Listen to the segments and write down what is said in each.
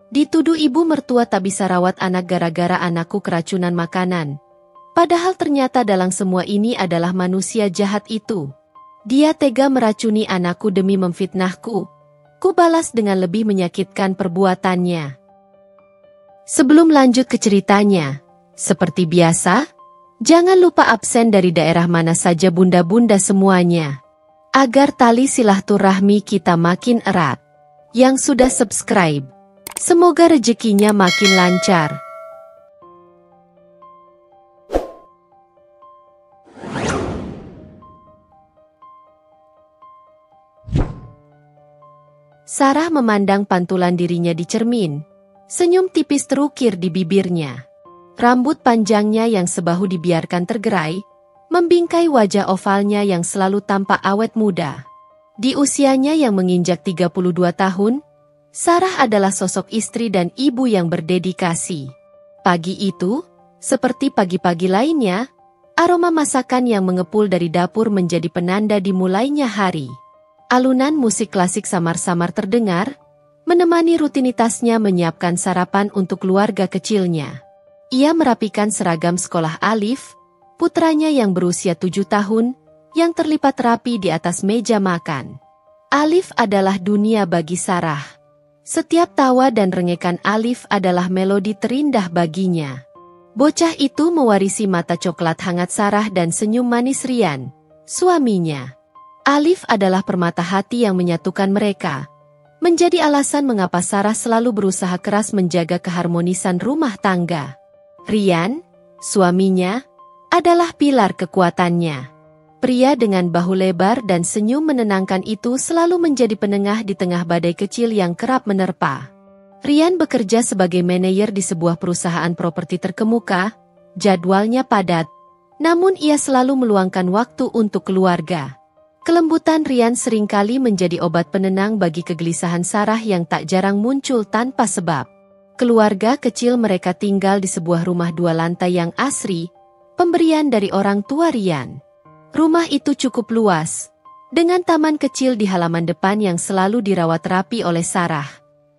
Dituduh ibu mertua tak bisa rawat anak gara-gara anakku keracunan makanan. Padahal ternyata dalam semua ini adalah manusia jahat itu. Dia tega meracuni anakku demi memfitnahku. Ku balas dengan lebih menyakitkan perbuatannya. Sebelum lanjut ke ceritanya, seperti biasa, jangan lupa absen dari daerah mana saja bunda-bunda semuanya. Agar tali silaturahmi kita makin erat. Yang sudah subscribe, semoga rezekinya makin lancar. Sarah memandang pantulan dirinya di cermin. Senyum tipis terukir di bibirnya. Rambut panjangnya yang sebahu dibiarkan tergerai, membingkai wajah ovalnya yang selalu tampak awet muda. Di usianya yang menginjak 32 tahun, Sarah adalah sosok istri dan ibu yang berdedikasi. Pagi itu, seperti pagi-pagi lainnya, aroma masakan yang mengepul dari dapur menjadi penanda dimulainya hari. Alunan musik klasik samar-samar terdengar, menemani rutinitasnya menyiapkan sarapan untuk keluarga kecilnya. Ia merapikan seragam sekolah Alif, putranya yang berusia 7 tahun, yang terlipat rapi di atas meja makan. Alif adalah dunia bagi Sarah. Setiap tawa dan rengekan Alif adalah melodi terindah baginya. Bocah itu mewarisi mata coklat hangat Sarah dan senyum manis Rian, suaminya. Alif adalah permata hati yang menyatukan mereka. Menjadi alasan mengapa Sarah selalu berusaha keras menjaga keharmonisan rumah tangga. Rian, suaminya, adalah pilar kekuatannya. Pria dengan bahu lebar dan senyum menenangkan itu selalu menjadi penengah di tengah badai kecil yang kerap menerpa. Rian bekerja sebagai manajer di sebuah perusahaan properti terkemuka, jadwalnya padat, namun ia selalu meluangkan waktu untuk keluarga. Kelembutan Rian seringkali menjadi obat penenang bagi kegelisahan Sarah yang tak jarang muncul tanpa sebab. Keluarga kecil mereka tinggal di sebuah rumah 2 lantai yang asri, pemberian dari orang tua Rian. Rumah itu cukup luas, dengan taman kecil di halaman depan yang selalu dirawat rapi oleh Sarah.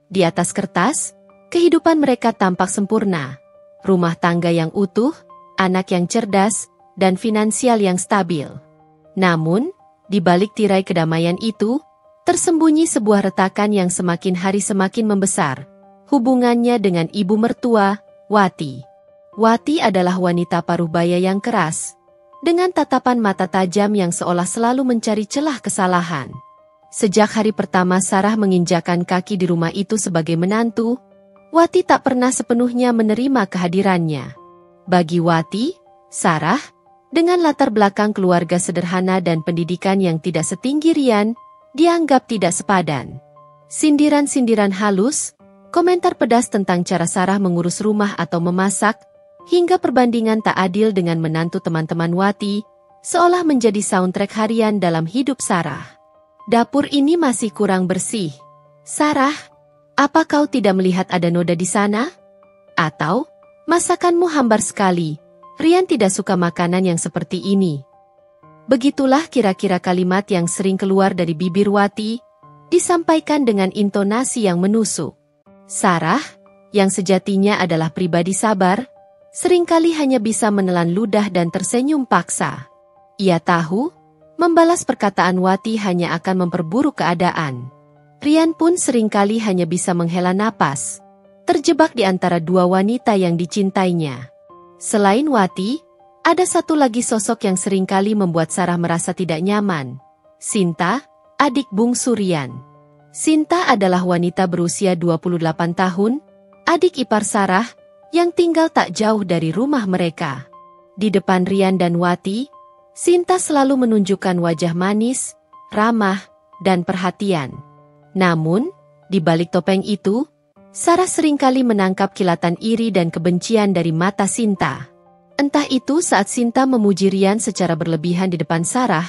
Di atas kertas, kehidupan mereka tampak sempurna. Rumah tangga yang utuh, anak yang cerdas, dan finansial yang stabil. Namun, di balik tirai kedamaian itu, tersembunyi sebuah retakan yang semakin hari semakin membesar. Hubungannya dengan ibu mertua, Wati. Wati adalah wanita paruh baya yang keras, dengan tatapan mata tajam yang seolah selalu mencari celah kesalahan. Sejak hari pertama Sarah menginjakan kaki di rumah itu sebagai menantu, Wati tak pernah sepenuhnya menerima kehadirannya. Bagi Wati, Sarah, dengan latar belakang keluarga sederhana dan pendidikan yang tidak setinggi Rian, dianggap tidak sepadan. Sindiran-sindiran halus, komentar pedas tentang cara Sarah mengurus rumah atau memasak, hingga perbandingan tak adil dengan menantu teman-teman Wati, seolah menjadi soundtrack harian dalam hidup Sarah. Dapur ini masih kurang bersih. Sarah, apa kau tidak melihat ada noda di sana? Atau, masakanmu hambar sekali. Rian tidak suka makanan yang seperti ini. Begitulah kira-kira kalimat yang sering keluar dari bibir Wati, disampaikan dengan intonasi yang menusuk. Sarah, yang sejatinya adalah pribadi sabar, seringkali hanya bisa menelan ludah dan tersenyum paksa. Ia tahu, membalas perkataan Wati hanya akan memperburuk keadaan. Rian pun seringkali hanya bisa menghela napas, terjebak di antara 2 wanita yang dicintainya. Selain Wati, ada satu lagi sosok yang seringkali membuat Sarah merasa tidak nyaman. Sinta, adik bungsu Rian. Sinta adalah wanita berusia 28 tahun, adik ipar Sarah, yang tinggal tak jauh dari rumah mereka. Di depan Rian dan Wati, Sinta selalu menunjukkan wajah manis, ramah, dan perhatian. Namun, di balik topeng itu, Sarah seringkali menangkap kilatan iri dan kebencian dari mata Sinta. Entah itu saat Sinta memuji Rian secara berlebihan di depan Sarah,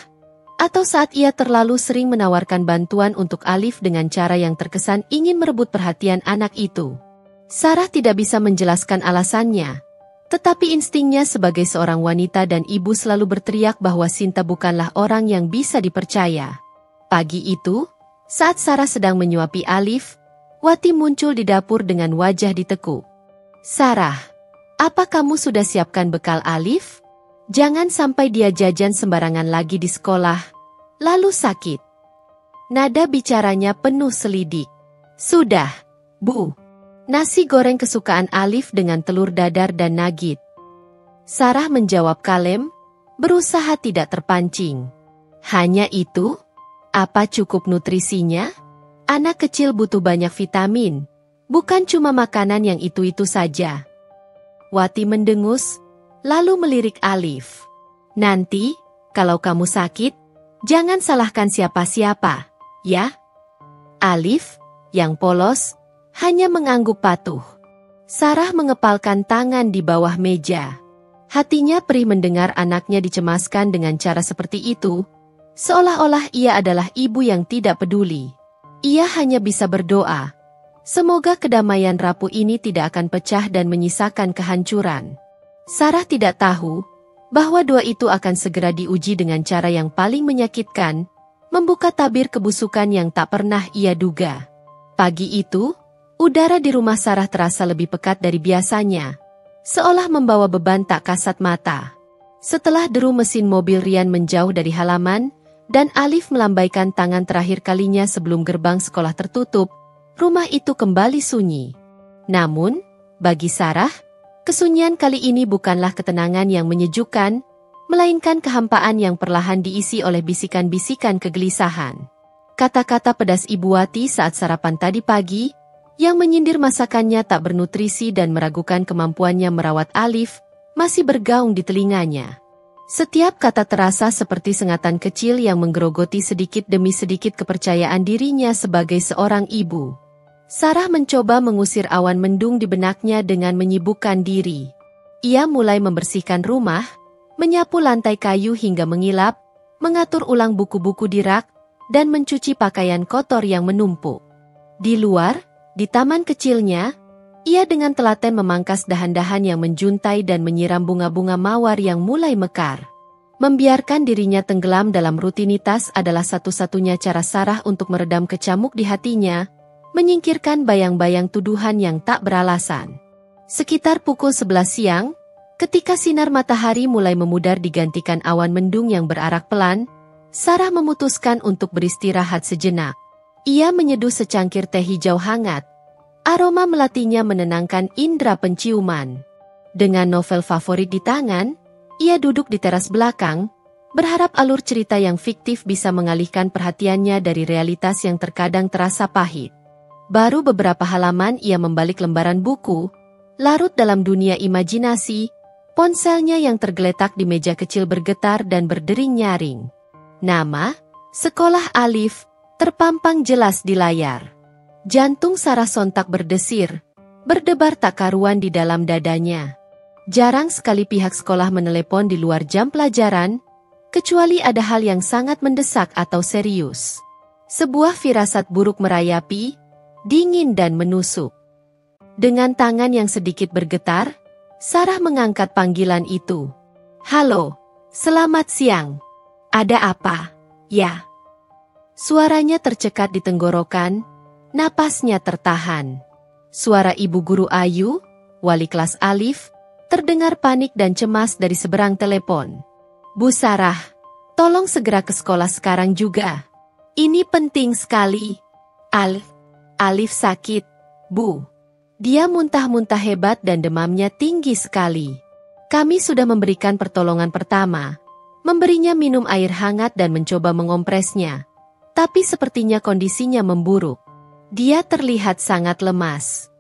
atau saat ia terlalu sering menawarkan bantuan untuk Alif dengan cara yang terkesan ingin merebut perhatian anak itu. Sarah tidak bisa menjelaskan alasannya, tetapi instingnya sebagai seorang wanita dan ibu selalu berteriak bahwa Sinta bukanlah orang yang bisa dipercaya. Pagi itu, saat Sarah sedang menyuapi Alif, Wati muncul di dapur dengan wajah ditekuk. Sarah, apa kamu sudah siapkan bekal Alif? Jangan sampai dia jajan sembarangan lagi di sekolah, lalu sakit. Nada bicaranya penuh selidik. Sudah, Bu. Nasi goreng kesukaan Alif dengan telur dadar dan nugget. Sarah menjawab kalem, berusaha tidak terpancing. Hanya itu? Apa cukup nutrisinya? Anak kecil butuh banyak vitamin, bukan cuma makanan yang itu-itu saja. Wati mendengus, lalu melirik Alif. Nanti, kalau kamu sakit, jangan salahkan siapa-siapa, ya? Alif, yang polos, hanya mengangguk patuh. Sarah mengepalkan tangan di bawah meja. Hatinya perih mendengar anaknya dicemaskan dengan cara seperti itu, seolah-olah ia adalah ibu yang tidak peduli. Ia hanya bisa berdoa. Semoga kedamaian rapuh ini tidak akan pecah dan menyisakan kehancuran. Sarah tidak tahu bahwa doa itu akan segera diuji dengan cara yang paling menyakitkan, membuka tabir kebusukan yang tak pernah ia duga. Pagi itu, udara di rumah Sarah terasa lebih pekat dari biasanya, seolah membawa beban tak kasat mata. Setelah deru mesin mobil Rian menjauh dari halaman, dan Alif melambaikan tangan terakhir kalinya sebelum gerbang sekolah tertutup, rumah itu kembali sunyi. Namun, bagi Sarah, kesunyian kali ini bukanlah ketenangan yang menyejukkan, melainkan kehampaan yang perlahan diisi oleh bisikan-bisikan kegelisahan. Kata-kata pedas Ibu Wati saat sarapan tadi pagi, yang menyindir masakannya tak bernutrisi dan meragukan kemampuannya merawat Alif, masih bergaung di telinganya. Setiap kata terasa seperti sengatan kecil yang menggerogoti sedikit demi sedikit kepercayaan dirinya sebagai seorang ibu. Sarah mencoba mengusir awan mendung di benaknya dengan menyibukkan diri. Ia mulai membersihkan rumah, menyapu lantai kayu hingga mengilap, mengatur ulang buku-buku di rak, dan mencuci pakaian kotor yang menumpuk. Di luar, di taman kecilnya, ia dengan telaten memangkas dahan-dahan yang menjuntai dan menyiram bunga-bunga mawar yang mulai mekar. Membiarkan dirinya tenggelam dalam rutinitas adalah satu-satunya cara Sarah untuk meredam kecamuk di hatinya, menyingkirkan bayang-bayang tuduhan yang tak beralasan. Sekitar pukul 11 siang, ketika sinar matahari mulai memudar digantikan awan mendung yang berarak pelan, Sarah memutuskan untuk beristirahat sejenak. Ia menyeduh secangkir teh hijau hangat. Aroma melatinya menenangkan indera penciuman. Dengan novel favorit di tangan, ia duduk di teras belakang, berharap alur cerita yang fiktif bisa mengalihkan perhatiannya dari realitas yang terkadang terasa pahit. Baru beberapa halaman ia membalik lembaran buku, larut dalam dunia imajinasi, ponselnya yang tergeletak di meja kecil bergetar dan berdering nyaring. Nama, Sekolah Alif, terpampang jelas di layar. Jantung Sarah sontak berdesir, berdebar tak karuan di dalam dadanya. Jarang sekali pihak sekolah menelepon di luar jam pelajaran, kecuali ada hal yang sangat mendesak atau serius. Sebuah firasat buruk merayapi, dingin dan menusuk. Dengan tangan yang sedikit bergetar, Sarah mengangkat panggilan itu. Halo, selamat siang. Ada apa? Ya. Suaranya tercekat di tenggorokan, napasnya tertahan. Suara ibu guru Ayu, wali kelas Alif, terdengar panik dan cemas dari seberang telepon. Bu Sarah, tolong segera ke sekolah sekarang juga. Ini penting sekali. Alif sakit, Bu. Dia muntah-muntah hebat dan demamnya tinggi sekali. Kami sudah memberikan pertolongan pertama, memberinya minum air hangat dan mencoba mengompresnya. Tapi sepertinya kondisinya memburuk. Dia terlihat sangat lemas.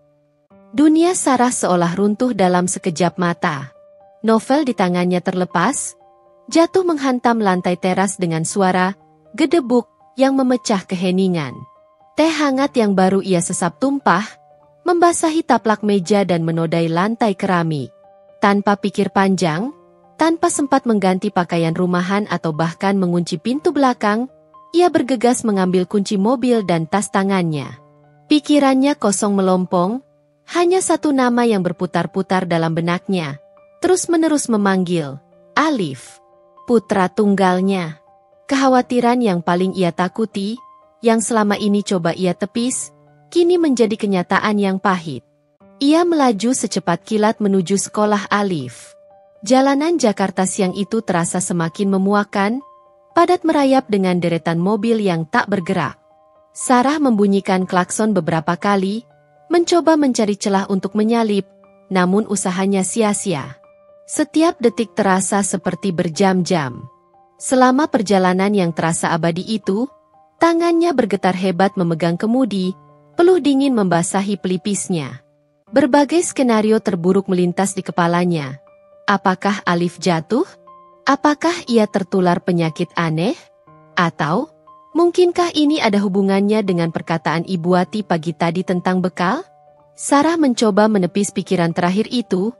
Dunia Sarah seolah runtuh dalam sekejap mata. Novel di tangannya terlepas, jatuh menghantam lantai teras dengan suara gedebuk yang memecah keheningan. Teh hangat yang baru ia sesap tumpah, membasahi taplak meja dan menodai lantai keramik. Tanpa pikir panjang, tanpa sempat mengganti pakaian rumahan atau bahkan mengunci pintu belakang, ia bergegas mengambil kunci mobil dan tas tangannya. Pikirannya kosong melompong, hanya satu nama yang berputar-putar dalam benaknya, terus-menerus memanggil, Alif, putra tunggalnya. Kekhawatiran yang paling ia takuti, yang selama ini coba ia tepis, kini menjadi kenyataan yang pahit. Ia melaju secepat kilat menuju sekolah Alif. Jalanan Jakarta siang itu terasa semakin memuakan, padat merayap dengan deretan mobil yang tak bergerak. Sarah membunyikan klakson beberapa kali, mencoba mencari celah untuk menyalip, namun usahanya sia-sia. Setiap detik terasa seperti berjam-jam. Selama perjalanan yang terasa abadi itu, tangannya bergetar hebat memegang kemudi, peluh dingin membasahi pelipisnya. Berbagai skenario terburuk melintas di kepalanya. Apakah Alif jatuh? Apakah ia tertular penyakit aneh? Atau, mungkinkah ini ada hubungannya dengan perkataan Ibu Wati pagi tadi tentang bekal? Sarah mencoba menepis pikiran terakhir itu.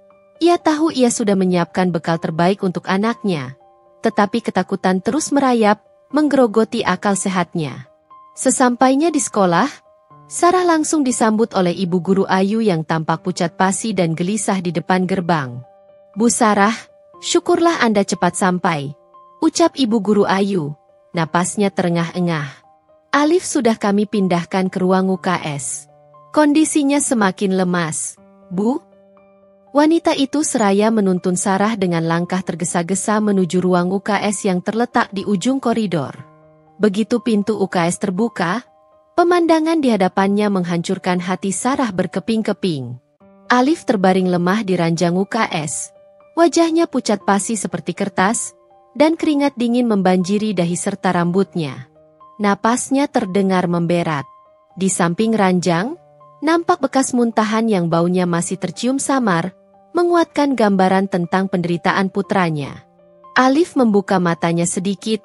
Ia tahu ia sudah menyiapkan bekal terbaik untuk anaknya. Tetapi ketakutan terus merayap, menggerogoti akal sehatnya. Sesampainya di sekolah, Sarah langsung disambut oleh Ibu Guru Ayu yang tampak pucat pasi dan gelisah di depan gerbang. "Bu Sarah, syukurlah Anda cepat sampai," ucap Ibu Guru Ayu. Napasnya terengah-engah. "Alif sudah kami pindahkan ke ruang UKS. Kondisinya semakin lemas, Bu." Wanita itu seraya menuntun Sarah dengan langkah tergesa-gesa menuju ruang UKS yang terletak di ujung koridor. Begitu pintu UKS terbuka, pemandangan di hadapannya menghancurkan hati Sarah berkeping-keping. Alif terbaring lemah di ranjang UKS. Wajahnya pucat pasi seperti kertas, dan keringat dingin membanjiri dahi serta rambutnya. Napasnya terdengar memberat. Di samping ranjang, nampak bekas muntahan yang baunya masih tercium samar, menguatkan gambaran tentang penderitaan putranya. Alif membuka matanya sedikit,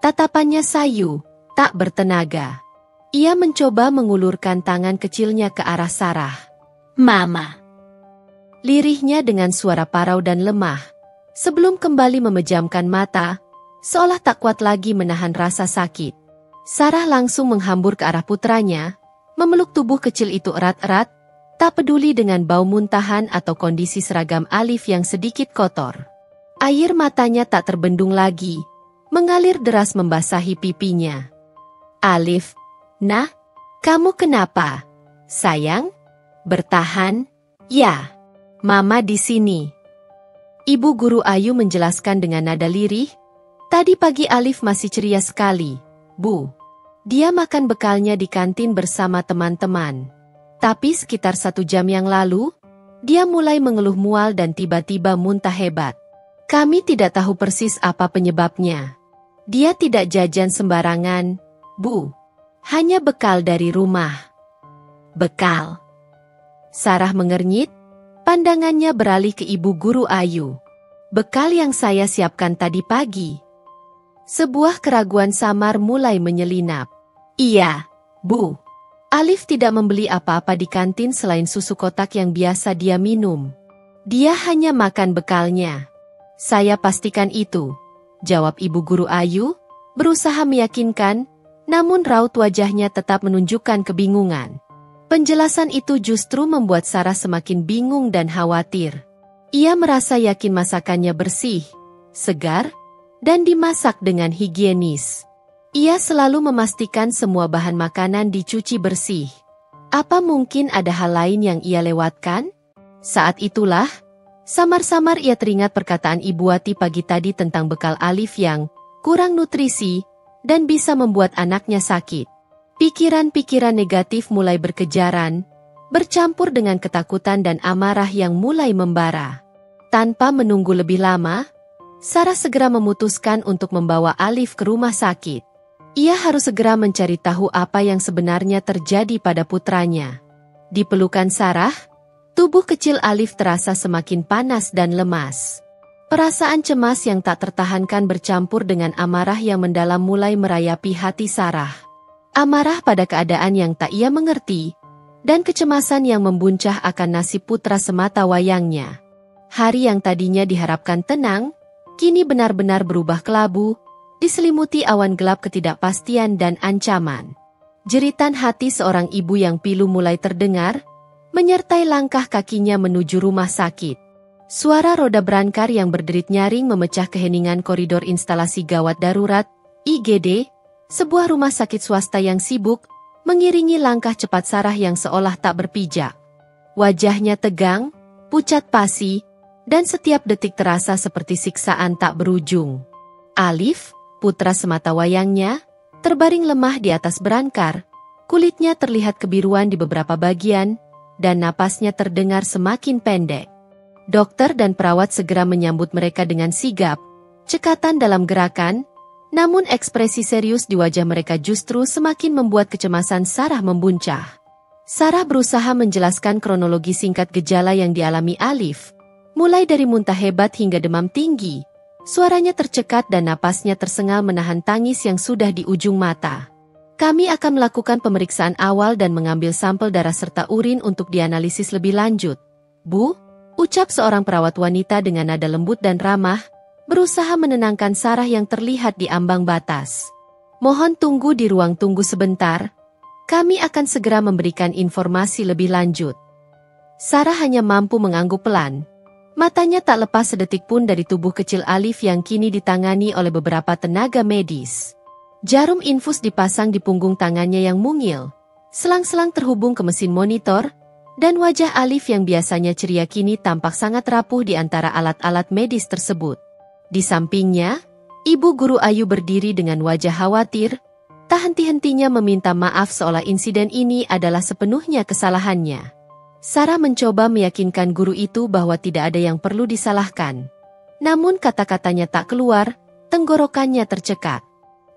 tatapannya sayu, tak bertenaga. Ia mencoba mengulurkan tangan kecilnya ke arah Sarah. "Mama," lirihnya dengan suara parau dan lemah, sebelum kembali memejamkan mata, seolah tak kuat lagi menahan rasa sakit. Sarah langsung menghambur ke arah putranya, memeluk tubuh kecil itu erat-erat, tak peduli dengan bau muntahan atau kondisi seragam Alif yang sedikit kotor. Air matanya tak terbendung lagi, mengalir deras membasahi pipinya. "Alif, nah, kamu kenapa? Sayang, bertahan, ya. Mama di sini." Ibu Guru Ayu menjelaskan dengan nada lirih. "Tadi pagi Alif masih ceria sekali, Bu. Dia makan bekalnya di kantin bersama teman-teman. Tapi sekitar 1 jam yang lalu, dia mulai mengeluh mual dan tiba-tiba muntah hebat. Kami tidak tahu persis apa penyebabnya. Dia tidak jajan sembarangan, Bu. Hanya bekal dari rumah." "Bekal?" Sarah mengernyit. Pandangannya beralih ke Ibu Guru Ayu. "Bekal yang saya siapkan tadi pagi." Sebuah keraguan samar mulai menyelinap. "Iya, Bu. Alif tidak membeli apa-apa di kantin selain susu kotak yang biasa dia minum. Dia hanya makan bekalnya." "Saya pastikan itu," jawab Ibu Guru Ayu, berusaha meyakinkan, namun raut wajahnya tetap menunjukkan kebingungan. Penjelasan itu justru membuat Sarah semakin bingung dan khawatir. Ia merasa yakin masakannya bersih, segar, dan dimasak dengan higienis. Ia selalu memastikan semua bahan makanan dicuci bersih. Apa mungkin ada hal lain yang ia lewatkan? Saat itulah, samar-samar ia teringat perkataan Ibu Wati pagi tadi tentang bekal Alif yang kurang nutrisi dan bisa membuat anaknya sakit. Pikiran-pikiran negatif mulai berkejaran, bercampur dengan ketakutan dan amarah yang mulai membara. Tanpa menunggu lebih lama, Sarah segera memutuskan untuk membawa Alif ke rumah sakit. Ia harus segera mencari tahu apa yang sebenarnya terjadi pada putranya. Di pelukan Sarah, tubuh kecil Alif terasa semakin panas dan lemas. Perasaan cemas yang tak tertahankan bercampur dengan amarah yang mendalam mulai merayapi hati Sarah. Amarah pada keadaan yang tak ia mengerti, dan kecemasan yang membuncah akan nasib putra semata wayangnya. Hari yang tadinya diharapkan tenang, kini benar-benar berubah kelabu, diselimuti awan gelap ketidakpastian dan ancaman. Jeritan hati seorang ibu yang pilu mulai terdengar, menyertai langkah kakinya menuju rumah sakit. Suara roda berangkar yang berderit nyaring memecah keheningan koridor instalasi gawat darurat, IGD, sebuah rumah sakit swasta yang sibuk, mengiringi langkah cepat Sarah yang seolah tak berpijak. Wajahnya tegang, pucat pasi, dan setiap detik terasa seperti siksaan tak berujung. Alif, putra sematawayangnya, terbaring lemah di atas berangkar, kulitnya terlihat kebiruan di beberapa bagian, dan napasnya terdengar semakin pendek. Dokter dan perawat segera menyambut mereka dengan sigap, cekatan dalam gerakan, namun ekspresi serius di wajah mereka justru semakin membuat kecemasan Sarah membuncah. Sarah berusaha menjelaskan kronologi singkat gejala yang dialami Alif, mulai dari muntah hebat hingga demam tinggi. Suaranya tercekat dan napasnya tersengal menahan tangis yang sudah di ujung mata. Kami akan melakukan pemeriksaan awal dan mengambil sampel darah serta urin untuk dianalisis lebih lanjut. Bu, ucap seorang perawat wanita dengan nada lembut dan ramah, berusaha menenangkan Sarah yang terlihat di ambang batas. Mohon tunggu di ruang tunggu sebentar, kami akan segera memberikan informasi lebih lanjut. Sarah hanya mampu mengangguk pelan. Matanya tak lepas sedetik pun dari tubuh kecil Alif yang kini ditangani oleh beberapa tenaga medis. Jarum infus dipasang di punggung tangannya yang mungil. Selang-selang terhubung ke mesin monitor, dan wajah Alif yang biasanya ceria kini tampak sangat rapuh di antara alat-alat medis tersebut. Di sampingnya, Ibu Guru Ayu berdiri dengan wajah khawatir, tak henti-hentinya meminta maaf seolah insiden ini adalah sepenuhnya kesalahannya. Sarah mencoba meyakinkan guru itu bahwa tidak ada yang perlu disalahkan. Namun kata-katanya tak keluar, tenggorokannya tercekat.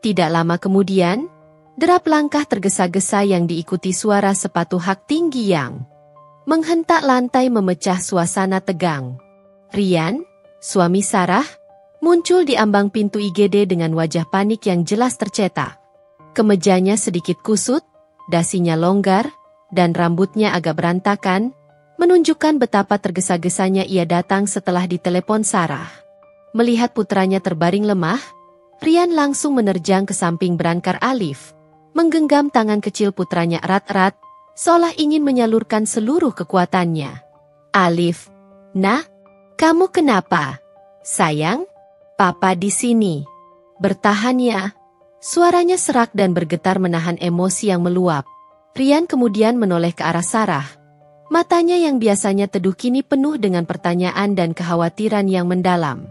Tidak lama kemudian, derap langkah tergesa-gesa yang diikuti suara sepatu hak tinggi yang menghentak lantai memecah suasana tegang. Rian, suami Sarah, muncul di ambang pintu IGD dengan wajah panik yang jelas tercetak. Kemejanya sedikit kusut, dasinya longgar, dan rambutnya agak berantakan, menunjukkan betapa tergesa-gesanya ia datang setelah ditelepon Sarah. Melihat putranya terbaring lemah, Rian langsung menerjang ke samping berangkar Alif, menggenggam tangan kecil putranya erat-erat, seolah ingin menyalurkan seluruh kekuatannya. Alif, "Nak, kamu kenapa? Sayang, Papa di sini. Bertahan ya." Suaranya serak dan bergetar menahan emosi yang meluap. Rian kemudian menoleh ke arah Sarah. Matanya yang biasanya teduh kini penuh dengan pertanyaan dan kekhawatiran yang mendalam.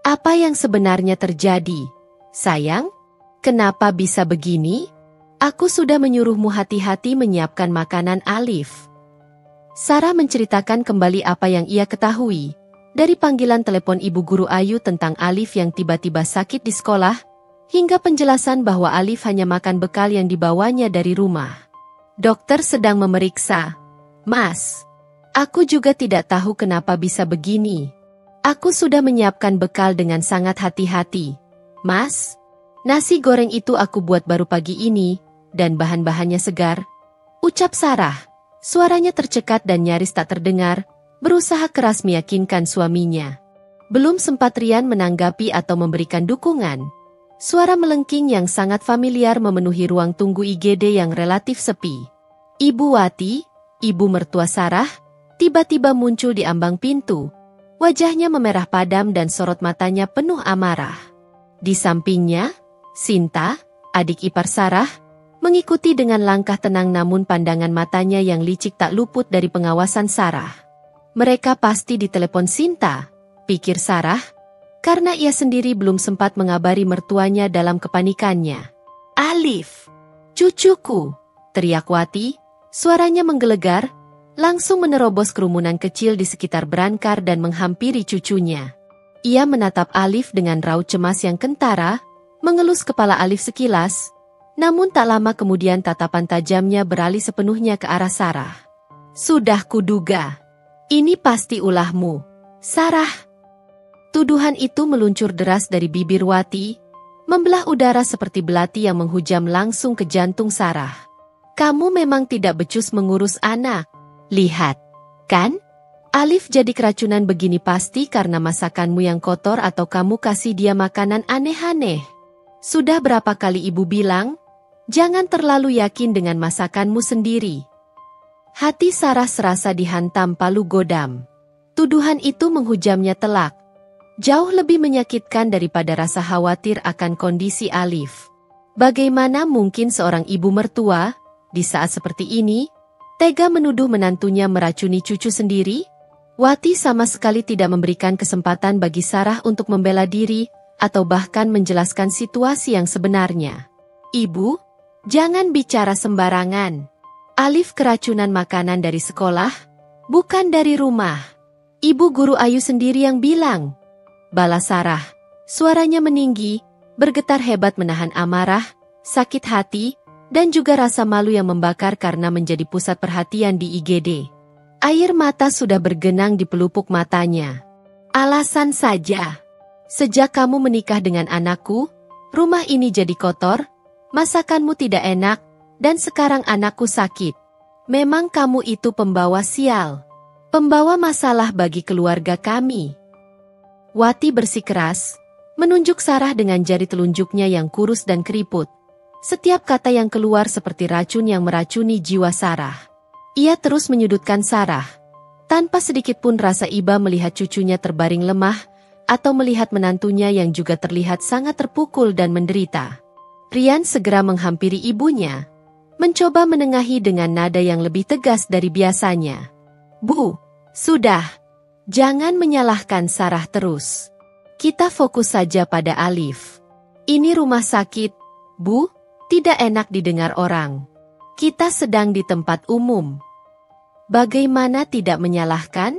Apa yang sebenarnya terjadi? Sayang, kenapa bisa begini? Aku sudah menyuruhmu hati-hati menyiapkan makanan Alif. Sarah menceritakan kembali apa yang ia ketahui. Dari panggilan telepon Ibu Guru Ayu tentang Alif yang tiba-tiba sakit di sekolah, hingga penjelasan bahwa Alif hanya makan bekal yang dibawanya dari rumah. Dokter sedang memeriksa. Mas, aku juga tidak tahu kenapa bisa begini. Aku sudah menyiapkan bekal dengan sangat hati-hati. Mas, nasi goreng itu aku buat baru pagi ini, dan bahan-bahannya segar. Ucap Sarah, suaranya tercekat dan nyaris tak terdengar, berusaha keras meyakinkan suaminya. Belum sempat Rian menanggapi atau memberikan dukungan. Suara melengking yang sangat familiar memenuhi ruang tunggu IGD yang relatif sepi. Ibu Wati, ibu mertua Sarah, tiba-tiba muncul di ambang pintu. Wajahnya memerah padam dan sorot matanya penuh amarah. Di sampingnya, Sinta, adik ipar Sarah, mengikuti dengan langkah tenang namun pandangan matanya yang licik tak luput dari pengawasan Sarah. Mereka pasti ditelepon Sinta, pikir Sarah, karena ia sendiri belum sempat mengabari mertuanya dalam kepanikannya. Alif, cucuku, teriak Wati, suaranya menggelegar, langsung menerobos kerumunan kecil di sekitar berangkar dan menghampiri cucunya. Ia menatap Alif dengan raut cemas yang kentara, mengelus kepala Alif sekilas, namun tak lama kemudian tatapan tajamnya beralih sepenuhnya ke arah Sarah. Sudah kuduga, ini pasti ulahmu, Sarah. Tuduhan itu meluncur deras dari bibir Wati, membelah udara seperti belati yang menghujam langsung ke jantung Sarah. Kamu memang tidak becus mengurus anak. Lihat, kan? Alif jadi keracunan begini pasti karena masakanmu yang kotor atau kamu kasih dia makanan aneh-aneh. Sudah berapa kali ibu bilang, jangan terlalu yakin dengan masakanmu sendiri. Hati Sarah serasa dihantam palu godam. Tuduhan itu menghujamnya telak. Jauh lebih menyakitkan daripada rasa khawatir akan kondisi Alif. Bagaimana mungkin seorang ibu mertua, di saat seperti ini, tega menuduh menantunya meracuni cucu sendiri? Wati sama sekali tidak memberikan kesempatan bagi Sarah untuk membela diri atau bahkan menjelaskan situasi yang sebenarnya. Ibu, jangan bicara sembarangan. Alif keracunan makanan dari sekolah, bukan dari rumah. Ibu guru Ayu sendiri yang bilang. Balas Sarah. Suaranya meninggi, bergetar hebat menahan amarah, sakit hati, dan juga rasa malu yang membakar karena menjadi pusat perhatian di IGD. Air mata sudah bergenang di pelupuk matanya. Alasan saja. Sejak kamu menikah dengan anakku, rumah ini jadi kotor, masakanmu tidak enak, dan sekarang anakku sakit. Memang kamu itu pembawa sial. Pembawa masalah bagi keluarga kami. Wati bersikeras, menunjuk Sarah dengan jari telunjuknya yang kurus dan keriput. Setiap kata yang keluar seperti racun yang meracuni jiwa Sarah. Ia terus menyudutkan Sarah. Tanpa sedikit pun rasa iba melihat cucunya terbaring lemah, atau melihat menantunya yang juga terlihat sangat terpukul dan menderita. Rian segera menghampiri ibunya, mencoba menengahi dengan nada yang lebih tegas dari biasanya. Bu, sudah. Jangan menyalahkan Sarah terus. Kita fokus saja pada Alif. Ini rumah sakit, Bu, tidak enak didengar orang. Kita sedang di tempat umum. Bagaimana tidak menyalahkan?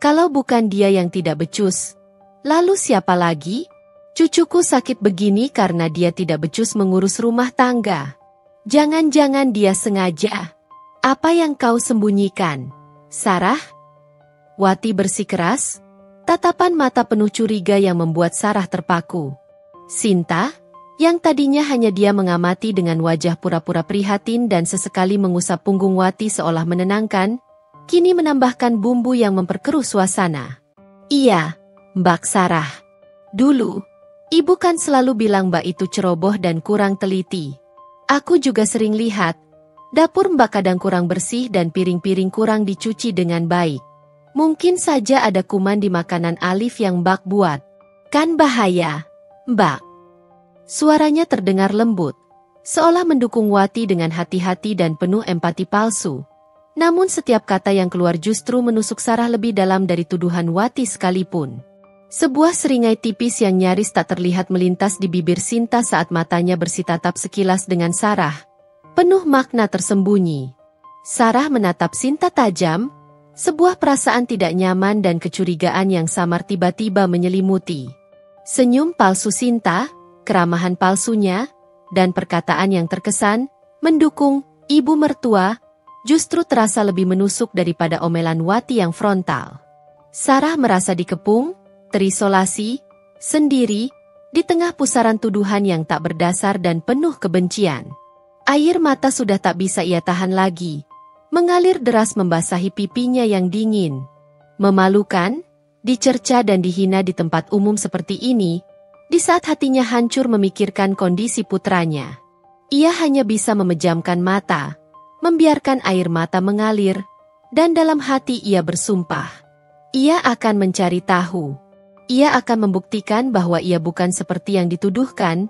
Kalau bukan dia yang tidak becus, lalu siapa lagi? Cucuku sakit begini karena dia tidak becus mengurus rumah tangga. Jangan-jangan dia sengaja. Apa yang kau sembunyikan, Sarah? Wati bersikeras, tatapan mata penuh curiga yang membuat Sarah terpaku. Sinta, yang tadinya hanya dia mengamati dengan wajah pura-pura prihatin dan sesekali mengusap punggung Wati seolah menenangkan, kini menambahkan bumbu yang memperkeruh suasana. Iya, Mbak Sarah. Dulu, ibu kan selalu bilang Mbak itu ceroboh dan kurang teliti. Aku juga sering lihat, dapur Mbak kadang kurang bersih dan piring-piring kurang dicuci dengan baik. Mungkin saja ada kuman di makanan Alif yang Mbak buat. Kan bahaya, Mbak. Suaranya terdengar lembut, seolah mendukung Wati dengan hati-hati dan penuh empati palsu. Namun setiap kata yang keluar justru menusuk Sarah lebih dalam dari tuduhan Wati sekalipun. Sebuah seringai tipis yang nyaris tak terlihat melintas di bibir Sinta saat matanya bersitatap sekilas dengan Sarah. Penuh makna tersembunyi. Sarah menatap Sinta tajam, sebuah perasaan tidak nyaman dan kecurigaan yang samar tiba-tiba menyelimuti. Senyum palsu Sinta, keramahan palsunya, dan perkataan yang terkesan, mendukung, ibu mertua, justru terasa lebih menusuk daripada omelan Wati yang frontal. Sarah merasa dikepung, terisolasi, sendiri, di tengah pusaran tuduhan yang tak berdasar dan penuh kebencian. Air mata sudah tak bisa ia tahan lagi, mengalir deras membasahi pipinya yang dingin. Memalukan, dicerca dan dihina di tempat umum seperti ini, di saat hatinya hancur memikirkan kondisi putranya. Ia hanya bisa memejamkan mata, membiarkan air mata mengalir, dan dalam hati ia bersumpah. Ia akan mencari tahu. Ia akan membuktikan bahwa ia bukan seperti yang dituduhkan,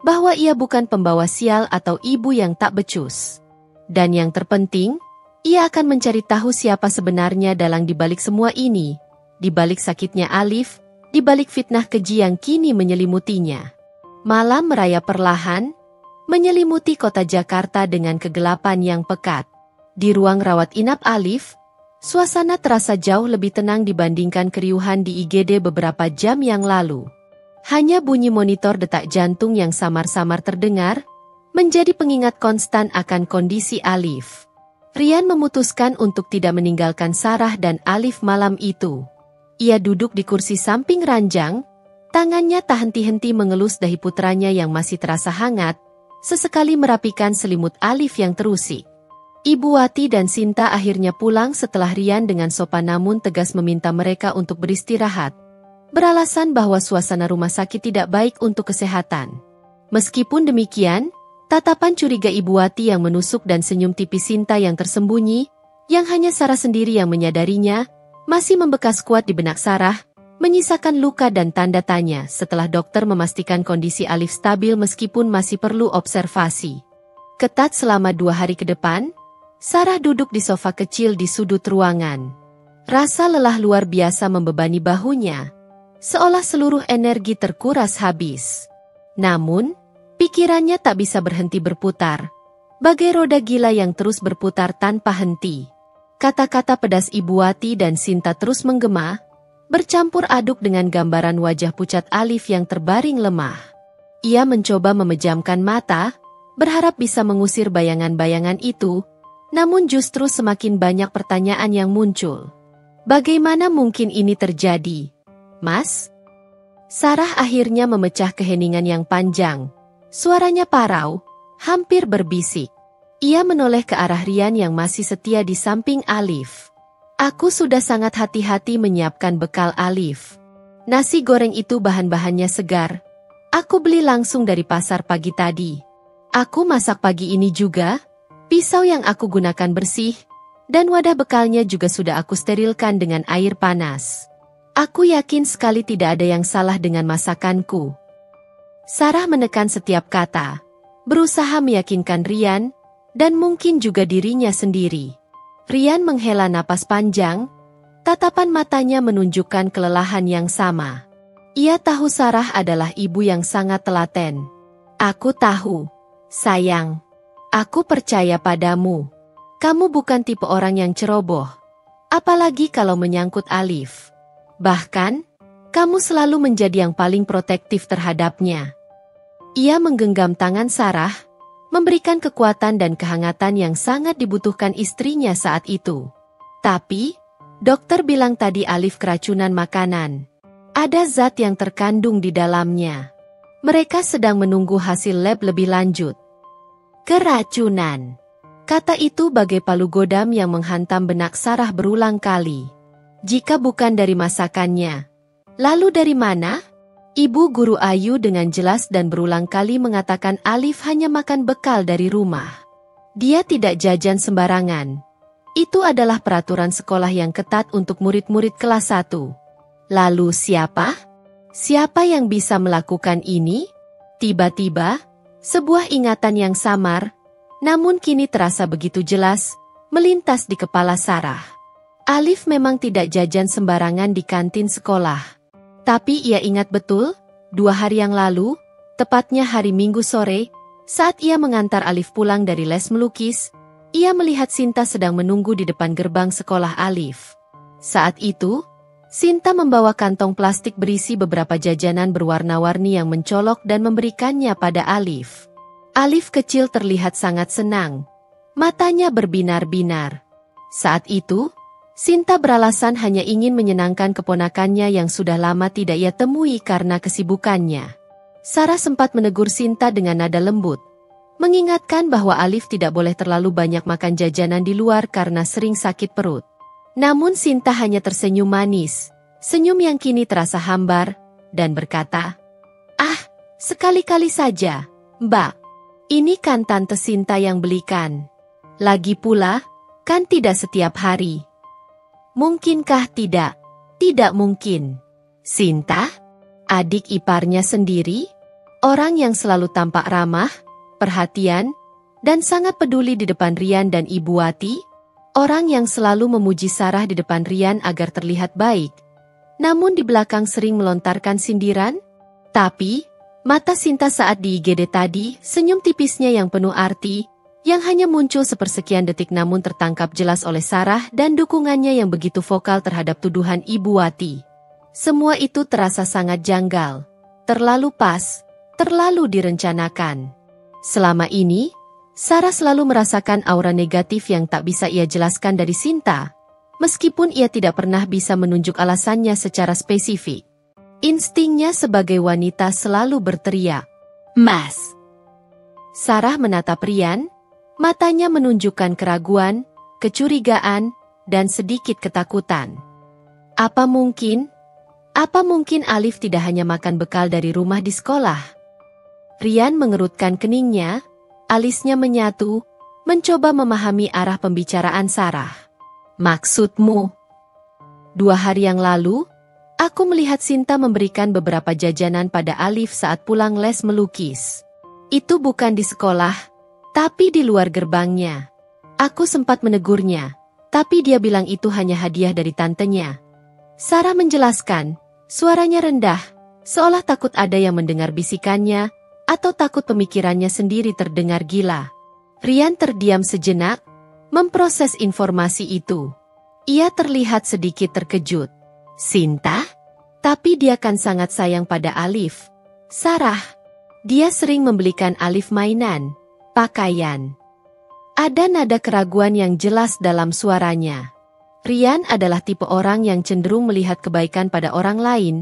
bahwa ia bukan pembawa sial atau ibu yang tak becus. Dan yang terpenting, ia akan mencari tahu siapa sebenarnya dalang dibalik semua ini, dibalik sakitnya Alif, di balik fitnah keji yang kini menyelimutinya. Malam merayap perlahan, menyelimuti kota Jakarta dengan kegelapan yang pekat. Di ruang rawat inap Alif, suasana terasa jauh lebih tenang dibandingkan keriuhan di IGD beberapa jam yang lalu. Hanya bunyi monitor detak jantung yang samar-samar terdengar, menjadi pengingat konstan akan kondisi Alif. Rian memutuskan untuk tidak meninggalkan Sarah dan Alif malam itu. Ia duduk di kursi samping ranjang, tangannya tak henti-henti mengelus dahi putranya yang masih terasa hangat, sesekali merapikan selimut Alif yang terusik. Ibu Wati dan Sinta akhirnya pulang setelah Rian dengan sopan namun tegas meminta mereka untuk beristirahat, beralasan bahwa suasana rumah sakit tidak baik untuk kesehatan. Meskipun demikian, tatapan curiga Ibu Wati yang menusuk dan senyum tipis Sinta yang tersembunyi, yang hanya Sarah sendiri yang menyadarinya, masih membekas kuat di benak Sarah, menyisakan luka dan tanda tanya setelah dokter memastikan kondisi Alif stabil meskipun masih perlu observasi. Ketat selama 2 hari ke depan, Sarah duduk di sofa kecil di sudut ruangan. Rasa lelah luar biasa membebani bahunya, seolah seluruh energi terkuras habis. Namun, pikirannya tak bisa berhenti berputar, bagai roda gila yang terus berputar tanpa henti. Kata-kata pedas Ibu Wati dan Sinta terus menggema, bercampur aduk dengan gambaran wajah pucat Alif yang terbaring lemah. Ia mencoba memejamkan mata, berharap bisa mengusir bayangan-bayangan itu, namun justru semakin banyak pertanyaan yang muncul. Bagaimana mungkin ini terjadi, Mas? Sarah akhirnya memecah keheningan yang panjang. Suaranya parau, hampir berbisik. Ia menoleh ke arah Rian yang masih setia di samping Alif. Aku sudah sangat hati-hati menyiapkan bekal Alif. Nasi goreng itu bahan-bahannya segar. Aku beli langsung dari pasar pagi tadi. Aku masak pagi ini juga. Pisau yang aku gunakan bersih, dan wadah bekalnya juga sudah aku sterilkan dengan air panas. Aku yakin sekali tidak ada yang salah dengan masakanku. Sarah menekan setiap kata, berusaha meyakinkan Rian, dan mungkin juga dirinya sendiri. Rian menghela napas panjang, tatapan matanya menunjukkan kelelahan yang sama. Ia tahu Sarah adalah ibu yang sangat telaten. Aku tahu, sayang. Aku percaya padamu. Kamu bukan tipe orang yang ceroboh. Apalagi kalau menyangkut Alif. Bahkan, kamu selalu menjadi yang paling protektif terhadapnya. Ia menggenggam tangan Sarah, memberikan kekuatan dan kehangatan yang sangat dibutuhkan istrinya saat itu. Tapi, dokter bilang tadi Alif keracunan makanan. Ada zat yang terkandung di dalamnya. Mereka sedang menunggu hasil lab lebih lanjut. Keracunan. Kata itu bagai palu godam yang menghantam benak Sarah berulang kali. Jika bukan dari masakannya, lalu dari mana? Ibu guru Ayu dengan jelas dan berulang kali mengatakan Alif hanya makan bekal dari rumah. Dia tidak jajan sembarangan. Itu adalah peraturan sekolah yang ketat untuk murid-murid kelas 1. Lalu siapa? Siapa yang bisa melakukan ini? Tiba-tiba, sebuah ingatan yang samar, namun kini terasa begitu jelas, melintas di kepala Sarah. Alif memang tidak jajan sembarangan di kantin sekolah. Tapi ia ingat betul, 2 hari yang lalu, tepatnya hari Minggu sore, saat ia mengantar Alif pulang dari les melukis, ia melihat Sinta sedang menunggu di depan gerbang sekolah Alif. Saat itu, Sinta membawa kantong plastik berisi beberapa jajanan berwarna-warni yang mencolok dan memberikannya pada Alif. Alif kecil terlihat sangat senang. Matanya berbinar-binar. Saat itu, Sinta beralasan hanya ingin menyenangkan keponakannya yang sudah lama tidak ia temui karena kesibukannya. Sarah sempat menegur Sinta dengan nada lembut, mengingatkan bahwa Alif tidak boleh terlalu banyak makan jajanan di luar karena sering sakit perut. Namun Sinta hanya tersenyum manis, senyum yang kini terasa hambar, dan berkata, "Ah, sekali-kali saja, Mbak. Ini kan Tante Sinta yang belikan. Lagi pula, kan tidak setiap hari." Mungkinkah tidak? Tidak mungkin. Sinta? Adik iparnya sendiri? Orang yang selalu tampak ramah, perhatian, dan sangat peduli di depan Rian dan Ibu Wati? Orang yang selalu memuji Sarah di depan Rian agar terlihat baik, namun di belakang sering melontarkan sindiran? Tapi, mata Sinta saat di IGD tadi, senyum tipisnya yang penuh arti, yang hanya muncul sepersekian detik namun tertangkap jelas oleh Sarah dan dukungannya yang begitu vokal terhadap tuduhan Ibu Wati. Semua itu terasa sangat janggal, terlalu pas, terlalu direncanakan. Selama ini, Sarah selalu merasakan aura negatif yang tak bisa ia jelaskan dari Sinta, meskipun ia tidak pernah bisa menunjuk alasannya secara spesifik. Instingnya sebagai wanita selalu berteriak, "Mas!" Sarah menatap Rian, matanya menunjukkan keraguan, kecurigaan, dan sedikit ketakutan. Apa mungkin Alif tidak hanya makan bekal dari rumah di sekolah? Rian mengerutkan keningnya, alisnya menyatu, mencoba memahami arah pembicaraan Sarah. Maksudmu? 2 hari yang lalu, aku melihat Sinta memberikan beberapa jajanan pada Alif saat pulang les melukis. Itu bukan di sekolah, Tapi di luar gerbangnya, aku sempat menegurnya, tapi dia bilang itu hanya hadiah dari tantenya. Sarah menjelaskan, suaranya rendah, seolah takut ada yang mendengar bisikannya, atau takut pemikirannya sendiri terdengar gila. Ryan terdiam sejenak, memproses informasi itu. Ia terlihat sedikit terkejut. Sinta? Tapi dia kan sangat sayang pada Alif. Sarah. Dia sering membelikan Alif mainan, pakaian. Ada nada keraguan yang jelas dalam suaranya. Ryan adalah tipe orang yang cenderung melihat kebaikan pada orang lain,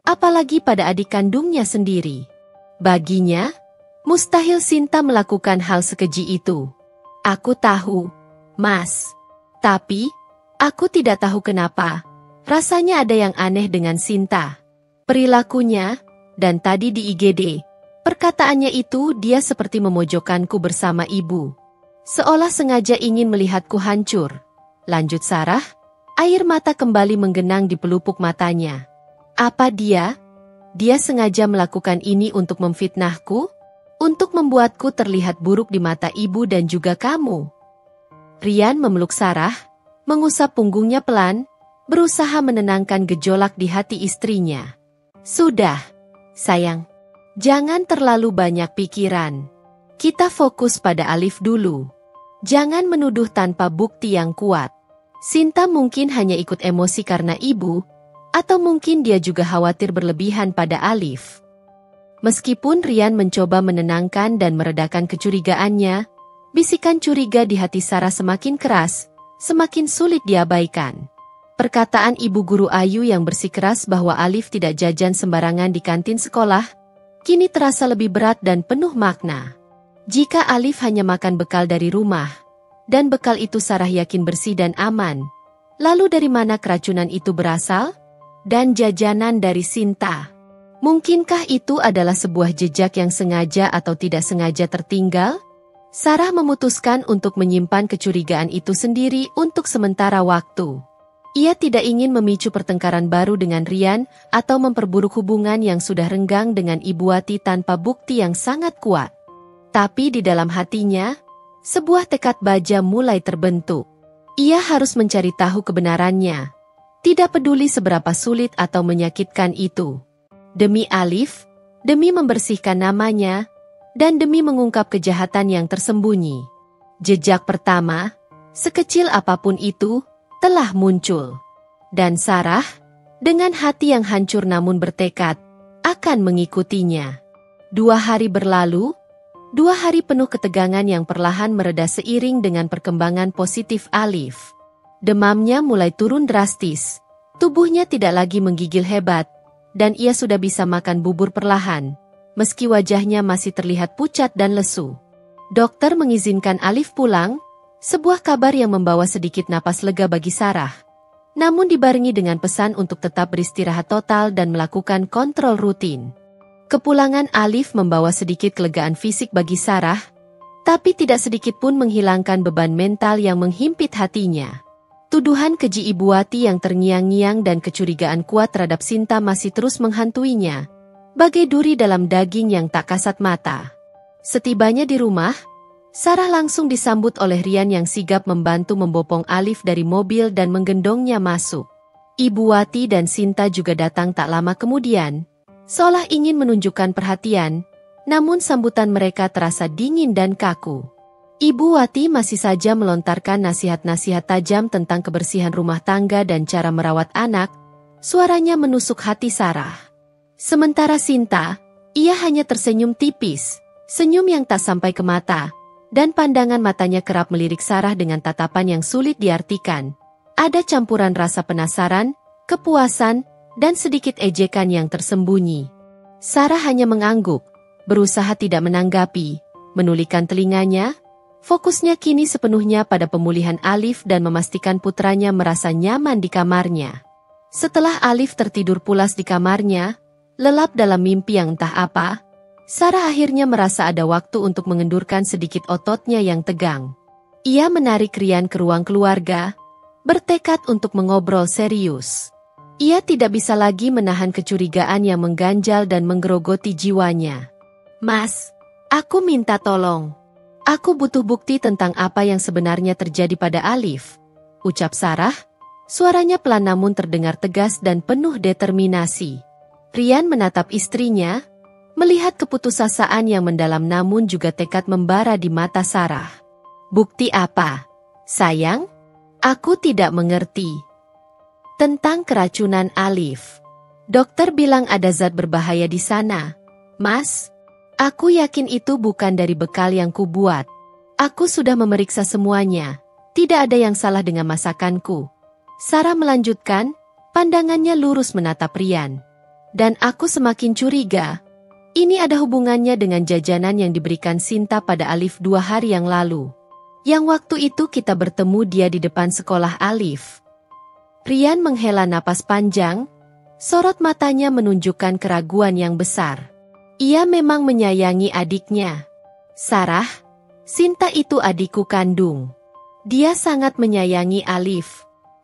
apalagi pada adik kandungnya sendiri. Baginya, mustahil Sinta melakukan hal sekeji itu. Aku tahu, Mas. Tapi, aku tidak tahu kenapa. Rasanya ada yang aneh dengan Sinta. Perilakunya, dan tadi di IGD, perkataannya itu dia seperti memojokkanku bersama ibu. Seolah sengaja ingin melihatku hancur. Lanjut Sarah, air mata kembali menggenang di pelupuk matanya. Apa dia? Dia sengaja melakukan ini untuk memfitnahku? Untuk membuatku terlihat buruk di mata ibu dan juga kamu. Ryan memeluk Sarah, mengusap punggungnya pelan, berusaha menenangkan gejolak di hati istrinya. Sudah, sayang. Jangan terlalu banyak pikiran. Kita fokus pada Alif dulu. Jangan menuduh tanpa bukti yang kuat. Sinta mungkin hanya ikut emosi karena ibu, atau mungkin dia juga khawatir berlebihan pada Alif. Meskipun Ryan mencoba menenangkan dan meredakan kecurigaannya, bisikan curiga di hati Sarah semakin keras, semakin sulit diabaikan. Perkataan ibu guru Ayu yang bersikeras bahwa Alif tidak jajan sembarangan di kantin sekolah, kini terasa lebih berat dan penuh makna. Jika Alif hanya makan bekal dari rumah, dan bekal itu Sarah yakin bersih dan aman, lalu dari mana keracunan itu berasal? Dan jajanan dari Sinta. Mungkinkah itu adalah sebuah jejak yang sengaja atau tidak sengaja tertinggal? Sarah memutuskan untuk menyimpan kecurigaan itu sendiri untuk sementara waktu. Ia tidak ingin memicu pertengkaran baru dengan Ryan atau memperburuk hubungan yang sudah renggang dengan Ibu Wati tanpa bukti yang sangat kuat. Tapi di dalam hatinya, sebuah tekad baja mulai terbentuk. Ia harus mencari tahu kebenarannya. Tidak peduli seberapa sulit atau menyakitkan itu. Demi Alif, demi membersihkan namanya, dan demi mengungkap kejahatan yang tersembunyi. Jejak pertama, sekecil apapun itu, telah muncul. Dan Sarah, dengan hati yang hancur namun bertekad, akan mengikutinya. 2 hari berlalu, 2 hari penuh ketegangan yang perlahan mereda seiring dengan perkembangan positif Alif. Demamnya mulai turun drastis, tubuhnya tidak lagi menggigil hebat, dan ia sudah bisa makan bubur perlahan, meski wajahnya masih terlihat pucat dan lesu. Dokter mengizinkan Alif pulang, sebuah kabar yang membawa sedikit napas lega bagi Sarah. Namun dibarengi dengan pesan untuk tetap beristirahat total dan melakukan kontrol rutin. Kepulangan Alif membawa sedikit kelegaan fisik bagi Sarah, tapi tidak sedikit pun menghilangkan beban mental yang menghimpit hatinya. Tuduhan keji Ibu Wati yang terngiang-ngiang dan kecurigaan kuat terhadap Sinta masih terus menghantuinya, bagai duri dalam daging yang tak kasat mata. Setibanya di rumah, Sarah langsung disambut oleh Ryan yang sigap membantu membopong Alif dari mobil dan menggendongnya masuk. Ibu Wati dan Sinta juga datang tak lama kemudian, seolah ingin menunjukkan perhatian, namun sambutan mereka terasa dingin dan kaku. Ibu Wati masih saja melontarkan nasihat-nasihat tajam tentang kebersihan rumah tangga dan cara merawat anak, suaranya menusuk hati Sarah. Sementara Sinta, ia hanya tersenyum tipis, senyum yang tak sampai ke mata, dan pandangan matanya kerap melirik Sarah dengan tatapan yang sulit diartikan. Ada campuran rasa penasaran, kepuasan, dan sedikit ejekan yang tersembunyi. Sarah hanya mengangguk, berusaha tidak menanggapi, menulikan telinganya. Fokusnya kini sepenuhnya pada pemulihan Alif dan memastikan putranya merasa nyaman di kamarnya. Setelah Alif tertidur pulas di kamarnya, lelap dalam mimpi yang entah apa, Sarah akhirnya merasa ada waktu untuk mengendurkan sedikit ototnya yang tegang. Ia menarik Ryan ke ruang keluarga, bertekad untuk mengobrol serius. Ia tidak bisa lagi menahan kecurigaan yang mengganjal dan menggerogoti jiwanya. "Mas, aku minta tolong." Aku butuh bukti tentang apa yang sebenarnya terjadi pada Alif, ucap Sarah. Suaranya pelan namun terdengar tegas dan penuh determinasi. Rian menatap istrinya, melihat keputusasaan yang mendalam namun juga tekad membara di mata Sarah. Bukti apa? Sayang, aku tidak mengerti. Tentang keracunan Alif. Dokter bilang ada zat berbahaya di sana. Mas, aku yakin itu bukan dari bekal yang kubuat. Aku sudah memeriksa semuanya. Tidak ada yang salah dengan masakanku. Sarah melanjutkan, pandangannya lurus menatap Rian. Dan aku semakin curiga. Ini ada hubungannya dengan jajanan yang diberikan Sinta pada Alif 2 hari yang lalu. Yang waktu itu kita bertemu dia di depan sekolah Alif. Rian menghela napas panjang, sorot matanya menunjukkan keraguan yang besar. Ia memang menyayangi adiknya. Sarah, Sinta itu adikku kandung. Dia sangat menyayangi Alif.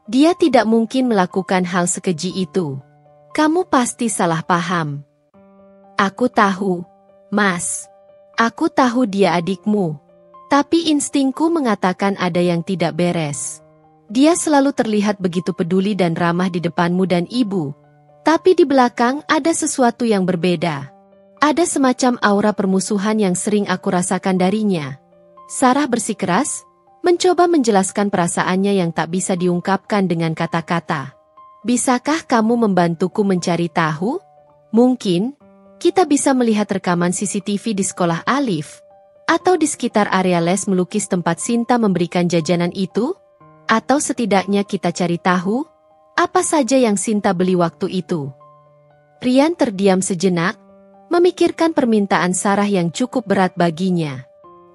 Dia tidak mungkin melakukan hal sekeji itu. Kamu pasti salah paham. Aku tahu, Mas. Aku tahu dia adikmu. Tapi instingku mengatakan ada yang tidak beres. Dia selalu terlihat begitu peduli dan ramah di depanmu dan ibu. Tapi di belakang ada sesuatu yang berbeda. Ada semacam aura permusuhan yang sering aku rasakan darinya. Sarah bersikeras, mencoba menjelaskan perasaannya yang tak bisa diungkapkan dengan kata-kata. Bisakah kamu membantuku mencari tahu? Mungkin, kita bisa melihat rekaman CCTV di sekolah Alif, atau di sekitar area les melukis tempat Sinta memberikan jajanan itu, atau setidaknya kita cari tahu, apa saja yang Sinta beli waktu itu. Rian terdiam sejenak, memikirkan permintaan Sarah yang cukup berat baginya.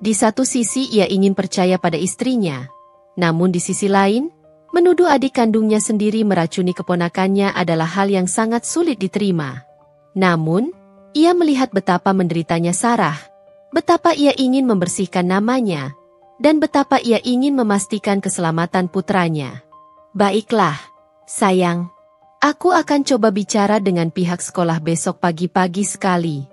Di satu sisi ia ingin percaya pada istrinya, namun di sisi lain, menuduh adik kandungnya sendiri meracuni keponakannya adalah hal yang sangat sulit diterima. Namun, ia melihat betapa menderitanya Sarah, betapa ia ingin membersihkan namanya, dan betapa ia ingin memastikan keselamatan putranya. Baiklah, sayang. Aku akan coba bicara dengan pihak sekolah besok pagi-pagi sekali.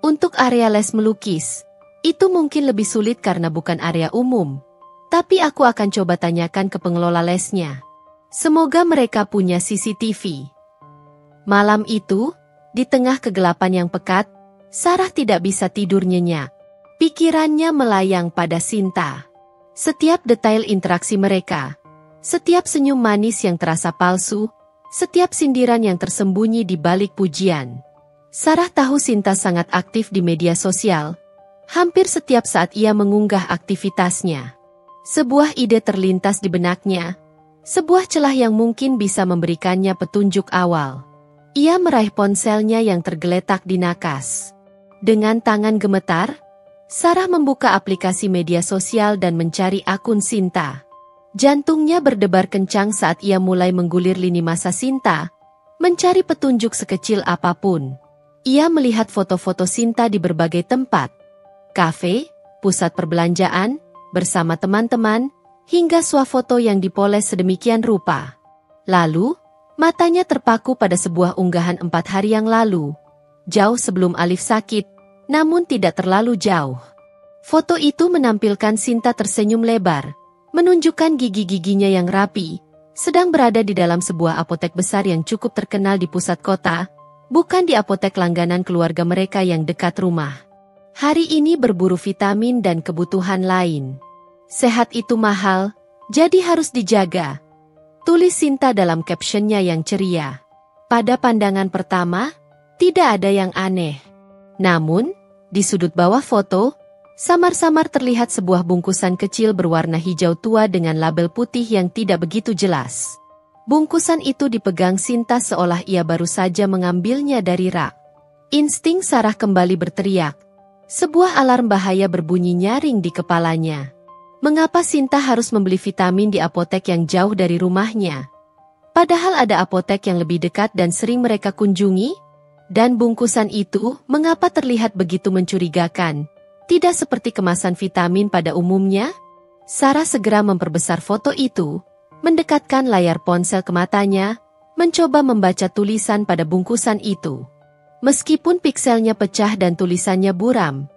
Untuk area les melukis, itu mungkin lebih sulit karena bukan area umum. Tapi aku akan coba tanyakan ke pengelola lesnya. Semoga mereka punya CCTV. Malam itu, di tengah kegelapan yang pekat, Sarah tidak bisa tidur nyenyak. Pikirannya melayang pada Sinta. Setiap detail interaksi mereka, setiap senyum manis yang terasa palsu, setiap sindiran yang tersembunyi di balik pujian. Sarah tahu Sinta sangat aktif di media sosial. Hampir setiap saat ia mengunggah aktivitasnya. Sebuah ide terlintas di benaknya. Sebuah celah yang mungkin bisa memberikannya petunjuk awal. Ia meraih ponselnya yang tergeletak di nakas. Dengan tangan gemetar, Sarah membuka aplikasi media sosial dan mencari akun Sinta. Jantungnya berdebar kencang saat ia mulai menggulir lini masa Sinta, mencari petunjuk sekecil apapun. Ia melihat foto-foto Sinta di berbagai tempat. Kafe, pusat perbelanjaan, bersama teman-teman, hingga swafoto yang dipoles sedemikian rupa. Lalu, matanya terpaku pada sebuah unggahan 4 hari yang lalu. Jauh sebelum Alif sakit, namun tidak terlalu jauh. Foto itu menampilkan Sinta tersenyum lebar, menunjukkan gigi-giginya yang rapi, sedang berada di dalam sebuah apotek besar yang cukup terkenal di pusat kota, bukan di apotek langganan keluarga mereka yang dekat rumah. Hari ini berburu vitamin dan kebutuhan lain. Sehat itu mahal, jadi harus dijaga. Tulis Sinta dalam captionnya yang ceria. Pada pandangan pertama, tidak ada yang aneh. Namun, di sudut bawah foto, samar-samar terlihat sebuah bungkusan kecil berwarna hijau tua dengan label putih yang tidak begitu jelas. Bungkusan itu dipegang Sinta seolah ia baru saja mengambilnya dari rak. Insting Sarah kembali berteriak. Sebuah alarm bahaya berbunyi nyaring di kepalanya. Mengapa Sinta harus membeli vitamin di apotek yang jauh dari rumahnya? Padahal ada apotek yang lebih dekat dan sering mereka kunjungi? Dan bungkusan itu mengapa terlihat begitu mencurigakan? Tidak seperti kemasan vitamin pada umumnya? Sarah segera memperbesar foto itu, mendekatkan layar ponsel ke matanya, mencoba membaca tulisan pada bungkusan itu. Meskipun pikselnya pecah dan tulisannya buram,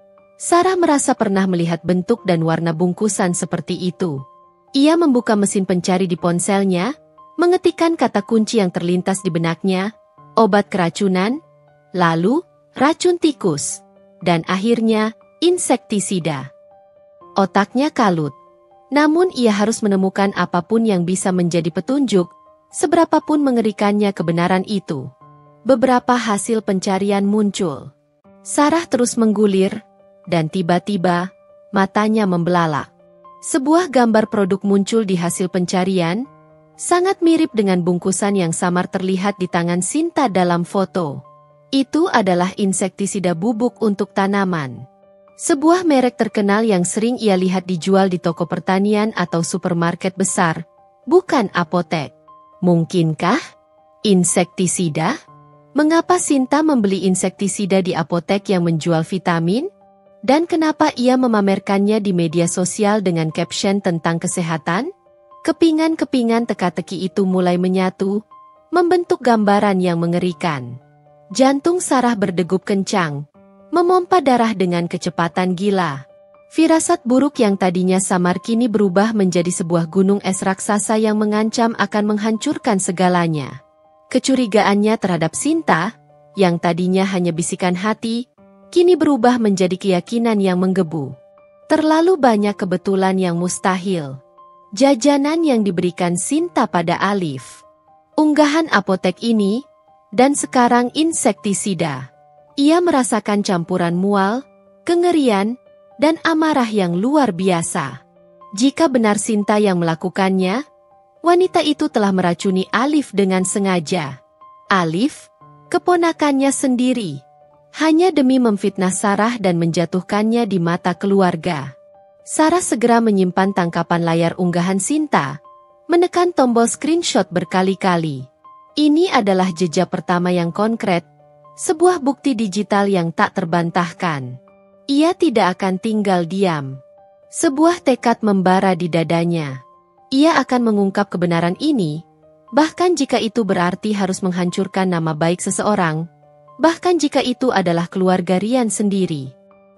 Sarah merasa pernah melihat bentuk dan warna bungkusan seperti itu. Ia membuka mesin pencari di ponselnya, mengetikkan kata kunci yang terlintas di benaknya, obat keracunan, lalu racun tikus, dan akhirnya insektisida. Otaknya kalut. Namun ia harus menemukan apapun yang bisa menjadi petunjuk, seberapapun mengerikannya kebenaran itu. Beberapa hasil pencarian muncul. Sarah terus menggulir, dan tiba-tiba matanya membelalak. Sebuah gambar produk muncul di hasil pencarian, sangat mirip dengan bungkusan yang samar terlihat di tangan Sinta dalam foto. Itu adalah insektisida bubuk untuk tanaman. Sebuah merek terkenal yang sering ia lihat dijual di toko pertanian atau supermarket besar, bukan apotek. Mungkinkah insektisida? Mengapa Sinta membeli insektisida di apotek yang menjual vitamin? Dan kenapa ia memamerkannya di media sosial dengan caption tentang kesehatan? Kepingan-kepingan teka-teki itu mulai menyatu, membentuk gambaran yang mengerikan. Jantung Sarah berdegup kencang, memompa darah dengan kecepatan gila. Firasat buruk yang tadinya samar kini berubah menjadi sebuah gunung es raksasa yang mengancam akan menghancurkan segalanya. Kecurigaannya terhadap Sinta, yang tadinya hanya bisikan hati, kini berubah menjadi keyakinan yang menggebu. Terlalu banyak kebetulan yang mustahil. Jajanan yang diberikan Sinta pada Alif. Unggahan apotek ini, dan sekarang insektisida. Ia merasakan campuran mual, kengerian, dan amarah yang luar biasa. Jika benar Sinta yang melakukannya, wanita itu telah meracuni Alif dengan sengaja. Alif, keponakannya sendiri, hanya demi memfitnah Sarah dan menjatuhkannya di mata keluarga. Sarah segera menyimpan tangkapan layar unggahan Sinta, menekan tombol screenshot berkali-kali. Ini adalah jejak pertama yang konkret, sebuah bukti digital yang tak terbantahkan. Ia tidak akan tinggal diam. Sebuah tekad membara di dadanya. Ia akan mengungkap kebenaran ini, bahkan jika itu berarti harus menghancurkan nama baik seseorang, bahkan jika itu adalah keluarga Rian sendiri.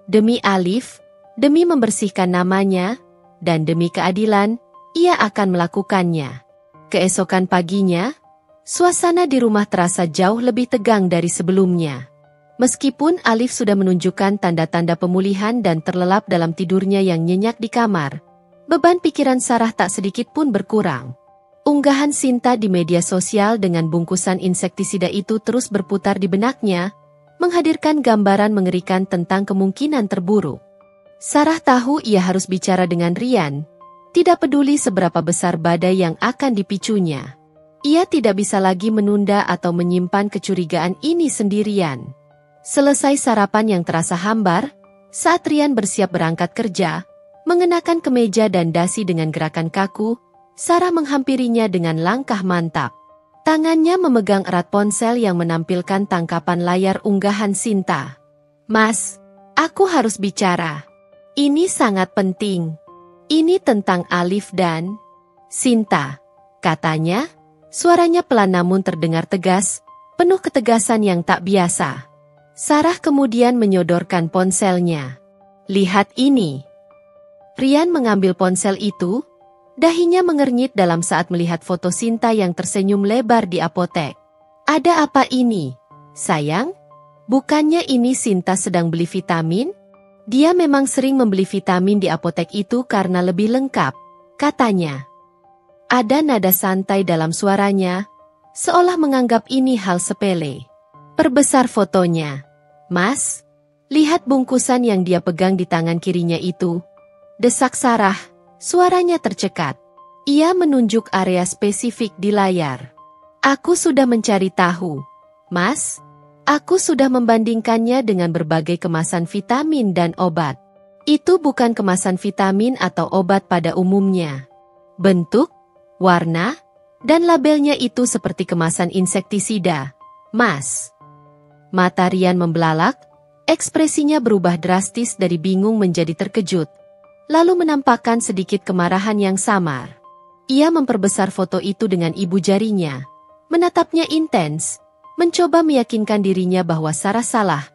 Demi Alif, demi membersihkan namanya, dan demi keadilan, ia akan melakukannya. Keesokan paginya, suasana di rumah terasa jauh lebih tegang dari sebelumnya. Meskipun Alif sudah menunjukkan tanda-tanda pemulihan dan terlelap dalam tidurnya yang nyenyak di kamar, beban pikiran Sarah tak sedikit pun berkurang. Unggahan Sinta di media sosial dengan bungkusan insektisida itu terus berputar di benaknya, menghadirkan gambaran mengerikan tentang kemungkinan terburuk. Sarah tahu ia harus bicara dengan Rian, tidak peduli seberapa besar badai yang akan dipicunya. Ia tidak bisa lagi menunda atau menyimpan kecurigaan ini sendirian. Selesai sarapan yang terasa hambar, saat Rian bersiap berangkat kerja, mengenakan kemeja dan dasi dengan gerakan kaku, Sarah menghampirinya dengan langkah mantap. Tangannya memegang erat ponsel yang menampilkan tangkapan layar unggahan Sinta. "Mas, aku harus bicara. Ini sangat penting. Ini tentang Alif dan Sinta," katanya. Suaranya pelan namun terdengar tegas, penuh ketegasan yang tak biasa. Sarah kemudian menyodorkan ponselnya. "Lihat ini." Rian mengambil ponsel itu. Dahinya mengernyit dalam saat melihat foto Sinta yang tersenyum lebar di apotek. "Ada apa ini, sayang? Bukannya ini Sinta sedang beli vitamin?" Dia memang sering membeli vitamin di apotek itu karena lebih lengkap, katanya. Ada nada santai dalam suaranya, seolah menganggap ini hal sepele. Perbesar fotonya. "Mas, lihat bungkusan yang dia pegang di tangan kirinya itu," desak Sarah. Suaranya tercekat. Ia menunjuk area spesifik di layar. "Aku sudah mencari tahu, Mas. Aku sudah membandingkannya dengan berbagai kemasan vitamin dan obat. Itu bukan kemasan vitamin atau obat pada umumnya. Bentuk, warna, dan labelnya itu seperti kemasan insektisida, Mas." Mata Rian membelalak, ekspresinya berubah drastis dari bingung menjadi terkejut. Lalu menampakkan sedikit kemarahan yang samar. Ia memperbesar foto itu dengan ibu jarinya, menatapnya intens, mencoba meyakinkan dirinya bahwa Sarah salah,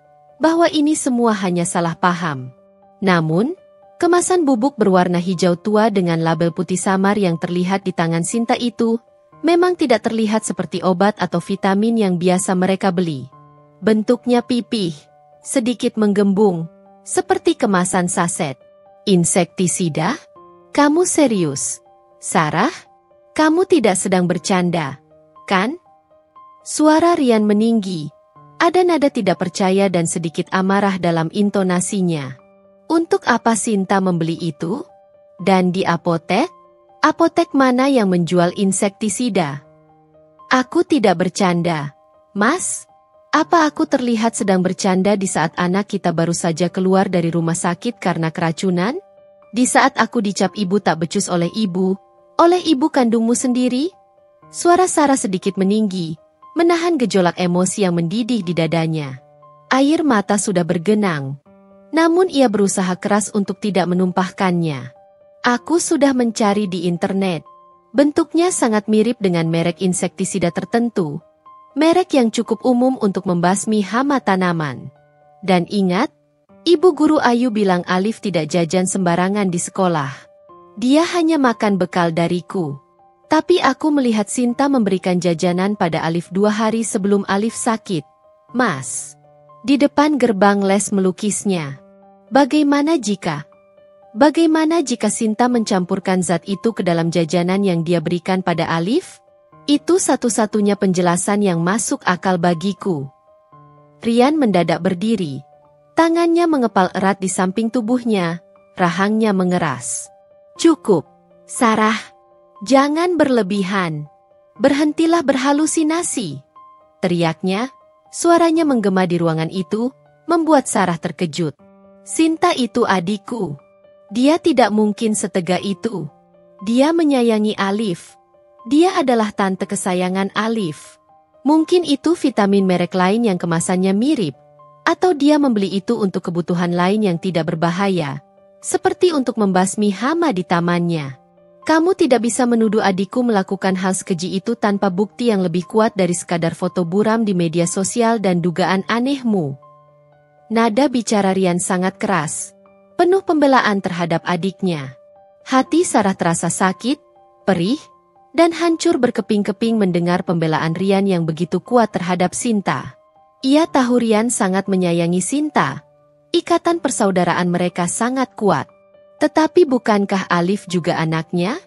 bahwa ini semua hanya salah paham. Namun, kemasan bubuk berwarna hijau tua dengan label putih samar yang terlihat di tangan Sinta itu memang tidak terlihat seperti obat atau vitamin yang biasa mereka beli. Bentuknya pipih, sedikit menggembung, seperti kemasan saset. Insektisida? Kamu serius? Sarah? Kamu tidak sedang bercanda, kan? Suara Rian meninggi. Ada nada tidak percaya dan sedikit amarah dalam intonasinya. Untuk apa Sinta membeli itu? Dan di apotek? Apotek mana yang menjual insektisida? Aku tidak bercanda. Mas, apa aku terlihat sedang bercanda di saat anak kita baru saja keluar dari rumah sakit karena keracunan? Di saat aku dicap ibu tak becus oleh ibu kandungmu sendiri? Suara Sarah sedikit meninggi, menahan gejolak emosi yang mendidih di dadanya. Air mata sudah bergenang. Namun ia berusaha keras untuk tidak menumpahkannya. Aku sudah mencari di internet. Bentuknya sangat mirip dengan merek insektisida tertentu. Merek yang cukup umum untuk membasmi hama tanaman. Dan ingat, Ibu Guru Ayu bilang Alif tidak jajan sembarangan di sekolah. Dia hanya makan bekal dariku. Tapi aku melihat Sinta memberikan jajanan pada Alif 2 hari sebelum Alif sakit. Mas. Di depan gerbang les melukisnya. Bagaimana jika Sinta mencampurkan zat itu ke dalam jajanan yang dia berikan pada Alif? Itu satu-satunya penjelasan yang masuk akal bagiku. Rian mendadak berdiri. Tangannya mengepal erat di samping tubuhnya, rahangnya mengeras. Cukup, Sarah. Jangan berlebihan. Berhentilah berhalusinasi. Teriaknya. Suaranya menggema di ruangan itu, membuat Sarah terkejut. Sinta itu adikku. Dia tidak mungkin setega itu. Dia menyayangi Alif. Dia adalah tante kesayangan Alif. Mungkin itu vitamin merek lain yang kemasannya mirip. Atau dia membeli itu untuk kebutuhan lain yang tidak berbahaya. Seperti untuk membasmi hama di tamannya. Kamu tidak bisa menuduh adikku melakukan hal sekeji itu tanpa bukti yang lebih kuat dari sekadar foto buram di media sosial dan dugaan anehmu. Nada bicara Rian sangat keras, penuh pembelaan terhadap adiknya. Hati Sarah terasa sakit, perih, dan hancur berkeping-keping mendengar pembelaan Rian yang begitu kuat terhadap Sinta. Ia tahu Rian sangat menyayangi Sinta. Ikatan persaudaraan mereka sangat kuat. Tetapi bukankah Alif juga anaknya?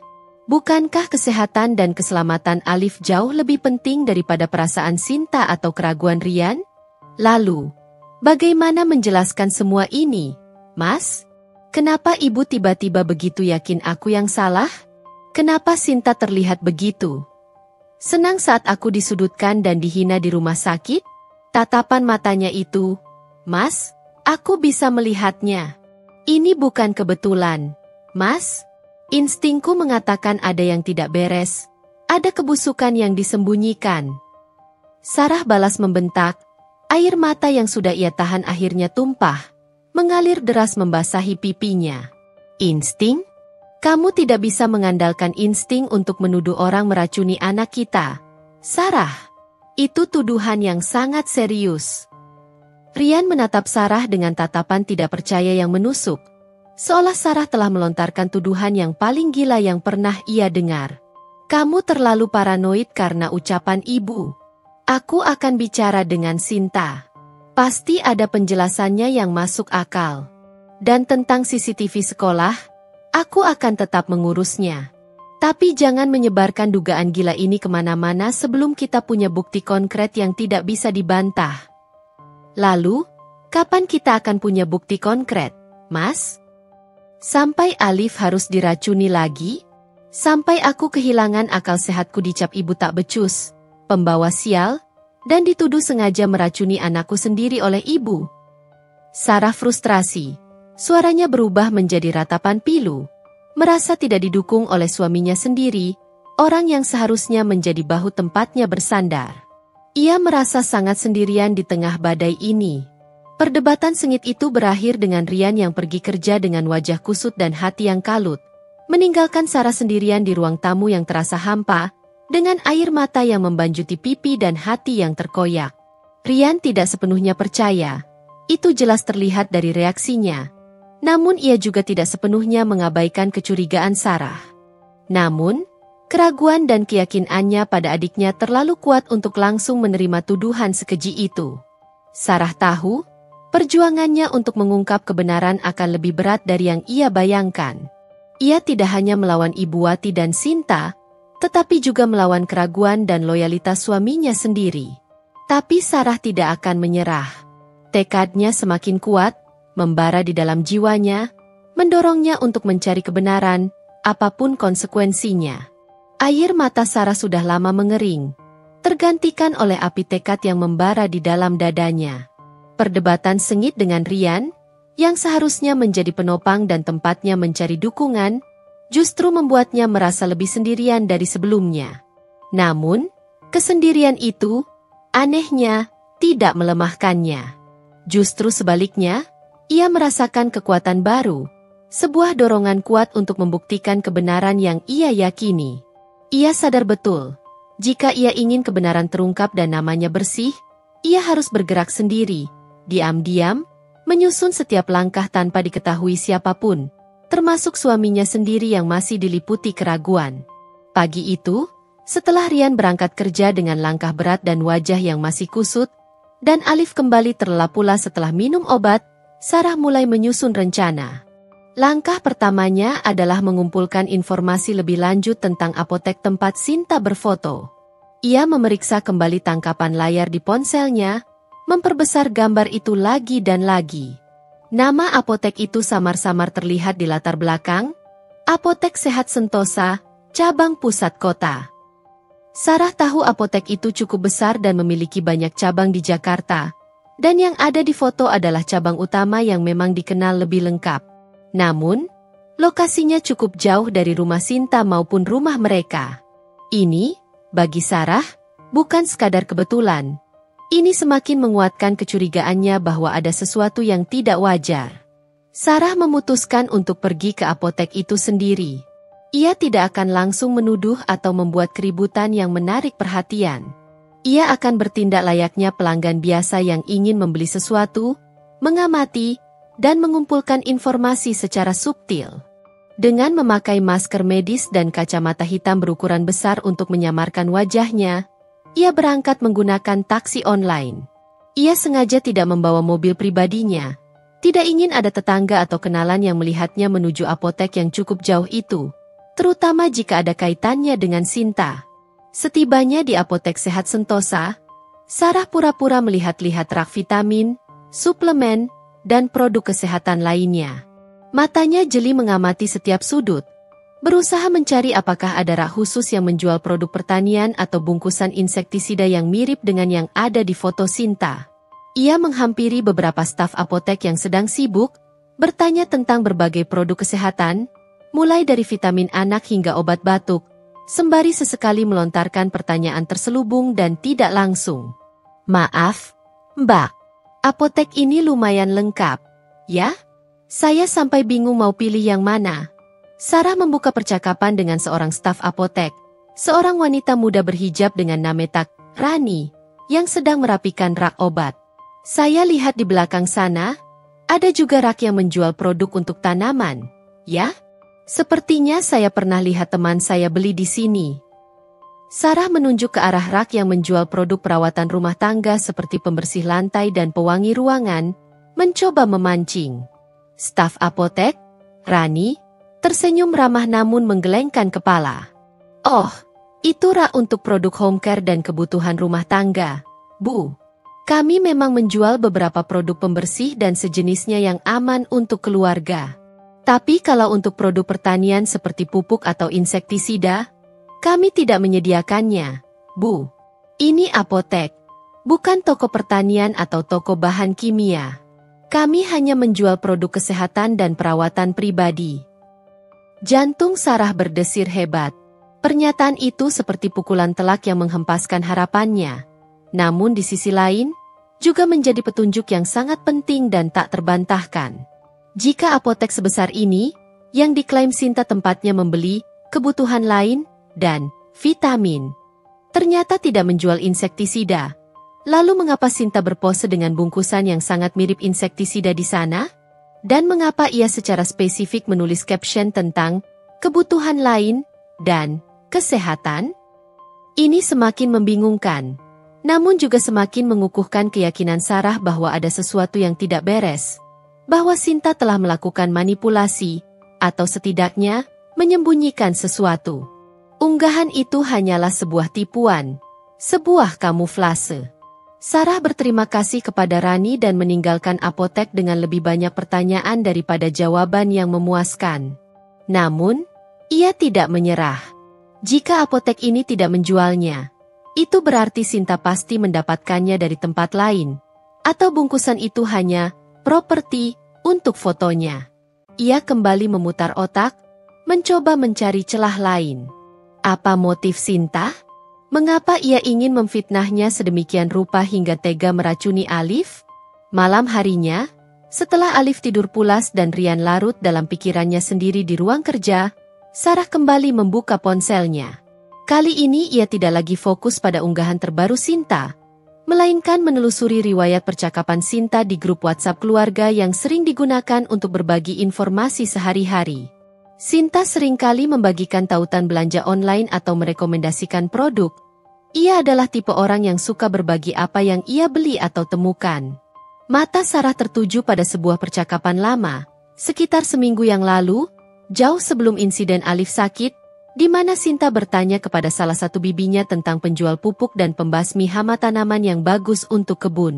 Bukankah kesehatan dan keselamatan Alif jauh lebih penting daripada perasaan Sinta atau keraguan Rian? Lalu, bagaimana menjelaskan semua ini, Mas? Kenapa ibu tiba-tiba begitu yakin aku yang salah? Kenapa Sinta terlihat begitu? Senang saat aku disudutkan dan dihina di rumah sakit? Tatapan matanya itu, Mas, aku bisa melihatnya. Ini bukan kebetulan, Mas. Instingku mengatakan ada yang tidak beres. Ada kebusukan yang disembunyikan. Sarah balas membentak. Air mata yang sudah ia tahan akhirnya tumpah. Mengalir deras membasahi pipinya. Insting? Kamu tidak bisa mengandalkan insting untuk menuduh orang meracuni anak kita. Sarah, itu tuduhan yang sangat serius. Rian menatap Sarah dengan tatapan tidak percaya yang menusuk. Seolah Sarah telah melontarkan tuduhan yang paling gila yang pernah ia dengar. Kamu terlalu paranoid karena ucapan ibu. Aku akan bicara dengan Sinta. Pasti ada penjelasannya yang masuk akal. Dan tentang CCTV sekolah, aku akan tetap mengurusnya. Tapi jangan menyebarkan dugaan gila ini kemana-mana sebelum kita punya bukti konkret yang tidak bisa dibantah. Lalu, kapan kita akan punya bukti konkret, Mas? Sampai Alif harus diracuni lagi? Sampai aku kehilangan akal sehatku dicap ibu tak becus, pembawa sial, dan dituduh sengaja meracuni anakku sendiri oleh ibu? Sarah frustrasi. Suaranya berubah menjadi ratapan pilu. Merasa tidak didukung oleh suaminya sendiri, orang yang seharusnya menjadi bahu tempatnya bersandar. Ia merasa sangat sendirian di tengah badai ini. Perdebatan sengit itu berakhir dengan Rian yang pergi kerja dengan wajah kusut dan hati yang kalut, meninggalkan Sarah sendirian di ruang tamu yang terasa hampa, dengan air mata yang membanjuti pipi dan hati yang terkoyak. Rian tidak sepenuhnya percaya. Itu jelas terlihat dari reaksinya. Namun ia juga tidak sepenuhnya mengabaikan kecurigaan Sarah. Namun, keraguan dan keyakinannya pada adiknya terlalu kuat untuk langsung menerima tuduhan sekeji itu. Sarah tahu, perjuangannya untuk mengungkap kebenaran akan lebih berat dari yang ia bayangkan. Ia tidak hanya melawan Ibu Wati dan Sinta, tetapi juga melawan keraguan dan loyalitas suaminya sendiri. Tapi Sarah tidak akan menyerah. Tekadnya semakin kuat, membara di dalam jiwanya, mendorongnya untuk mencari kebenaran, apapun konsekuensinya. Air mata Sarah sudah lama mengering, tergantikan oleh api tekad yang membara di dalam dadanya. Perdebatan sengit dengan Rian, yang seharusnya menjadi penopang dan tempatnya mencari dukungan, justru membuatnya merasa lebih sendirian dari sebelumnya. Namun, kesendirian itu, anehnya, tidak melemahkannya. Justru sebaliknya, ia merasakan kekuatan baru, sebuah dorongan kuat untuk membuktikan kebenaran yang ia yakini. Ia sadar betul, jika ia ingin kebenaran terungkap dan namanya bersih, ia harus bergerak sendiri, diam-diam, menyusun setiap langkah tanpa diketahui siapapun, termasuk suaminya sendiri yang masih diliputi keraguan. Pagi itu, setelah Rian berangkat kerja dengan langkah berat dan wajah yang masih kusut, dan Alif kembali terlelap pula setelah minum obat, Sarah mulai menyusun rencana. Langkah pertamanya adalah mengumpulkan informasi lebih lanjut tentang apotek tempat Sinta berfoto. Ia memeriksa kembali tangkapan layar di ponselnya, memperbesar gambar itu lagi dan lagi. Nama apotek itu samar-samar terlihat di latar belakang, Apotek Sehat Sentosa, cabang pusat kota. Sarah tahu apotek itu cukup besar dan memiliki banyak cabang di Jakarta, dan yang ada di foto adalah cabang utama yang memang dikenal lebih lengkap. Namun, lokasinya cukup jauh dari rumah Sinta maupun rumah mereka. Ini, bagi Sarah, bukan sekadar kebetulan. Ini semakin menguatkan kecurigaannya bahwa ada sesuatu yang tidak wajar. Sarah memutuskan untuk pergi ke apotek itu sendiri. Ia tidak akan langsung menuduh atau membuat keributan yang menarik perhatian. Ia akan bertindak layaknya pelanggan biasa yang ingin membeli sesuatu, mengamati, dan mengumpulkan informasi secara subtil. Dengan memakai masker medis dan kacamata hitam berukuran besar untuk menyamarkan wajahnya, ia berangkat menggunakan taksi online. Ia sengaja tidak membawa mobil pribadinya, tidak ingin ada tetangga atau kenalan yang melihatnya menuju apotek yang cukup jauh itu, terutama jika ada kaitannya dengan Sinta. Setibanya di Apotek Sehat Sentosa, Sarah pura-pura melihat-lihat rak vitamin, suplemen, dan produk kesehatan lainnya. Matanya jeli mengamati setiap sudut, berusaha mencari apakah ada rak khusus yang menjual produk pertanian atau bungkusan insektisida yang mirip dengan yang ada di foto Sinta. Ia menghampiri beberapa staf apotek yang sedang sibuk, bertanya tentang berbagai produk kesehatan, mulai dari vitamin anak hingga obat batuk, sembari sesekali melontarkan pertanyaan terselubung dan tidak langsung. "Maaf, Mbak, apotek ini lumayan lengkap, ya? Saya sampai bingung mau pilih yang mana." Sarah membuka percakapan dengan seorang staf apotek, seorang wanita muda berhijab dengan nama Rani, yang sedang merapikan rak obat. "Saya lihat di belakang sana, ada juga rak yang menjual produk untuk tanaman, ya? Sepertinya saya pernah lihat teman saya beli di sini." Sarah menunjuk ke arah rak yang menjual produk perawatan rumah tangga seperti pembersih lantai dan pewangi ruangan, mencoba memancing. Staf apotek, Rani, tersenyum ramah namun menggelengkan kepala. "Oh, itu rak untuk produk home care dan kebutuhan rumah tangga, Bu. Kami memang menjual beberapa produk pembersih dan sejenisnya yang aman untuk keluarga. Tapi kalau untuk produk pertanian seperti pupuk atau insektisida, kami tidak menyediakannya, Bu. Ini apotek, bukan toko pertanian atau toko bahan kimia. Kami hanya menjual produk kesehatan dan perawatan pribadi." Jantung Sarah berdesir hebat. Pernyataan itu seperti pukulan telak yang menghempaskan harapannya. Namun di sisi lain, juga menjadi petunjuk yang sangat penting dan tak terbantahkan. Jika apotek sebesar ini, yang diklaim Sinta tempatnya membeli kebutuhan lain dan vitamin, ternyata tidak menjual insektisida, lalu mengapa Sinta berpose dengan bungkusan yang sangat mirip insektisida di sana? Dan mengapa ia secara spesifik menulis caption tentang kebutuhan lain dan kesehatan? Ini semakin membingungkan, namun juga semakin mengukuhkan keyakinan Sarah bahwa ada sesuatu yang tidak beres, bahwa Sinta telah melakukan manipulasi, atau setidaknya menyembunyikan sesuatu. Unggahan itu hanyalah sebuah tipuan, sebuah kamuflase. Sarah berterima kasih kepada Rani dan meninggalkan apotek dengan lebih banyak pertanyaan daripada jawaban yang memuaskan. Namun, ia tidak menyerah. Jika apotek ini tidak menjualnya, itu berarti Sinta pasti mendapatkannya dari tempat lain, atau bungkusan itu hanya properti untuk fotonya. Ia kembali memutar otak, mencoba mencari celah lain. Apa motif Sinta? Mengapa ia ingin memfitnahnya sedemikian rupa hingga tega meracuni Alif? Malam harinya, setelah Alif tidur pulas dan Rian larut dalam pikirannya sendiri di ruang kerja, Sarah kembali membuka ponselnya. Kali ini ia tidak lagi fokus pada unggahan terbaru Sinta, melainkan menelusuri riwayat percakapan Sinta di grup WhatsApp keluarga yang sering digunakan untuk berbagi informasi sehari-hari. Sinta seringkali membagikan tautan belanja online atau merekomendasikan produk. Ia adalah tipe orang yang suka berbagi apa yang ia beli atau temukan. Mata Sarah tertuju pada sebuah percakapan lama, sekitar seminggu yang lalu, jauh sebelum insiden Alif sakit, di mana Sinta bertanya kepada salah satu bibinya tentang penjual pupuk dan pembasmi hama tanaman yang bagus untuk kebun.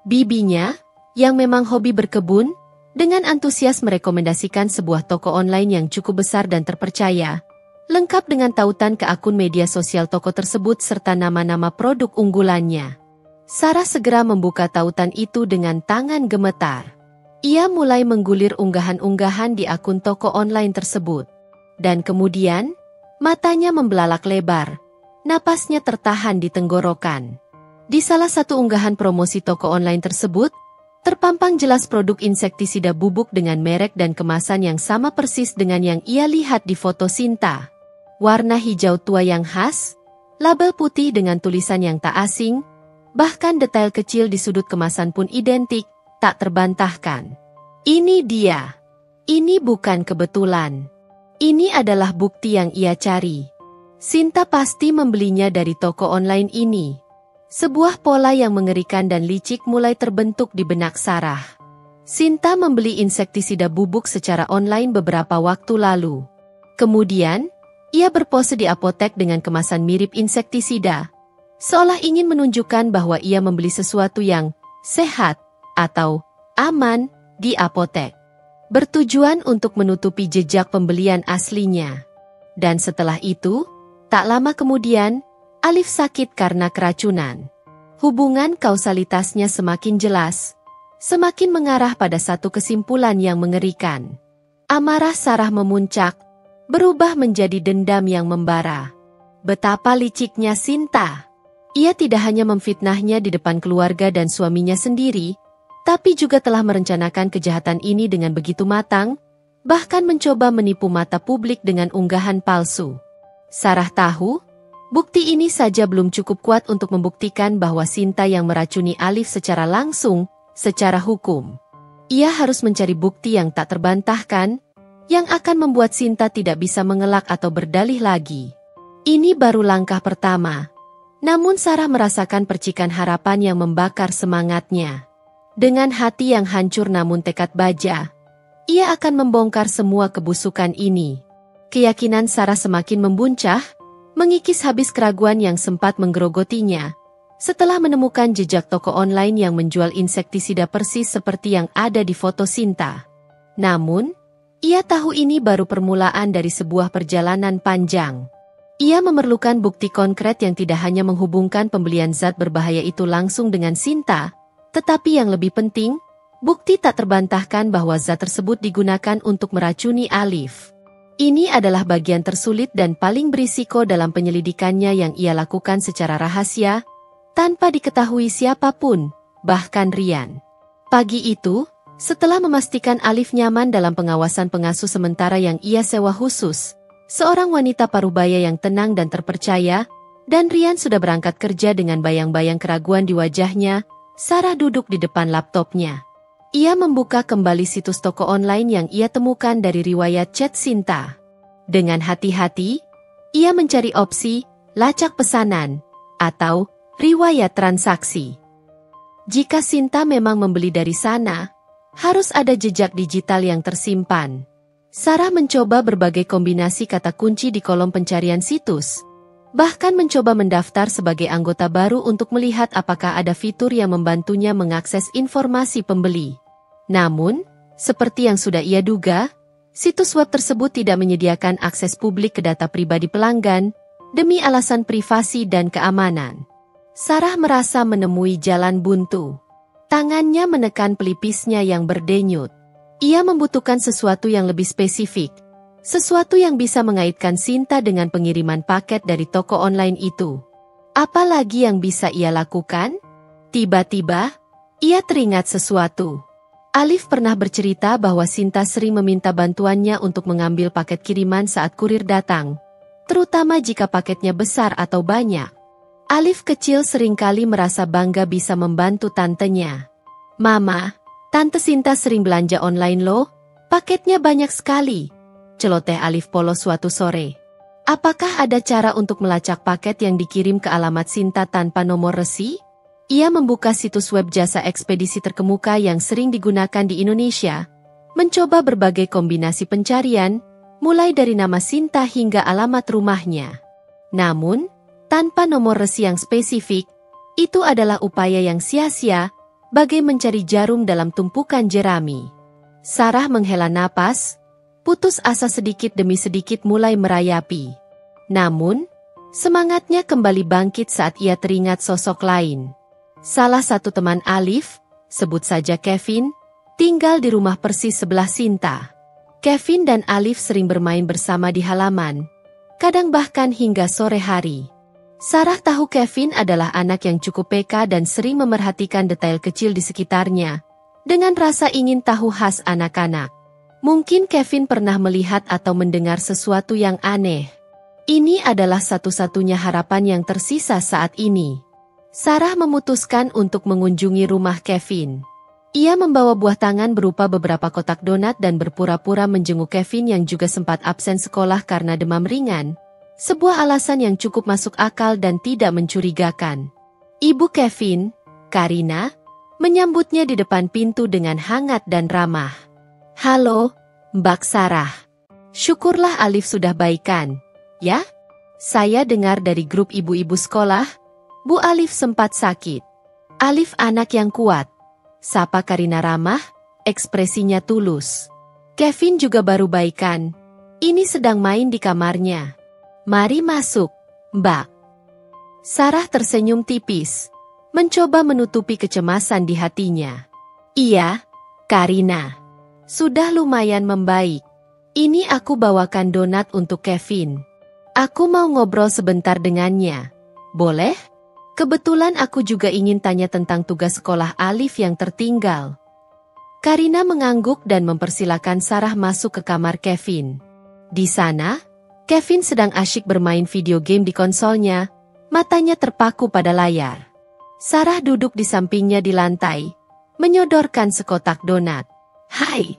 Bibinya, yang memang hobi berkebun, dengan antusias merekomendasikan sebuah toko online yang cukup besar dan terpercaya, lengkap dengan tautan ke akun media sosial toko tersebut serta nama-nama produk unggulannya. Sarah segera membuka tautan itu dengan tangan gemetar. Ia mulai menggulir unggahan-unggahan di akun toko online tersebut. Dan kemudian, matanya membelalak lebar. Napasnya tertahan di tenggorokan. Di salah satu unggahan promosi toko online tersebut, terpampang jelas produk insektisida bubuk dengan merek dan kemasan yang sama persis dengan yang ia lihat di foto Sinta. Warna hijau tua yang khas, label putih dengan tulisan yang tak asing, bahkan detail kecil di sudut kemasan pun identik, tak terbantahkan. Ini dia. Ini bukan kebetulan. Ini adalah bukti yang ia cari. Sinta pasti membelinya dari toko online ini. Sebuah pola yang mengerikan dan licik mulai terbentuk di benak Sarah. Sinta membeli insektisida bubuk secara online beberapa waktu lalu. Kemudian, ia berpose di apotek dengan kemasan mirip insektisida, seolah ingin menunjukkan bahwa ia membeli sesuatu yang sehat atau aman di apotek, bertujuan untuk menutupi jejak pembelian aslinya. Dan setelah itu, tak lama kemudian, Alif sakit karena keracunan. Hubungan kausalitasnya semakin jelas, semakin mengarah pada satu kesimpulan yang mengerikan. Amarah Sarah memuncak, berubah menjadi dendam yang membara. Betapa liciknya Sinta. Ia tidak hanya memfitnahnya di depan keluarga dan suaminya sendiri, tapi juga telah merencanakan kejahatan ini dengan begitu matang, bahkan mencoba menipu mata publik dengan unggahan palsu. Sarah tahu, bukti ini saja belum cukup kuat untuk membuktikan bahwa Sinta yang meracuni Alif secara langsung, secara hukum. Ia harus mencari bukti yang tak terbantahkan, yang akan membuat Sinta tidak bisa mengelak atau berdalih lagi. Ini baru langkah pertama. Namun Sarah merasakan percikan harapan yang membakar semangatnya. Dengan hati yang hancur namun tekad baja, ia akan membongkar semua kebusukan ini. Keyakinan Sarah semakin membuncah, mengikis habis keraguan yang sempat menggerogotinya, setelah menemukan jejak toko online yang menjual insektisida persis seperti yang ada di foto Sinta. Namun, ia tahu ini baru permulaan dari sebuah perjalanan panjang. Ia memerlukan bukti konkret yang tidak hanya menghubungkan pembelian zat berbahaya itu langsung dengan Sinta, tetapi yang lebih penting, bukti tak terbantahkan bahwa zat tersebut digunakan untuk meracuni Alif. Ini adalah bagian tersulit dan paling berisiko dalam penyelidikannya yang ia lakukan secara rahasia, tanpa diketahui siapapun, bahkan Rian. Pagi itu, setelah memastikan Alif nyaman dalam pengawasan pengasuh sementara yang ia sewa khusus, seorang wanita parubaya yang tenang dan terpercaya, dan Rian sudah berangkat kerja dengan bayang-bayang keraguan di wajahnya, Sarah duduk di depan laptopnya. Ia membuka kembali situs toko online yang ia temukan dari riwayat chat Sinta. Dengan hati-hati, ia mencari opsi lacak pesanan atau riwayat transaksi. Jika Sinta memang membeli dari sana, harus ada jejak digital yang tersimpan. Sarah mencoba berbagai kombinasi kata kunci di kolom pencarian situs, bahkan mencoba mendaftar sebagai anggota baru untuk melihat apakah ada fitur yang membantunya mengakses informasi pembeli. Namun, seperti yang sudah ia duga, situs web tersebut tidak menyediakan akses publik ke data pribadi pelanggan demi alasan privasi dan keamanan. Sarah merasa menemui jalan buntu. Tangannya menekan pelipisnya yang berdenyut. Ia membutuhkan sesuatu yang lebih spesifik, sesuatu yang bisa mengaitkan Sinta dengan pengiriman paket dari toko online itu. Apa lagi yang bisa ia lakukan? Tiba-tiba, ia teringat sesuatu. Alif pernah bercerita bahwa Sinta sering meminta bantuannya untuk mengambil paket kiriman saat kurir datang, terutama jika paketnya besar atau banyak. Alif kecil seringkali merasa bangga bisa membantu tantenya. "Mama, Tante Sinta sering belanja online loh, paketnya banyak sekali," celoteh Alif polos suatu sore. Apakah ada cara untuk melacak paket yang dikirim ke alamat Sinta tanpa nomor resi? Ia membuka situs web jasa ekspedisi terkemuka yang sering digunakan di Indonesia, mencoba berbagai kombinasi pencarian, mulai dari nama Sinta hingga alamat rumahnya. Namun, tanpa nomor resi yang spesifik, itu adalah upaya yang sia-sia, bagai mencari jarum dalam tumpukan jerami. Sarah menghela napas, putus asa sedikit demi sedikit mulai merayapi. Namun, semangatnya kembali bangkit saat ia teringat sosok lain. Salah satu teman Alif, sebut saja Kevin, tinggal di rumah persis sebelah Sinta. Kevin dan Alif sering bermain bersama di halaman, kadang bahkan hingga sore hari. Sarah tahu Kevin adalah anak yang cukup peka dan sering memerhatikan detail kecil di sekitarnya, dengan rasa ingin tahu khas anak-anak. Mungkin Kevin pernah melihat atau mendengar sesuatu yang aneh. Ini adalah satu-satunya harapan yang tersisa saat ini. Sarah memutuskan untuk mengunjungi rumah Kevin. Ia membawa buah tangan berupa beberapa kotak donat dan berpura-pura menjenguk Kevin yang juga sempat absen sekolah karena demam ringan. Sebuah alasan yang cukup masuk akal dan tidak mencurigakan. Ibu Kevin, Karina, menyambutnya di depan pintu dengan hangat dan ramah. "Halo, Mbak Sarah. Syukurlah Alif sudah baikan, ya? Saya dengar dari grup ibu-ibu sekolah, Bu Alif sempat sakit." "Alif anak yang kuat," sapa Karina ramah, ekspresinya tulus. "Kevin juga baru baikan. Ini sedang main di kamarnya. Mari masuk, Mbak." Sarah tersenyum tipis, mencoba menutupi kecemasan di hatinya. "Iya, Karina. Sudah lumayan membaik. Ini aku bawakan donat untuk Kevin. Aku mau ngobrol sebentar dengannya. Boleh? Kebetulan aku juga ingin tanya tentang tugas sekolah Alif yang tertinggal." Karina mengangguk dan mempersilakan Sarah masuk ke kamar Kevin. Di sana, Kevin sedang asyik bermain video game di konsolnya, matanya terpaku pada layar. Sarah duduk di sampingnya di lantai, menyodorkan sekotak donat. "Hai,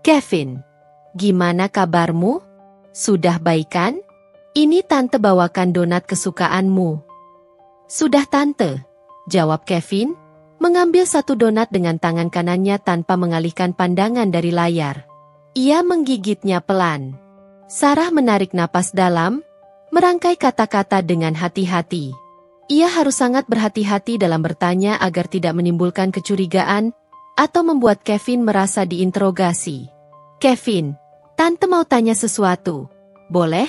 Kevin. Gimana kabarmu? Sudah baikan? Ini tante bawakan donat kesukaanmu." "Sudah tante," jawab Kevin, mengambil satu donat dengan tangan kanannya tanpa mengalihkan pandangan dari layar. Ia menggigitnya pelan. Sarah menarik napas dalam, merangkai kata-kata dengan hati-hati. Ia harus sangat berhati-hati dalam bertanya agar tidak menimbulkan kecurigaan atau membuat Kevin merasa diinterogasi. "Kevin, tante mau tanya sesuatu. Boleh?"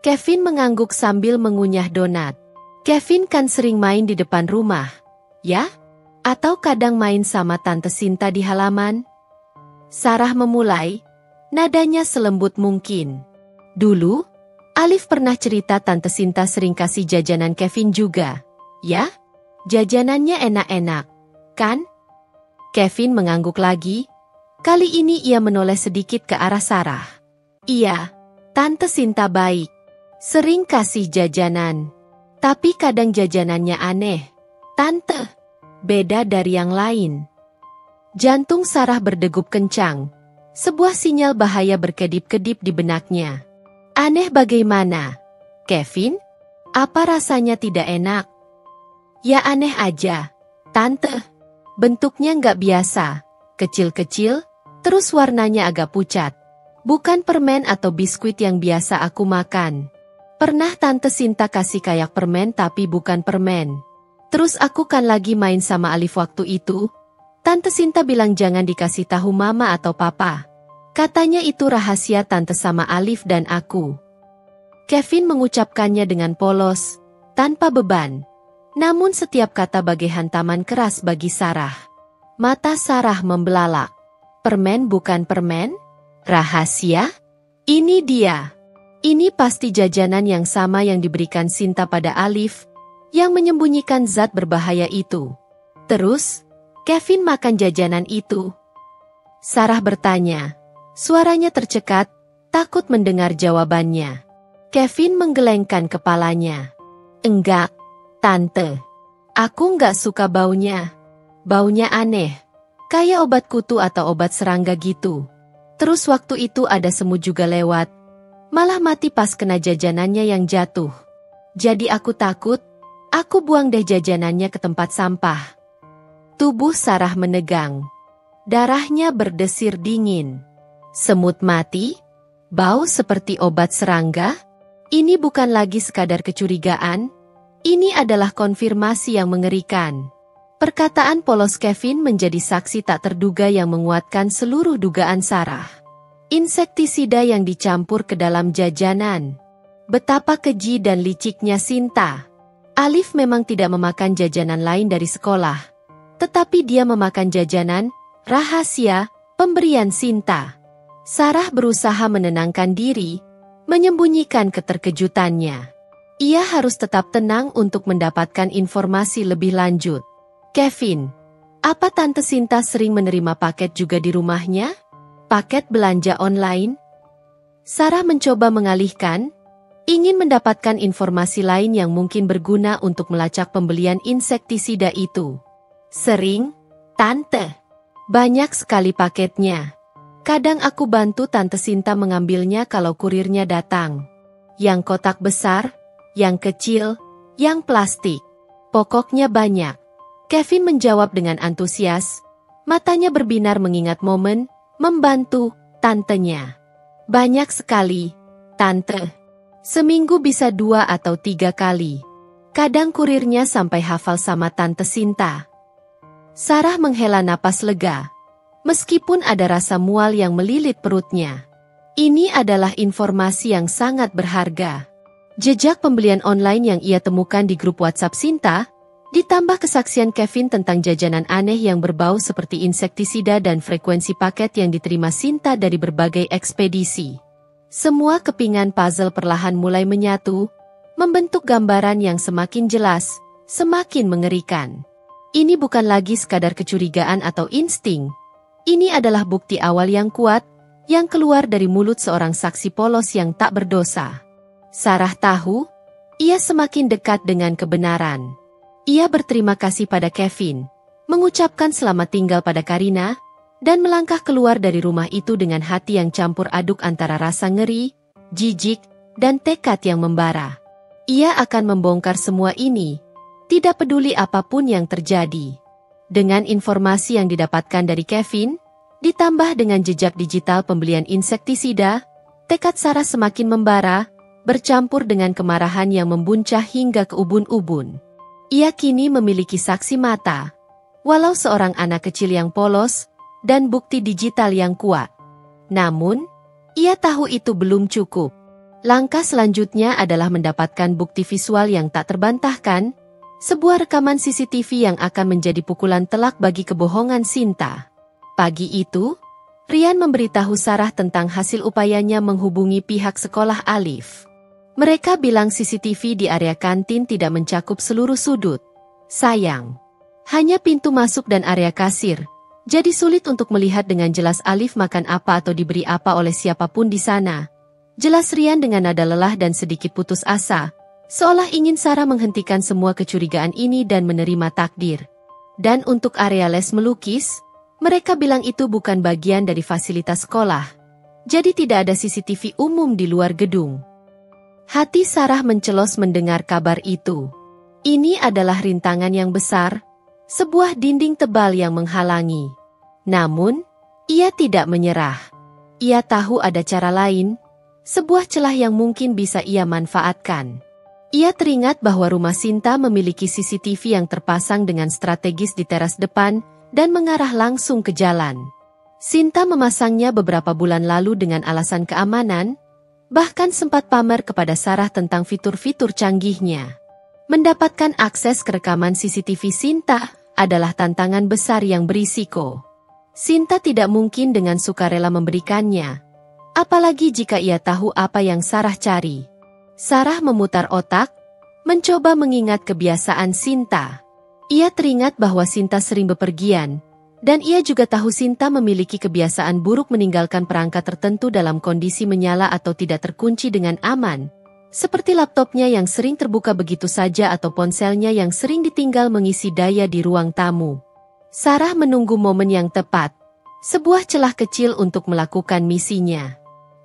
Kevin mengangguk sambil mengunyah donat. "Kevin kan sering main di depan rumah, ya? Atau kadang main sama Tante Sinta di halaman?" Sarah memulai, nadanya selembut mungkin. "Dulu, Alif pernah cerita Tante Sinta sering kasih jajanan Kevin juga, ya? Jajanannya enak-enak, kan?" Kevin mengangguk lagi. Kali ini ia menoleh sedikit ke arah Sarah. "Iya, Tante Sinta baik. Sering kasih jajanan. Tapi kadang jajanannya aneh, Tante. Beda dari yang lain." Jantung Sarah berdegup kencang. Sebuah sinyal bahaya berkedip-kedip di benaknya. Aneh bagaimana? Kevin? Apa rasanya tidak enak? Ya aneh aja, Tante. Bentuknya nggak biasa, kecil-kecil, terus warnanya agak pucat. Bukan permen atau biskuit yang biasa aku makan. Pernah Tante Sinta kasih kayak permen tapi bukan permen. Terus aku kan lagi main sama Alif waktu itu. Tante Sinta bilang jangan dikasih tahu mama atau papa. Katanya itu rahasia Tante sama Alif dan aku. Kevin mengucapkannya dengan polos, tanpa beban. Namun setiap kata bagai hantaman keras bagi Sarah. Mata Sarah membelalak. Permen bukan permen? Rahasia? Ini dia. Ini pasti jajanan yang sama yang diberikan Sinta pada Alif, yang menyembunyikan zat berbahaya itu. Terus, Kevin makan jajanan itu. Sarah bertanya. Suaranya tercekat, takut mendengar jawabannya. Kevin menggelengkan kepalanya. Enggak, Tante. Aku nggak suka baunya. Baunya aneh. Kayak obat kutu atau obat serangga gitu. Terus waktu itu ada semut juga lewat. Malah mati pas kena jajanannya yang jatuh. Jadi aku takut, aku buang deh jajanannya ke tempat sampah. Tubuh Sarah menegang. Darahnya berdesir dingin. Semut mati? Bau seperti obat serangga? Ini bukan lagi sekadar kecurigaan. Ini adalah konfirmasi yang mengerikan. Perkataan polos Kevin menjadi saksi tak terduga yang menguatkan seluruh dugaan Sarah. Insektisida yang dicampur ke dalam jajanan. Betapa keji dan liciknya Sinta. Alif memang tidak memakan jajanan lain dari sekolah. Tetapi dia memakan jajanan, rahasia, pemberian Sinta. Sarah berusaha menenangkan diri, menyembunyikan keterkejutannya. Ia harus tetap tenang untuk mendapatkan informasi lebih lanjut. Kevin, apa Tante Sinta sering menerima paket juga di rumahnya? Paket belanja online? Sarah mencoba mengalihkan, ingin mendapatkan informasi lain yang mungkin berguna untuk melacak pembelian insektisida itu. Sering, Tante. Banyak sekali paketnya. Kadang aku bantu Tante Sinta mengambilnya kalau kurirnya datang. Yang kotak besar, yang kecil, yang plastik. Pokoknya banyak. Kevin menjawab dengan antusias. Matanya berbinar mengingat momen membantu tantenya. Banyak sekali, Tante. Seminggu bisa 2 atau 3 kali. Kadang kurirnya sampai hafal sama Tante Sinta. Sarah menghela napas lega. Meskipun ada rasa mual yang melilit perutnya. Ini adalah informasi yang sangat berharga. Jejak pembelian online yang ia temukan di grup WhatsApp Sinta, ditambah kesaksian Kevin tentang jajanan aneh yang berbau seperti insektisida dan frekuensi paket yang diterima Sinta dari berbagai ekspedisi. Semua kepingan puzzle perlahan mulai menyatu, membentuk gambaran yang semakin jelas, semakin mengerikan. Ini bukan lagi sekadar kecurigaan atau insting. Ini adalah bukti awal yang kuat, yang keluar dari mulut seorang saksi polos yang tak berdosa. Sarah tahu, ia semakin dekat dengan kebenaran. Ia berterima kasih pada Kevin, mengucapkan selamat tinggal pada Karina, dan melangkah keluar dari rumah itu dengan hati yang campur aduk antara rasa ngeri, jijik, dan tekad yang membara. Ia akan membongkar semua ini, tidak peduli apapun yang terjadi. Dengan informasi yang didapatkan dari Kevin, ditambah dengan jejak digital pembelian insektisida, tekad Sarah semakin membara, bercampur dengan kemarahan yang membuncah hingga ke ubun-ubun. Ia kini memiliki saksi mata, walau seorang anak kecil yang polos, dan bukti digital yang kuat. Namun, ia tahu itu belum cukup. Langkah selanjutnya adalah mendapatkan bukti visual yang tak terbantahkan, sebuah rekaman CCTV yang akan menjadi pukulan telak bagi kebohongan Sinta. Pagi itu, Rian memberitahu Sarah tentang hasil upayanya menghubungi pihak sekolah Alif. Mereka bilang CCTV di area kantin tidak mencakup seluruh sudut. Sayang, hanya pintu masuk dan area kasir, jadi sulit untuk melihat dengan jelas Alif makan apa atau diberi apa oleh siapapun di sana. Jelas Rian dengan nada lelah dan sedikit putus asa, seolah ingin Sarah menghentikan semua kecurigaan ini dan menerima takdir. Dan untuk area les melukis, Mereka bilang itu bukan bagian dari fasilitas sekolah, jadi tidak ada CCTV umum di luar gedung. Hati Sarah mencelos mendengar kabar itu. Ini adalah rintangan yang besar, sebuah dinding tebal yang menghalangi. Namun, ia tidak menyerah. Ia tahu ada cara lain, sebuah celah yang mungkin bisa ia manfaatkan. Ia teringat bahwa rumah Sinta memiliki CCTV yang terpasang dengan strategis di teras depan dan mengarah langsung ke jalan. Sinta memasangnya beberapa bulan lalu dengan alasan keamanan, bahkan sempat pamer kepada Sarah tentang fitur-fitur canggihnya. Mendapatkan akses ke rekaman CCTV Sinta adalah tantangan besar yang berisiko. Sinta tidak mungkin dengan sukarela memberikannya, apalagi jika ia tahu apa yang Sarah cari. Sarah memutar otak, mencoba mengingat kebiasaan Sinta. Ia teringat bahwa Sinta sering bepergian, dan ia juga tahu Sinta memiliki kebiasaan buruk meninggalkan perangkat tertentu dalam kondisi menyala atau tidak terkunci dengan aman, seperti laptopnya yang sering terbuka begitu saja atau ponselnya yang sering ditinggal mengisi daya di ruang tamu. Sarah menunggu momen yang tepat, sebuah celah kecil untuk melakukan misinya.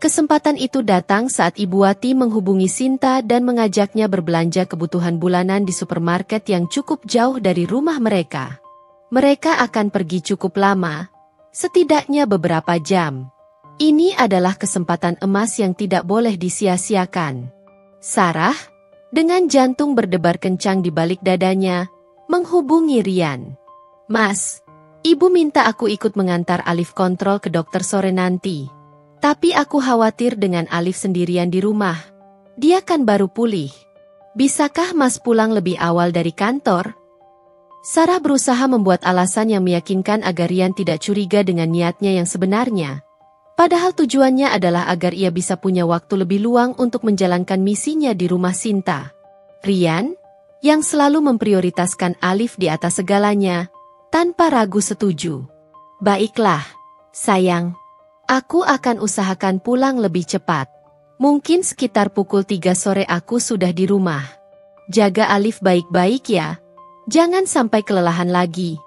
Kesempatan itu datang saat Ibu Wati menghubungi Sinta dan mengajaknya berbelanja kebutuhan bulanan di supermarket yang cukup jauh dari rumah mereka. Mereka akan pergi cukup lama, setidaknya beberapa jam. Ini adalah kesempatan emas yang tidak boleh disia-siakan. Sarah, dengan jantung berdebar kencang di balik dadanya, menghubungi Rian. "Mas, Ibu minta aku ikut mengantar Alif kontrol ke dokter sore nanti. Tapi aku khawatir dengan Alif sendirian di rumah. Dia kan baru pulih. Bisakah Mas pulang lebih awal dari kantor?" Sarah berusaha membuat alasan yang meyakinkan agar Rian tidak curiga dengan niatnya yang sebenarnya. Padahal tujuannya adalah agar ia bisa punya waktu lebih luang untuk menjalankan misinya di rumah Sinta. Rian, yang selalu memprioritaskan Alif di atas segalanya, tanpa ragu setuju. "Baiklah, sayang. Aku akan usahakan pulang lebih cepat. Mungkin sekitar pukul 3 sore aku sudah di rumah. Jaga Alif baik-baik ya. Jangan sampai kelelahan lagi."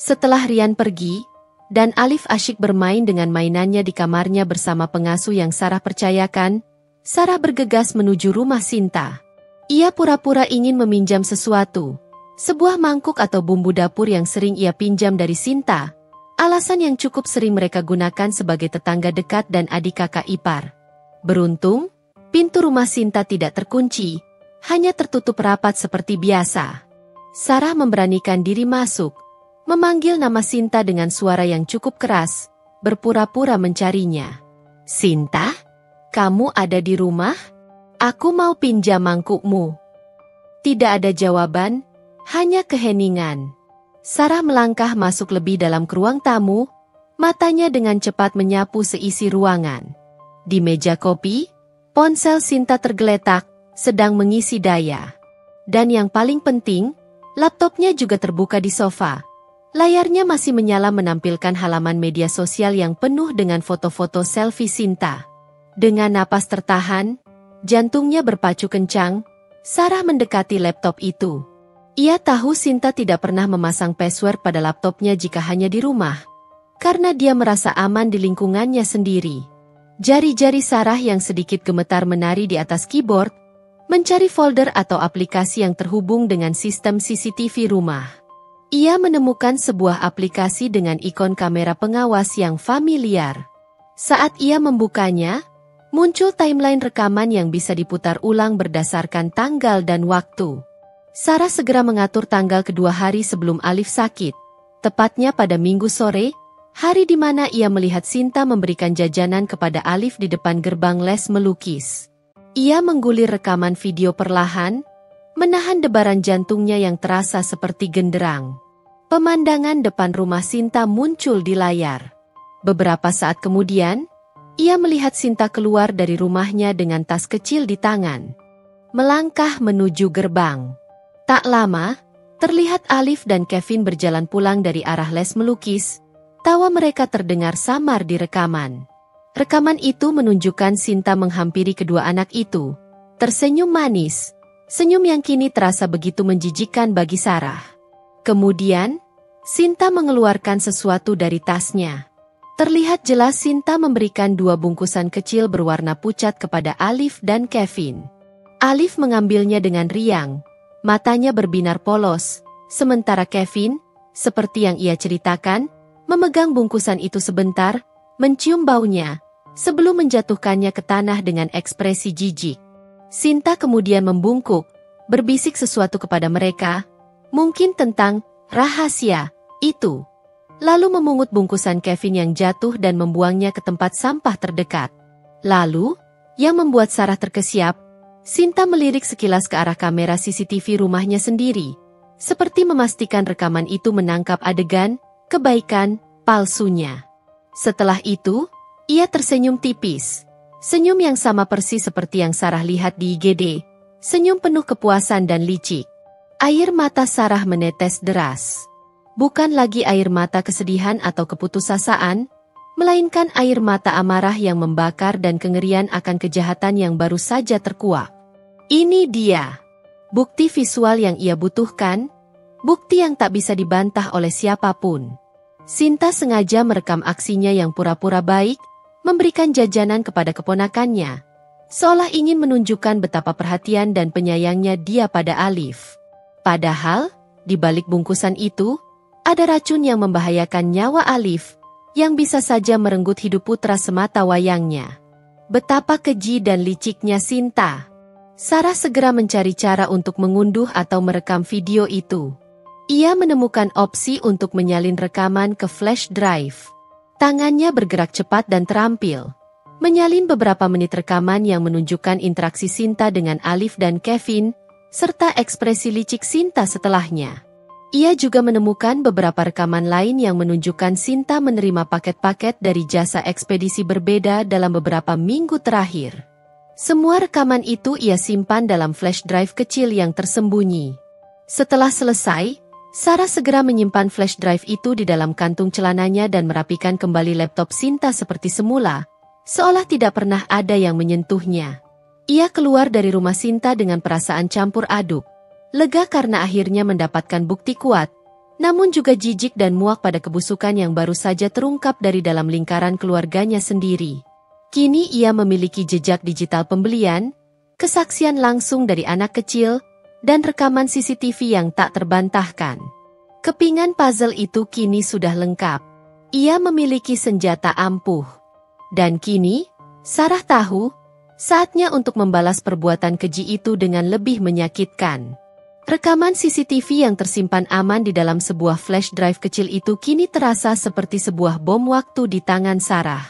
Setelah Rian pergi, dan Alif asyik bermain dengan mainannya di kamarnya bersama pengasuh yang Sarah percayakan, Sarah bergegas menuju rumah Sinta. Ia pura-pura ingin meminjam sesuatu, sebuah mangkuk atau bumbu dapur yang sering ia pinjam dari Sinta. Alasan yang cukup sering mereka gunakan sebagai tetangga dekat dan adik kakak ipar. Beruntung, pintu rumah Sinta tidak terkunci, hanya tertutup rapat seperti biasa. Sarah memberanikan diri masuk, memanggil nama Sinta dengan suara yang cukup keras, berpura-pura mencarinya. "Sinta, kamu ada di rumah? Aku mau pinjam mangkukmu." Tidak ada jawaban, hanya keheningan. Sarah melangkah masuk lebih dalam ke ruang tamu, matanya dengan cepat menyapu seisi ruangan. Di meja kopi, ponsel Sinta tergeletak, sedang mengisi daya. Dan yang paling penting, laptopnya juga terbuka di sofa. Layarnya masih menyala menampilkan halaman media sosial yang penuh dengan foto-foto selfie Sinta. Dengan napas tertahan, jantungnya berpacu kencang, Sarah mendekati laptop itu. Ia tahu Sinta tidak pernah memasang password pada laptopnya jika hanya di rumah, karena dia merasa aman di lingkungannya sendiri. Jari-jari Sarah yang sedikit gemetar menari di atas keyboard, mencari folder atau aplikasi yang terhubung dengan sistem CCTV rumah. Ia menemukan sebuah aplikasi dengan ikon kamera pengawas yang familiar. Saat ia membukanya, muncul timeline rekaman yang bisa diputar ulang berdasarkan tanggal dan waktu. Sarah segera mengatur tanggal kedua hari sebelum Alif sakit, tepatnya pada Minggu sore, hari di mana ia melihat Sinta memberikan jajanan kepada Alif di depan gerbang les melukis. Ia menggulir rekaman video perlahan, menahan debaran jantungnya yang terasa seperti genderang. Pemandangan depan rumah Sinta muncul di layar. Beberapa saat kemudian, ia melihat Sinta keluar dari rumahnya dengan tas kecil di tangan, melangkah menuju gerbang. Tak lama, terlihat Alif dan Kevin berjalan pulang dari arah les melukis. Tawa mereka terdengar samar di rekaman. Rekaman itu menunjukkan Sinta menghampiri kedua anak itu, tersenyum manis, senyum yang kini terasa begitu menjijikkan bagi Sarah. Kemudian, Sinta mengeluarkan sesuatu dari tasnya. Terlihat jelas Sinta memberikan 2 bungkusan kecil berwarna pucat kepada Alif dan Kevin. Alif mengambilnya dengan riang, matanya berbinar polos, sementara Kevin, seperti yang ia ceritakan, memegang bungkusan itu sebentar, mencium baunya, sebelum menjatuhkannya ke tanah dengan ekspresi jijik. Sinta kemudian membungkuk, berbisik sesuatu kepada mereka, mungkin tentang rahasia itu. Lalu memungut bungkusan Kevin yang jatuh dan membuangnya ke tempat sampah terdekat. Lalu, yang membuat Sarah terkesiap, Sinta melirik sekilas ke arah kamera CCTV rumahnya sendiri, seperti memastikan rekaman itu menangkap adegan kebaikan palsunya. Setelah itu, ia tersenyum tipis. Senyum yang sama persis seperti yang Sarah lihat di IGD, senyum penuh kepuasan dan licik. Air mata Sarah menetes deras. Bukan lagi air mata kesedihan atau keputusasaan, melainkan air mata amarah yang membakar dan kengerian akan kejahatan yang baru saja terkuak. Ini dia, bukti visual yang ia butuhkan, bukti yang tak bisa dibantah oleh siapapun. Sinta sengaja merekam aksinya yang pura-pura baik, memberikan jajanan kepada keponakannya, seolah ingin menunjukkan betapa perhatian dan penyayangnya dia pada Alif. Padahal, di balik bungkusan itu, ada racun yang membahayakan nyawa Alif, yang bisa saja merenggut hidup putra semata wayangnya. Betapa keji dan liciknya Sinta. Sarah segera mencari cara untuk mengunduh atau merekam video itu. Ia menemukan opsi untuk menyalin rekaman ke flash drive. Tangannya bergerak cepat dan terampil, menyalin beberapa menit rekaman yang menunjukkan interaksi Sinta dengan Alif dan Kevin, serta ekspresi licik Sinta setelahnya. Ia juga menemukan beberapa rekaman lain yang menunjukkan Sinta menerima paket-paket dari jasa ekspedisi berbeda dalam beberapa minggu terakhir. Semua rekaman itu ia simpan dalam flash drive kecil yang tersembunyi. Setelah selesai, Sarah segera menyimpan flash drive itu di dalam kantung celananya dan merapikan kembali laptop Sinta seperti semula, seolah tidak pernah ada yang menyentuhnya. Ia keluar dari rumah Sinta dengan perasaan campur aduk. Lega karena akhirnya mendapatkan bukti kuat, namun juga jijik dan muak pada kebusukan yang baru saja terungkap dari dalam lingkaran keluarganya sendiri. Kini ia memiliki jejak digital pembelian, kesaksian langsung dari anak kecil, dan rekaman CCTV yang tak terbantahkan. Kepingan puzzle itu kini sudah lengkap. Ia memiliki senjata ampuh. Dan kini, Sarah tahu, saatnya untuk membalas perbuatan keji itu dengan lebih menyakitkan. Rekaman CCTV yang tersimpan aman di dalam sebuah flash drive kecil itu kini terasa seperti sebuah bom waktu di tangan Sarah.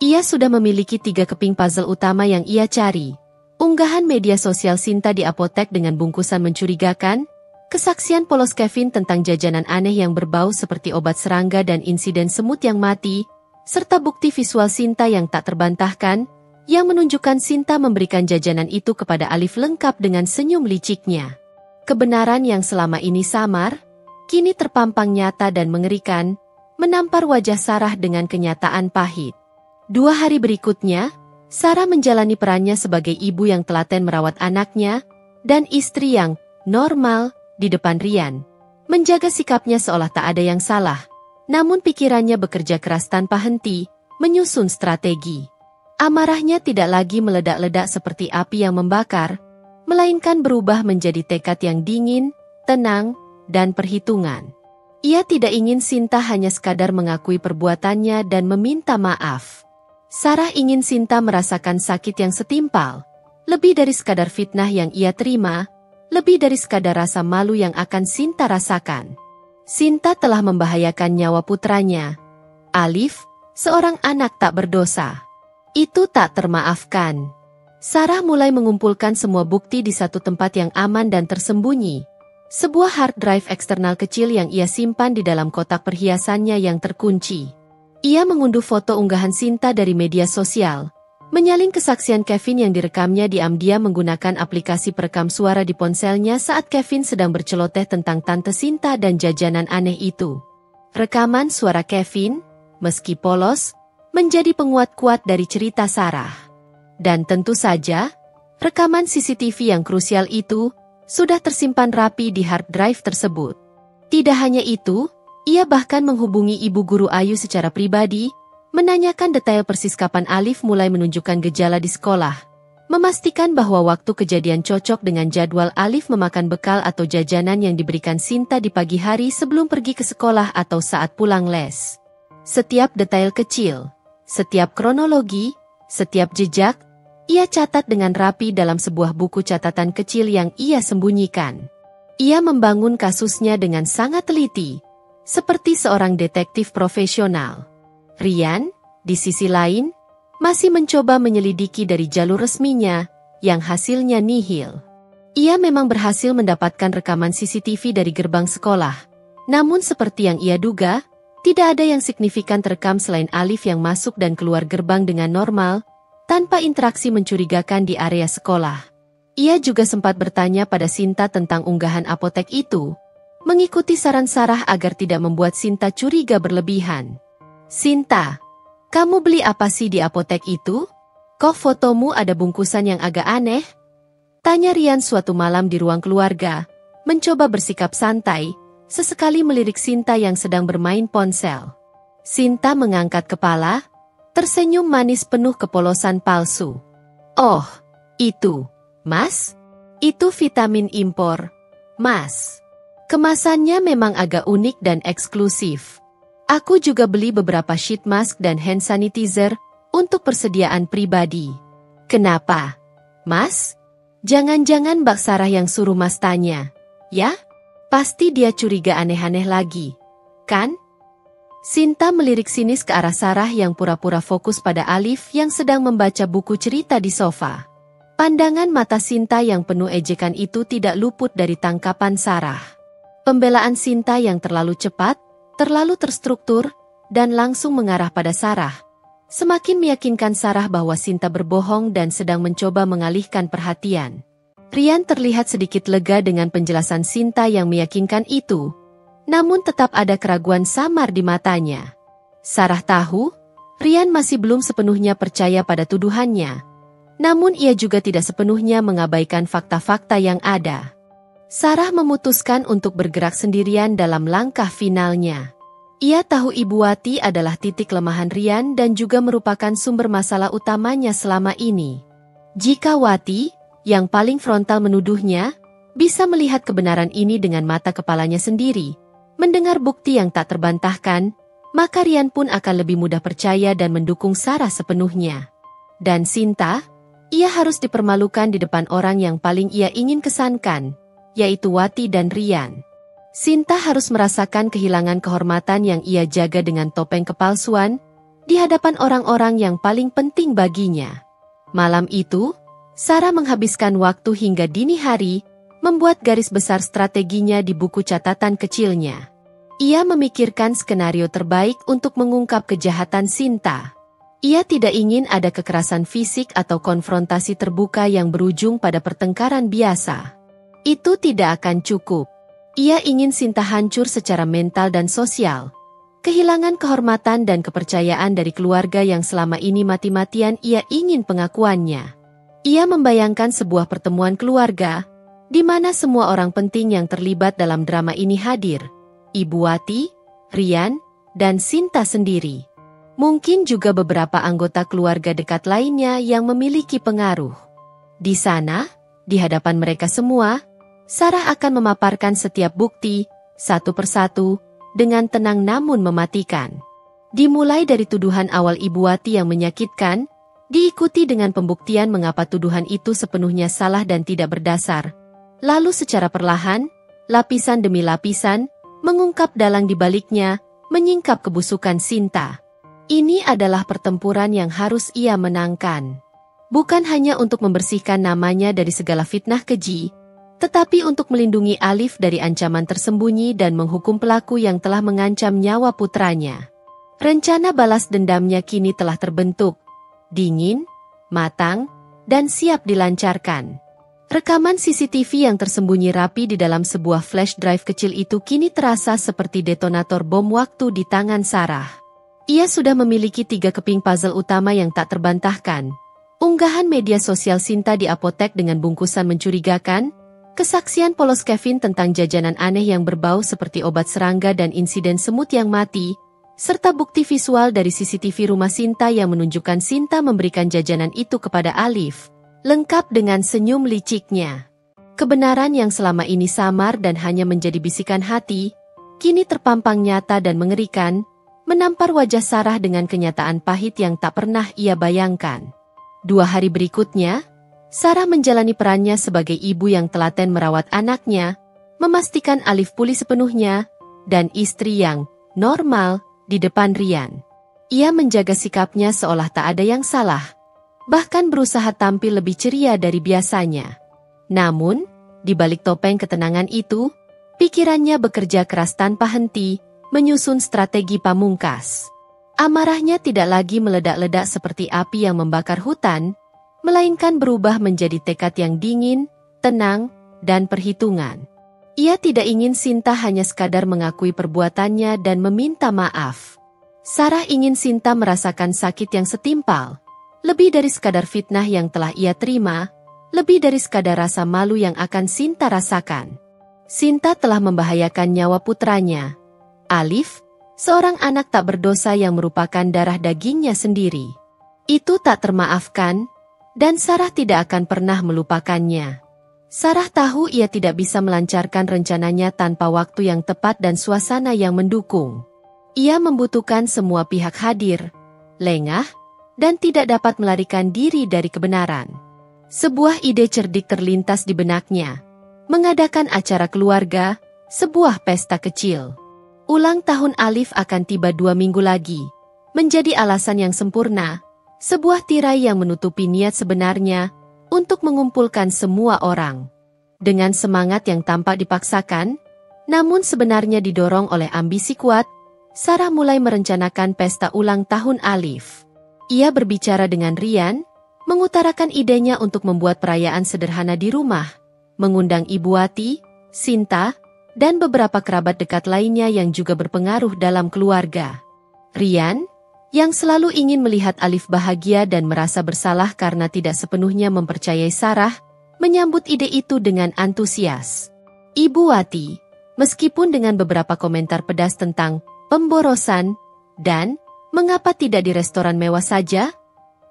Ia sudah memiliki 3 keping puzzle utama yang ia cari. Unggahan media sosial Sinta di apotek dengan bungkusan mencurigakan, kesaksian polos Kevin tentang jajanan aneh yang berbau seperti obat serangga dan insiden semut yang mati, serta bukti visual Sinta yang tak terbantahkan, yang menunjukkan Sinta memberikan jajanan itu kepada Alif lengkap dengan senyum liciknya. Kebenaran yang selama ini samar, kini terpampang nyata dan mengerikan, menampar wajah Sarah dengan kenyataan pahit. 2 hari berikutnya, Sarah menjalani perannya sebagai ibu yang telaten merawat anaknya, dan istri yang normal di depan Rian. Menjaga sikapnya seolah tak ada yang salah, namun pikirannya bekerja keras tanpa henti, menyusun strategi. Amarahnya tidak lagi meledak-ledak seperti api yang membakar, melainkan berubah menjadi tekad yang dingin, tenang, dan perhitungan. Ia tidak ingin Sinta hanya sekadar mengakui perbuatannya dan meminta maaf. Sarah ingin Sinta merasakan sakit yang setimpal, lebih dari sekadar fitnah yang ia terima, lebih dari sekadar rasa malu yang akan Sinta rasakan. Sinta telah membahayakan nyawa putranya, Alif, seorang anak tak berdosa. Itu tak termaafkan. Sarah mulai mengumpulkan semua bukti di satu tempat yang aman dan tersembunyi. Sebuah hard drive eksternal kecil yang ia simpan di dalam kotak perhiasannya yang terkunci. Ia mengunduh foto unggahan Sinta dari media sosial, menyalin kesaksian Kevin yang direkamnya diam-diam menggunakan aplikasi perekam suara di ponselnya saat Kevin sedang berceloteh tentang Tante Sinta dan jajanan aneh itu. Rekaman suara Kevin, meski polos, menjadi penguat kuat dari cerita Sarah. Dan tentu saja, rekaman CCTV yang krusial itu sudah tersimpan rapi di hard drive tersebut. Tidak hanya itu, Ia bahkan menghubungi ibu guru Ayu secara pribadi, menanyakan detail persis kapan Alif mulai menunjukkan gejala di sekolah, memastikan bahwa waktu kejadian cocok dengan jadwal Alif memakan bekal atau jajanan yang diberikan Sinta di pagi hari sebelum pergi ke sekolah atau saat pulang les. Setiap detail kecil, setiap kronologi, setiap jejak, ia catat dengan rapi dalam sebuah buku catatan kecil yang ia sembunyikan. Ia membangun kasusnya dengan sangat teliti, seperti seorang detektif profesional. Rian, di sisi lain, masih mencoba menyelidiki dari jalur resminya, yang hasilnya nihil. Ia memang berhasil mendapatkan rekaman CCTV dari gerbang sekolah. Namun seperti yang ia duga, tidak ada yang signifikan terekam selain Alif yang masuk dan keluar gerbang dengan normal, tanpa interaksi mencurigakan di area sekolah. Ia juga sempat bertanya pada Sinta tentang unggahan apotek itu, mengikuti saran Sarah agar tidak membuat Sinta curiga berlebihan. "Sinta, kamu beli apa sih di apotek itu? Kok fotomu ada bungkusan yang agak aneh?" Tanya Rian suatu malam di ruang keluarga, mencoba bersikap santai, sesekali melirik Sinta yang sedang bermain ponsel. Sinta mengangkat kepala, tersenyum manis penuh kepolosan palsu. "Oh, itu, Mas? Itu vitamin impor, Mas. Kemasannya memang agak unik dan eksklusif. Aku juga beli beberapa sheet mask dan hand sanitizer untuk persediaan pribadi." "Kenapa, Mas? Jangan-jangan Mbak Sarah yang suruh Mas tanya, ya? Pasti dia curiga aneh-aneh lagi, kan?" Sinta melirik sinis ke arah Sarah yang pura-pura fokus pada Alif yang sedang membaca buku cerita di sofa. Pandangan mata Sinta yang penuh ejekan itu tidak luput dari tangkapan Sarah. Pembelaan Sinta yang terlalu cepat, terlalu terstruktur, dan langsung mengarah pada Sarah, semakin meyakinkan Sarah bahwa Sinta berbohong dan sedang mencoba mengalihkan perhatian. Rian terlihat sedikit lega dengan penjelasan Sinta yang meyakinkan itu, namun tetap ada keraguan samar di matanya. Sarah tahu, Rian masih belum sepenuhnya percaya pada tuduhannya, namun ia juga tidak sepenuhnya mengabaikan fakta-fakta yang ada. Sarah memutuskan untuk bergerak sendirian dalam langkah finalnya. Ia tahu Ibu Wati adalah titik lemahan Rian dan juga merupakan sumber masalah utamanya selama ini. Jika Wati, yang paling frontal menuduhnya, bisa melihat kebenaran ini dengan mata kepalanya sendiri, mendengar bukti yang tak terbantahkan, maka Rian pun akan lebih mudah percaya dan mendukung Sarah sepenuhnya. Dan Sinta, ia harus dipermalukan di depan orang yang paling ia ingin kesankan, yaitu Wati dan Rian. Sinta harus merasakan kehilangan kehormatan yang ia jaga dengan topeng kepalsuan, di hadapan orang-orang yang paling penting baginya. Malam itu, Sarah menghabiskan waktu hingga dini hari, membuat garis besar strateginya di buku catatan kecilnya. Ia memikirkan skenario terbaik untuk mengungkap kejahatan Sinta. Ia tidak ingin ada kekerasan fisik atau konfrontasi terbuka yang berujung pada pertengkaran biasa. Itu tidak akan cukup. Ia ingin Sinta hancur secara mental dan sosial, kehilangan kehormatan dan kepercayaan dari keluarga yang selama ini mati-matian ia ingin pengakuannya. Ia membayangkan sebuah pertemuan keluarga, di mana semua orang penting yang terlibat dalam drama ini hadir. Ibu Wati, Rian, dan Sinta sendiri. Mungkin juga beberapa anggota keluarga dekat lainnya yang memiliki pengaruh. Di sana, di hadapan mereka semua, Sarah akan memaparkan setiap bukti, satu persatu, dengan tenang namun mematikan. Dimulai dari tuduhan awal Ibu Wati yang menyakitkan, diikuti dengan pembuktian mengapa tuduhan itu sepenuhnya salah dan tidak berdasar. Lalu secara perlahan, lapisan demi lapisan, mengungkap dalang di baliknya, menyingkap kebusukan Sinta. Ini adalah pertempuran yang harus ia menangkan. Bukan hanya untuk membersihkan namanya dari segala fitnah keji, tetapi untuk melindungi Alif dari ancaman tersembunyi dan menghukum pelaku yang telah mengancam nyawa putranya. Rencana balas dendamnya kini telah terbentuk, dingin, matang, dan siap dilancarkan. Rekaman CCTV yang tersembunyi rapi di dalam sebuah flash drive kecil itu kini terasa seperti detonator bom waktu di tangan Sarah. Ia sudah memiliki 3 keping puzzle utama yang tak terbantahkan. Unggahan media sosial Sinta di apotek dengan bungkusan mencurigakan, Kesaksian polos Kevin tentang jajanan aneh yang berbau seperti obat serangga dan insiden semut yang mati, serta bukti visual dari CCTV rumah Sinta yang menunjukkan Sinta memberikan jajanan itu kepada Alif, lengkap dengan senyum liciknya. Kebenaran yang selama ini samar dan hanya menjadi bisikan hati, kini terpampang nyata dan mengerikan, menampar wajah Sarah dengan kenyataan pahit yang tak pernah ia bayangkan. 2 hari berikutnya, Sarah menjalani perannya sebagai ibu yang telaten merawat anaknya, memastikan Alif pulih sepenuhnya, dan istri yang normal di depan Rian. Ia menjaga sikapnya seolah tak ada yang salah, bahkan berusaha tampil lebih ceria dari biasanya. Namun, di balik topeng ketenangan itu, pikirannya bekerja keras tanpa henti, menyusun strategi pamungkas. Amarahnya tidak lagi meledak-ledak seperti api yang membakar hutan, melainkan berubah menjadi tekad yang dingin, tenang, dan perhitungan. Ia tidak ingin Sinta hanya sekadar mengakui perbuatannya dan meminta maaf. Sarah ingin Sinta merasakan sakit yang setimpal, lebih dari sekadar fitnah yang telah ia terima, lebih dari sekadar rasa malu yang akan Sinta rasakan. Sinta telah membahayakan nyawa putranya, Alif, seorang anak tak berdosa yang merupakan darah dagingnya sendiri. Itu tak termaafkan, dan Sarah tidak akan pernah melupakannya. Sarah tahu ia tidak bisa melancarkan rencananya tanpa waktu yang tepat dan suasana yang mendukung. Ia membutuhkan semua pihak hadir, lengah, dan tidak dapat melarikan diri dari kebenaran. Sebuah ide cerdik terlintas di benaknya. Mengadakan acara keluarga, sebuah pesta kecil. Ulang tahun Alif akan tiba 2 minggu lagi. Menjadi alasan yang sempurna, sebuah tirai yang menutupi niat sebenarnya untuk mengumpulkan semua orang. Dengan semangat yang tampak dipaksakan, namun sebenarnya didorong oleh ambisi kuat, Sarah mulai merencanakan pesta ulang tahun Alif. Ia berbicara dengan Rian, mengutarakan idenya untuk membuat perayaan sederhana di rumah, mengundang Ibu Wati, Sinta, dan beberapa kerabat dekat lainnya yang juga berpengaruh dalam keluarga. Rian, yang selalu ingin melihat Alif bahagia dan merasa bersalah karena tidak sepenuhnya mempercayai Sarah, menyambut ide itu dengan antusias. Ibu Wati, meskipun dengan beberapa komentar pedas tentang pemborosan dan mengapa tidak di restoran mewah saja,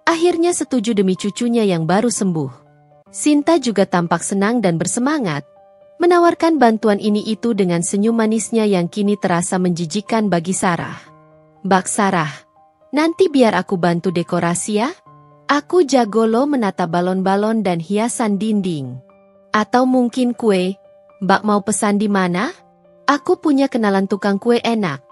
akhirnya setuju demi cucunya yang baru sembuh. Sinta juga tampak senang dan bersemangat, menawarkan bantuan ini itu dengan senyum manisnya yang kini terasa menjijikkan bagi Sarah. "Mbak Sarah, nanti biar aku bantu dekorasi ya? Aku jago lo menata balon-balon dan hiasan dinding. Atau mungkin kue, Mbak mau pesan di mana? Aku punya kenalan tukang kue enak,"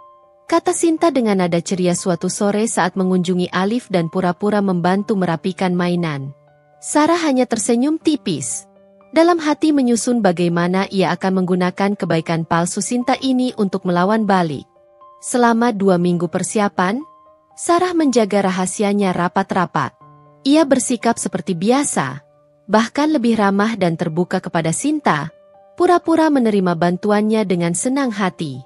kata Sinta dengan nada ceria suatu sore saat mengunjungi Alif dan pura-pura membantu merapikan mainan. Sarah hanya tersenyum tipis. Dalam hati menyusun bagaimana ia akan menggunakan kebaikan palsu Sinta ini untuk melawan balik. Selama 2 minggu persiapan, Sarah menjaga rahasianya rapat-rapat. Ia bersikap seperti biasa, bahkan lebih ramah dan terbuka kepada Sinta, pura-pura menerima bantuannya dengan senang hati.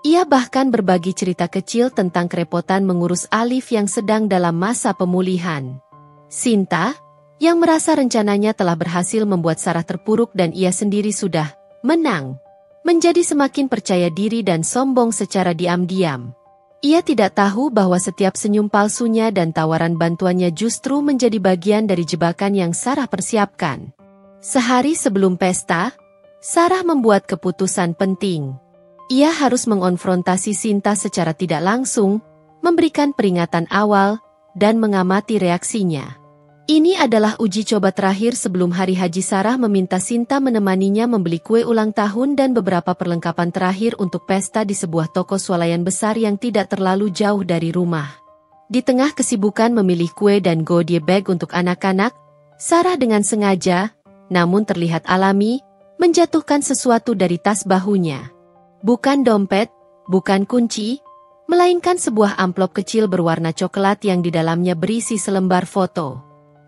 Ia bahkan berbagi cerita kecil tentang kerepotan mengurus Alif yang sedang dalam masa pemulihan. Sinta, yang merasa rencananya telah berhasil membuat Sarah terpuruk dan ia sendiri sudah menang, menjadi semakin percaya diri dan sombong secara diam-diam. Ia tidak tahu bahwa setiap senyum palsunya dan tawaran bantuannya justru menjadi bagian dari jebakan yang Sarah persiapkan. Sehari sebelum pesta, Sarah membuat keputusan penting. Ia harus mengonfrontasi Sinta secara tidak langsung, memberikan peringatan awal, dan mengamati reaksinya. Ini adalah uji coba terakhir sebelum hari haji. Sarah meminta Sinta menemaninya membeli kue ulang tahun dan beberapa perlengkapan terakhir untuk pesta di sebuah toko swalayan besar yang tidak terlalu jauh dari rumah. Di tengah kesibukan memilih kue dan goodie bag untuk anak-anak, Sarah dengan sengaja, namun terlihat alami, menjatuhkan sesuatu dari tas bahunya. Bukan dompet, bukan kunci, melainkan sebuah amplop kecil berwarna coklat yang di dalamnya berisi selembar foto.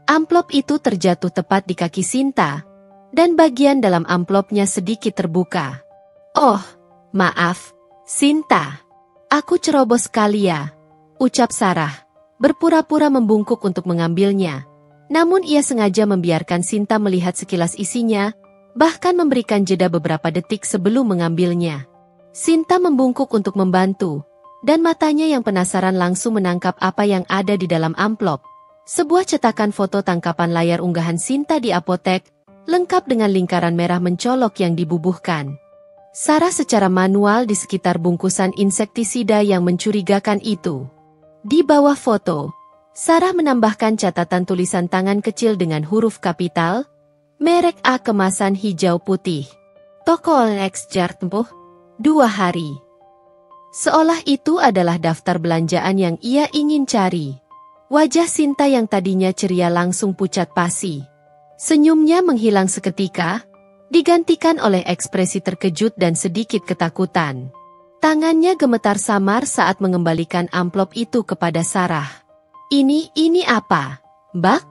Amplop itu terjatuh tepat di kaki Sinta, dan bagian dalam amplopnya sedikit terbuka. "Oh, maaf, Sinta. Aku cerobos sekali ya," ucap Sarah, berpura-pura membungkuk untuk mengambilnya. Namun ia sengaja membiarkan Sinta melihat sekilas isinya, bahkan memberikan jeda beberapa detik sebelum mengambilnya. Sinta membungkuk untuk membantu, dan matanya yang penasaran langsung menangkap apa yang ada di dalam amplop. Sebuah cetakan foto tangkapan layar unggahan Sinta di apotek, lengkap dengan lingkaran merah mencolok yang dibubuhkan. Sarah secara manual di sekitar bungkusan insektisida yang mencurigakan itu. Di bawah foto, Sarah menambahkan catatan tulisan tangan kecil dengan huruf kapital, merek A kemasan hijau putih. Toko Alex Jartempuh, 2 hari. Seolah itu adalah daftar belanjaan yang ia ingin cari. Wajah Sinta yang tadinya ceria langsung pucat pasi. Senyumnya menghilang seketika, digantikan oleh ekspresi terkejut dan sedikit ketakutan. Tangannya gemetar samar saat mengembalikan amplop itu kepada Sarah. Ini apa, Mbak?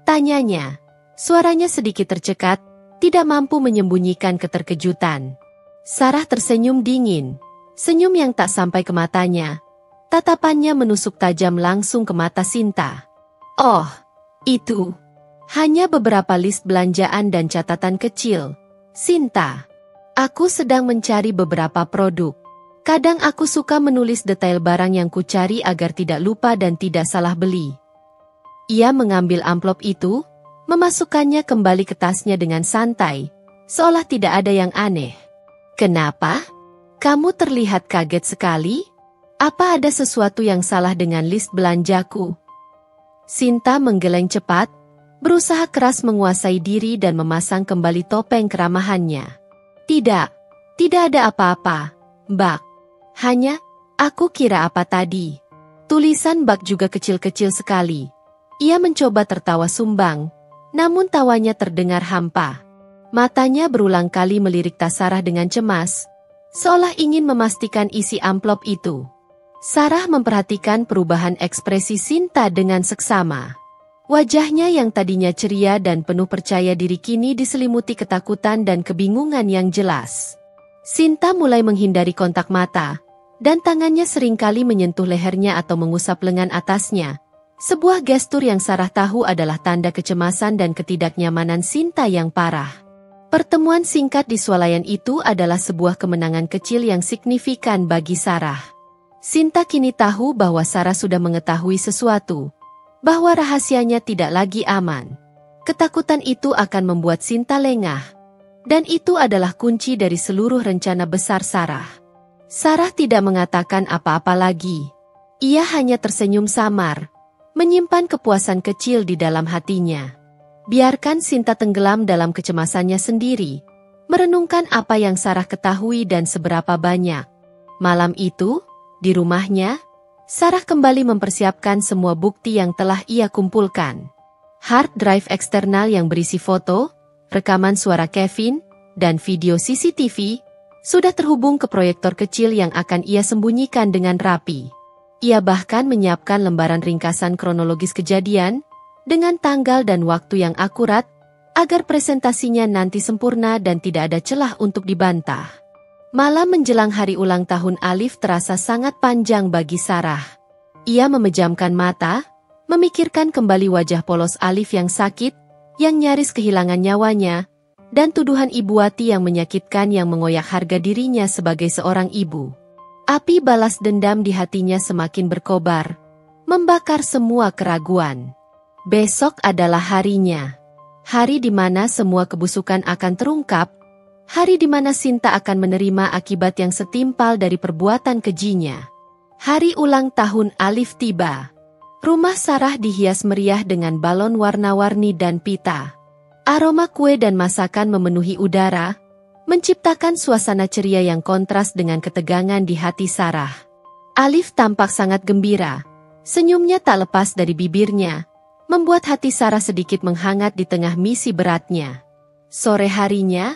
Tanyanya. Suaranya sedikit tercekat, tidak mampu menyembunyikan keterkejutan. Sarah tersenyum dingin, senyum yang tak sampai ke matanya. Tatapannya menusuk tajam langsung ke mata Sinta. Oh, itu hanya beberapa list belanjaan dan catatan kecil. Sinta, aku sedang mencari beberapa produk. Kadang aku suka menulis detail barang yang kucari agar tidak lupa dan tidak salah beli. Ia mengambil amplop itu, memasukkannya kembali ke tasnya dengan santai, seolah tidak ada yang aneh. Kenapa? Kamu terlihat kaget sekali? Apa ada sesuatu yang salah dengan list belanjaku? Sinta menggeleng cepat, berusaha keras menguasai diri dan memasang kembali topeng keramahannya. Tidak ada apa-apa, Mbak. Hanya, aku kira apa tadi? Tulisan Mbak juga kecil-kecil sekali. Ia mencoba tertawa sumbang, namun tawanya terdengar hampa. Matanya berulang kali melirik tas Sarah dengan cemas, seolah ingin memastikan isi amplop itu. Sarah memperhatikan perubahan ekspresi Sinta dengan seksama. Wajahnya yang tadinya ceria dan penuh percaya diri kini diselimuti ketakutan dan kebingungan yang jelas. Sinta mulai menghindari kontak mata, dan tangannya seringkali menyentuh lehernya atau mengusap lengan atasnya. Sebuah gestur yang Sarah tahu adalah tanda kecemasan dan ketidaknyamanan Sinta yang parah. Pertemuan singkat di swalayan itu adalah sebuah kemenangan kecil yang signifikan bagi Sarah. Sinta kini tahu bahwa Sarah sudah mengetahui sesuatu, bahwa rahasianya tidak lagi aman. Ketakutan itu akan membuat Sinta lengah, dan itu adalah kunci dari seluruh rencana besar Sarah. Sarah tidak mengatakan apa-apa lagi. Ia hanya tersenyum samar, menyimpan kepuasan kecil di dalam hatinya. Biarkan Sinta tenggelam dalam kecemasannya sendiri, merenungkan apa yang Sarah ketahui dan seberapa banyak. Malam itu, di rumahnya, Sarah kembali mempersiapkan semua bukti yang telah ia kumpulkan. Hard drive eksternal yang berisi foto, rekaman suara Kevin, dan video CCTV, sudah terhubung ke proyektor kecil yang akan ia sembunyikan dengan rapi. Ia bahkan menyiapkan lembaran ringkasan kronologis kejadian, dengan tanggal dan waktu yang akurat, agar presentasinya nanti sempurna dan tidak ada celah untuk dibantah. Malam menjelang hari ulang tahun Alif terasa sangat panjang bagi Sarah. Ia memejamkan mata, memikirkan kembali wajah polos Alif yang sakit, yang nyaris kehilangan nyawanya, dan tuduhan Ibu Wati yang menyakitkan yang mengoyak harga dirinya sebagai seorang ibu. Api balas dendam di hatinya semakin berkobar, membakar semua keraguan. Besok adalah harinya. Hari di mana semua kebusukan akan terungkap, hari di mana Sinta akan menerima akibat yang setimpal dari perbuatan kejinya. Hari ulang tahun Alif tiba. Rumah Sarah dihias meriah dengan balon warna-warni dan pita. Aroma kue dan masakan memenuhi udara, menciptakan suasana ceria yang kontras dengan ketegangan di hati Sarah. Alif tampak sangat gembira. Senyumnya tak lepas dari bibirnya, membuat hati Sarah sedikit menghangat di tengah misi beratnya. Sore harinya,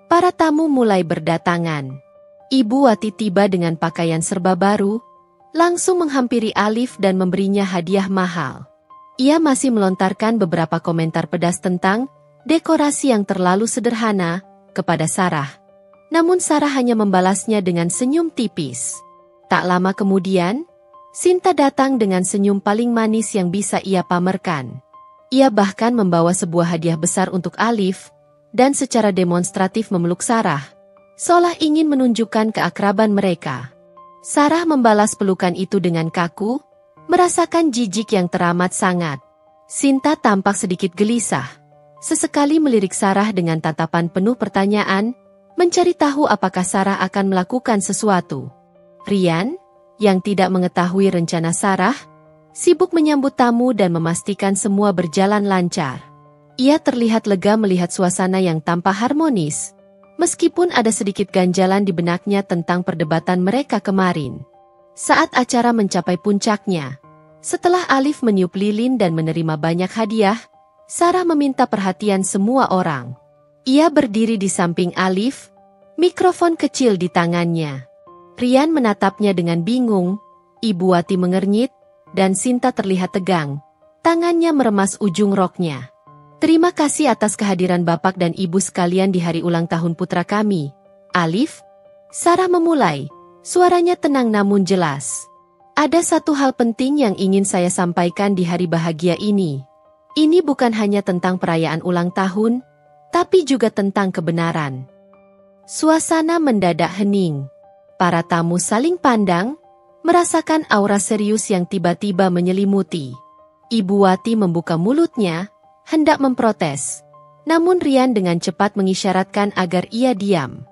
para tamu mulai berdatangan. Ibu Wati tiba dengan pakaian serba baru, langsung menghampiri Alif dan memberinya hadiah mahal. Ia masih melontarkan beberapa komentar pedas tentang dekorasi yang terlalu sederhana kepada Sarah. Namun Sarah hanya membalasnya dengan senyum tipis. Tak lama kemudian, Sinta datang dengan senyum paling manis yang bisa ia pamerkan. Ia bahkan membawa sebuah hadiah besar untuk Alif, dan secara demonstratif memeluk Sarah, seolah ingin menunjukkan keakraban mereka. Sarah membalas pelukan itu dengan kaku, merasakan jijik yang teramat sangat. Sinta tampak sedikit gelisah. Sesekali melirik Sarah dengan tatapan penuh pertanyaan, mencari tahu apakah Sarah akan melakukan sesuatu. Rian, yang tidak mengetahui rencana Sarah, sibuk menyambut tamu dan memastikan semua berjalan lancar. Ia terlihat lega melihat suasana yang tampak harmonis, meskipun ada sedikit ganjalan di benaknya tentang perdebatan mereka kemarin. Saat acara mencapai puncaknya, setelah Alif meniup lilin dan menerima banyak hadiah, Sarah meminta perhatian semua orang. Ia berdiri di samping Alif, mikrofon kecil di tangannya. Rian menatapnya dengan bingung, Ibu Wati mengernyit, dan Sinta terlihat tegang. Tangannya meremas ujung roknya. Terima kasih atas kehadiran Bapak dan Ibu sekalian di hari ulang tahun putra kami. Alif, Sarah memulai, suaranya tenang namun jelas. Ada satu hal penting yang ingin saya sampaikan di hari bahagia ini. Ini bukan hanya tentang perayaan ulang tahun, tapi juga tentang kebenaran. Suasana mendadak hening. Para tamu saling pandang, merasakan aura serius yang tiba-tiba menyelimuti. Ibu Wati membuka mulutnya, hendak memprotes. Namun Rian dengan cepat mengisyaratkan agar ia diam.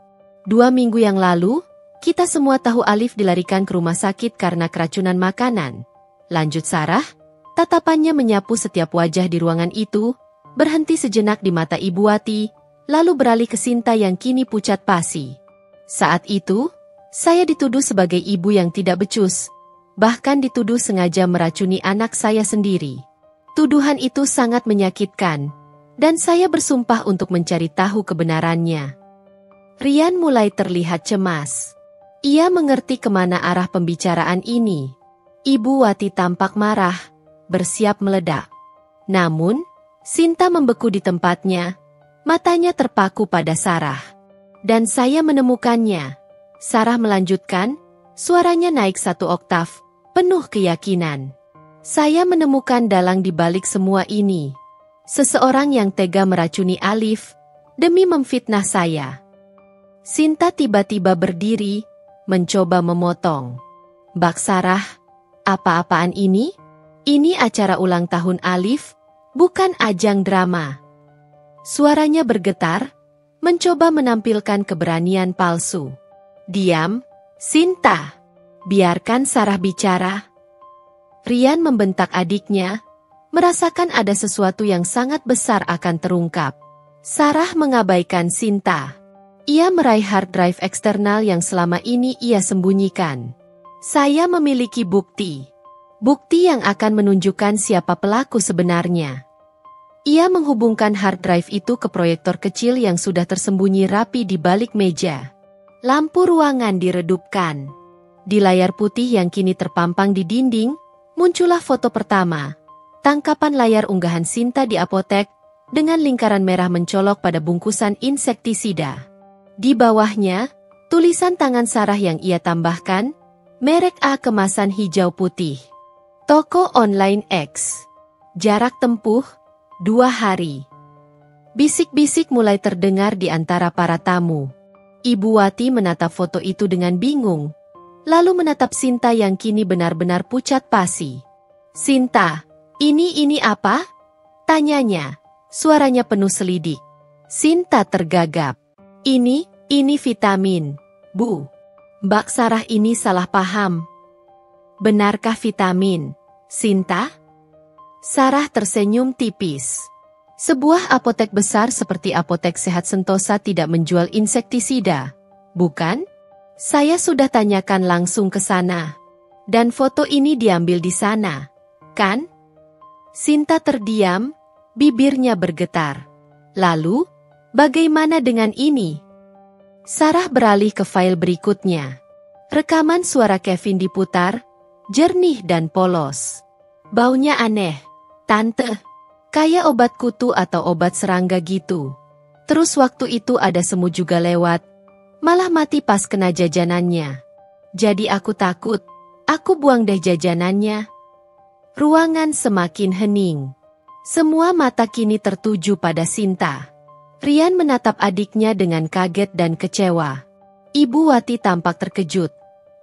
2 minggu yang lalu, kita semua tahu Alif dilarikan ke rumah sakit karena keracunan makanan. Lanjut Sarah, tatapannya menyapu setiap wajah di ruangan itu, berhenti sejenak di mata Ibu Wati, lalu beralih ke Sinta yang kini pucat pasi. Saat itu, saya dituduh sebagai ibu yang tidak becus, bahkan dituduh sengaja meracuni anak saya sendiri. Tuduhan itu sangat menyakitkan, dan saya bersumpah untuk mencari tahu kebenarannya. Rian mulai terlihat cemas. Ia mengerti kemana arah pembicaraan ini. Ibu Wati tampak marah, bersiap meledak. Namun, Sinta membeku di tempatnya, matanya terpaku pada Sarah. Dan saya menemukannya. Sarah melanjutkan, suaranya naik 1 oktav, penuh keyakinan. Saya menemukan dalang di balik semua ini. Seseorang yang tega meracuni Alif, demi memfitnah saya. Sinta tiba-tiba berdiri, mencoba memotong. Bak Sarah, apa-apaan ini? Ini acara ulang tahun Alif, bukan ajang drama. Suaranya bergetar, mencoba menampilkan keberanian palsu. Diam, Sinta. Biarkan Sarah bicara. Rian membentak adiknya, merasakan ada sesuatu yang sangat besar akan terungkap. Sarah mengabaikan Sinta. Ia meraih hard drive eksternal yang selama ini ia sembunyikan. Saya memiliki bukti. Bukti yang akan menunjukkan siapa pelaku sebenarnya. Ia menghubungkan hard drive itu ke proyektor kecil yang sudah tersembunyi rapi di balik meja. Lampu ruangan diredupkan. Di layar putih yang kini terpampang di dinding, muncullah foto pertama. Tangkapan layar unggahan Sinta di apotek, dengan lingkaran merah mencolok pada bungkusan insektisida. Di bawahnya, tulisan tangan Sarah yang ia tambahkan, merek A kemasan hijau putih. Toko online X. Jarak tempuh, 2 hari. Bisik-bisik mulai terdengar di antara para tamu. Ibu Wati menatap foto itu dengan bingung, lalu menatap Sinta yang kini benar-benar pucat pasi. Sinta, ini apa? Tanyanya, suaranya penuh selidik. Sinta tergagap. Ini vitamin, Bu. Mbak Sarah ini salah paham. Benarkah vitamin, Sinta? Sarah tersenyum tipis. Sebuah apotek besar seperti Apotek Sehat Sentosa tidak menjual insektisida, bukan? Saya sudah tanyakan langsung ke sana. Dan foto ini diambil di sana, kan? Sinta terdiam, bibirnya bergetar. Lalu, bagaimana dengan ini? Sarah beralih ke file berikutnya. Rekaman suara Kevin diputar, jernih dan polos. Baunya aneh, Tante. Kayak obat kutu atau obat serangga gitu. Terus waktu itu ada semut juga lewat, malah mati pas kena jajanannya. Jadi aku takut, aku buang deh jajanannya. Ruangan semakin hening. Semua mata kini tertuju pada Sinta. Rian menatap adiknya dengan kaget dan kecewa. Ibu Wati tampak terkejut,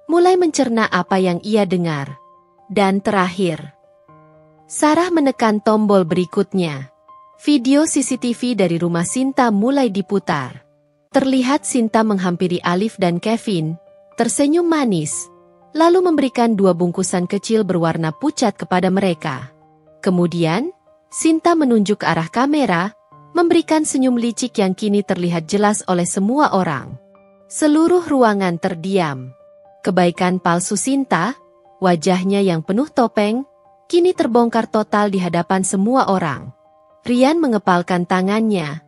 mulai mencerna apa yang ia dengar. Dan terakhir, Sarah menekan tombol berikutnya. Video CCTV dari rumah Sinta mulai diputar. Terlihat Sinta menghampiri Alif dan Kevin, tersenyum manis, lalu memberikan 2 bungkusan kecil berwarna pucat kepada mereka. Kemudian, Sinta menunjuk ke arah kamera, memberikan senyum licik yang kini terlihat jelas oleh semua orang. Seluruh ruangan terdiam. Kebaikan palsu Sinta, wajahnya yang penuh topeng, kini terbongkar total di hadapan semua orang. Rian mengepalkan tangannya.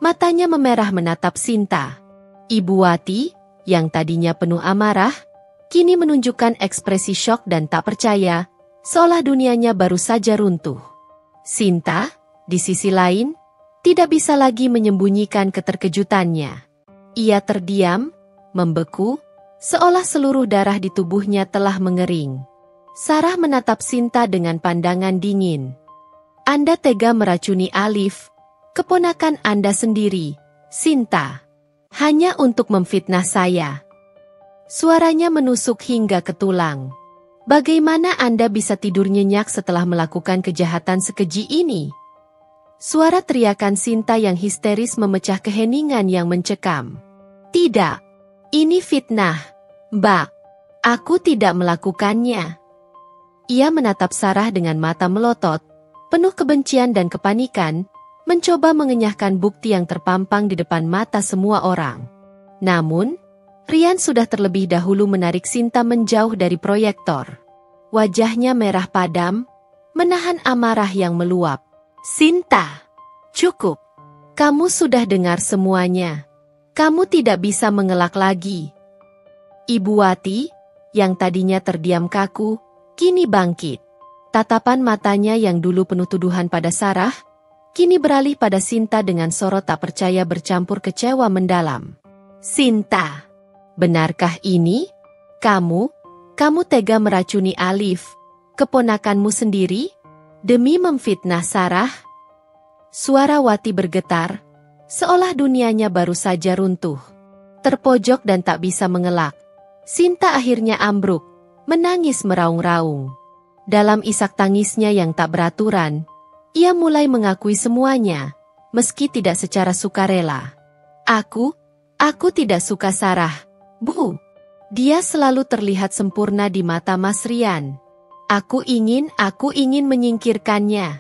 Matanya memerah menatap Sinta. Ibu Wati, yang tadinya penuh amarah, kini menunjukkan ekspresi syok dan tak percaya, seolah dunianya baru saja runtuh. Sinta, di sisi lain, tidak bisa lagi menyembunyikan keterkejutannya. Ia terdiam, membeku, seolah seluruh darah di tubuhnya telah mengering. Sarah menatap Sinta dengan pandangan dingin. Anda tega meracuni Alif, keponakan Anda sendiri, Sinta, hanya untuk memfitnah saya. Suaranya menusuk hingga ke tulang. Bagaimana Anda bisa tidur nyenyak setelah melakukan kejahatan sekeji ini? Suara teriakan Sinta yang histeris memecah keheningan yang mencekam. Tidak, ini fitnah, Mbak. Aku tidak melakukannya. Ia menatap Sarah dengan mata melotot, penuh kebencian dan kepanikan, mencoba mengenyahkan bukti yang terpampang di depan mata semua orang. Namun, Rian sudah terlebih dahulu menarik Sinta menjauh dari proyektor. Wajahnya merah padam, menahan amarah yang meluap. Sinta, cukup. Kamu sudah dengar semuanya. Kamu tidak bisa mengelak lagi. Ibu Wati, yang tadinya terdiam kaku, kini bangkit. Tatapan matanya yang dulu penuh tuduhan pada Sarah, kini beralih pada Sinta dengan sorot tak percaya bercampur kecewa mendalam. Sinta, benarkah ini? Kamu tega meracuni Alif, keponakanmu sendiri? Demi memfitnah Sarah? Suara Wati bergetar, seolah dunianya baru saja runtuh. Terpojok dan tak bisa mengelak, Sinta akhirnya ambruk, menangis meraung-raung. Dalam isak tangisnya yang tak beraturan, ia mulai mengakui semuanya, meski tidak secara sukarela. Aku tidak suka Sarah, Bu. Dia selalu terlihat sempurna di mata Mas Rian. Aku ingin menyingkirkannya.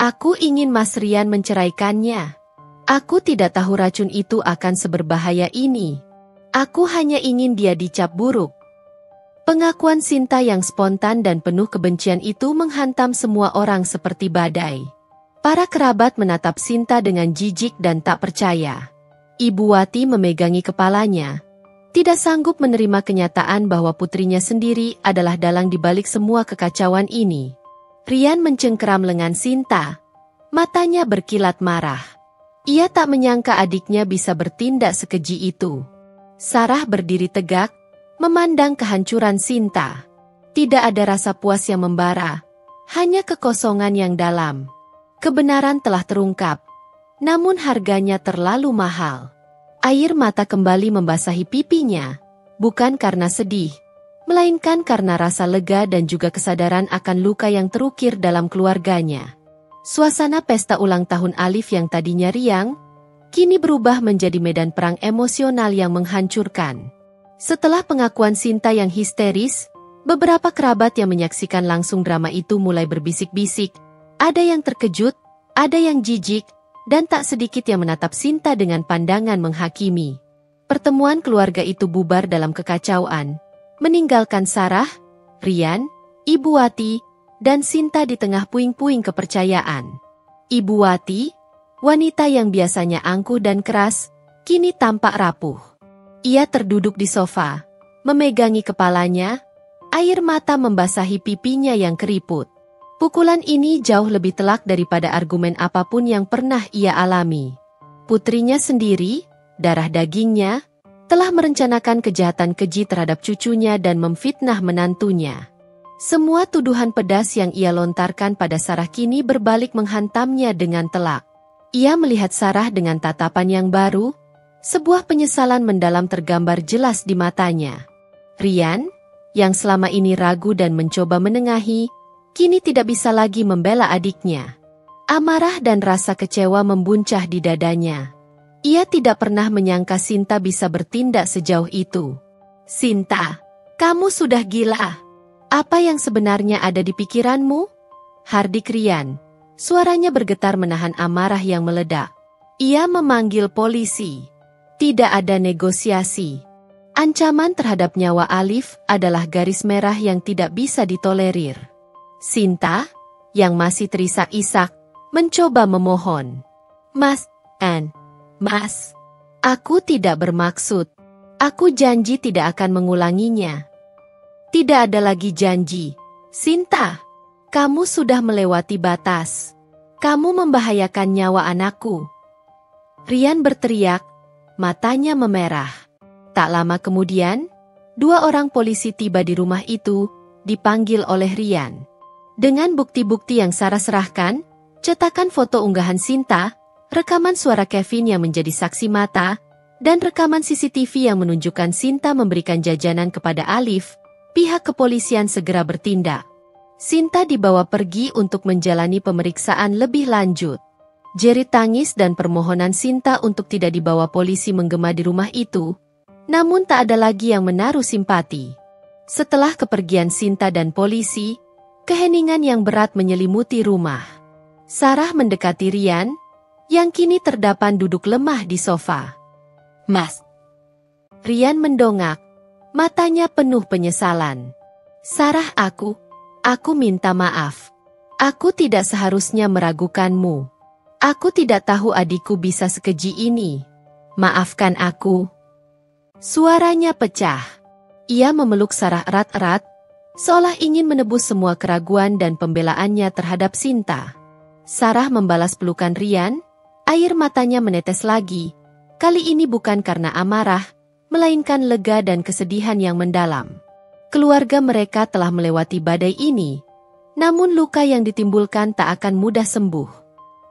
Aku ingin Mas Rian menceraikannya. Aku tidak tahu racun itu akan seberbahaya ini. Aku hanya ingin dia dicap buruk. Pengakuan Sinta yang spontan dan penuh kebencian itu menghantam semua orang seperti badai. Para kerabat menatap Sinta dengan jijik dan tak percaya. Ibu Wati memegangi kepalanya, tidak sanggup menerima kenyataan bahwa putrinya sendiri adalah dalang di balik semua kekacauan ini. Rian mencengkeram lengan Sinta, matanya berkilat marah. Ia tak menyangka adiknya bisa bertindak sekeji itu. Sarah berdiri tegak, memandang kehancuran Sinta. Tidak ada rasa puas yang membara, hanya kekosongan yang dalam. Kebenaran telah terungkap, namun harganya terlalu mahal. Air mata kembali membasahi pipinya, bukan karena sedih, melainkan karena rasa lega dan juga kesadaran akan luka yang terukir dalam keluarganya. Suasana pesta ulang tahun Alif yang tadinya riang, kini berubah menjadi medan perang emosional yang menghancurkan. Setelah pengakuan Sinta yang histeris, beberapa kerabat yang menyaksikan langsung drama itu mulai berbisik-bisik. Ada yang terkejut, ada yang jijik, dan tak sedikit yang menatap Sinta dengan pandangan menghakimi. Pertemuan keluarga itu bubar dalam kekacauan, meninggalkan Sarah, Rian, Ibu Wati, dan Sinta di tengah puing-puing kepercayaan. Ibu Wati, wanita yang biasanya angkuh dan keras, kini tampak rapuh. Ia terduduk di sofa, memegangi kepalanya, air mata membasahi pipinya yang keriput. Pukulan ini jauh lebih telak daripada argumen apapun yang pernah ia alami. Putrinya sendiri, darah dagingnya, telah merencanakan kejahatan keji terhadap cucunya dan memfitnah menantunya. Semua tuduhan pedas yang ia lontarkan pada Sarah kini berbalik menghantamnya dengan telak. Ia melihat Sarah dengan tatapan yang baru, sebuah penyesalan mendalam tergambar jelas di matanya. Rian, yang selama ini ragu dan mencoba menengahi, kini tidak bisa lagi membela adiknya. Amarah dan rasa kecewa membuncah di dadanya. Ia tidak pernah menyangka Sinta bisa bertindak sejauh itu. "Sinta, kamu sudah gila. Apa yang sebenarnya ada di pikiranmu?" Hardik Rian. Suaranya bergetar menahan amarah yang meledak. Ia memanggil polisi. Tidak ada negosiasi. Ancaman terhadap nyawa Alif adalah garis merah yang tidak bisa ditolerir. Sinta, yang masih terisak-isak, mencoba memohon. Mas, aku tidak bermaksud. Aku janji tidak akan mengulanginya." "Tidak ada lagi janji. Sinta, kamu sudah melewati batas. Kamu membahayakan nyawa anakku." Rian berteriak, matanya memerah. Tak lama kemudian, 2 orang polisi tiba di rumah itu, dipanggil oleh Rian. Dengan bukti-bukti yang Sarah serahkan, cetakan foto unggahan Sinta, rekaman suara Kevin yang menjadi saksi mata, dan rekaman CCTV yang menunjukkan Sinta memberikan jajanan kepada Alif, pihak kepolisian segera bertindak. Sinta dibawa pergi untuk menjalani pemeriksaan lebih lanjut. Jerit tangis dan permohonan Sinta untuk tidak dibawa polisi menggema di rumah itu, namun tak ada lagi yang menaruh simpati. Setelah kepergian Sinta dan polisi, keheningan yang berat menyelimuti rumah. Sarah mendekati Rian, yang kini terdapan duduk lemah di sofa. "Mas." Rian mendongak, matanya penuh penyesalan. "Sarah, Aku minta maaf. Aku tidak seharusnya meragukanmu. Aku tidak tahu adikku bisa sekeji ini. Maafkan aku." Suaranya pecah. Ia memeluk Sarah erat-erat, seolah ingin menebus semua keraguan dan pembelaannya terhadap Sinta. Sarah membalas pelukan Rian, air matanya menetes lagi. Kali ini bukan karena amarah, melainkan lega dan kesedihan yang mendalam. Keluarga mereka telah melewati badai ini, namun luka yang ditimbulkan tak akan mudah sembuh.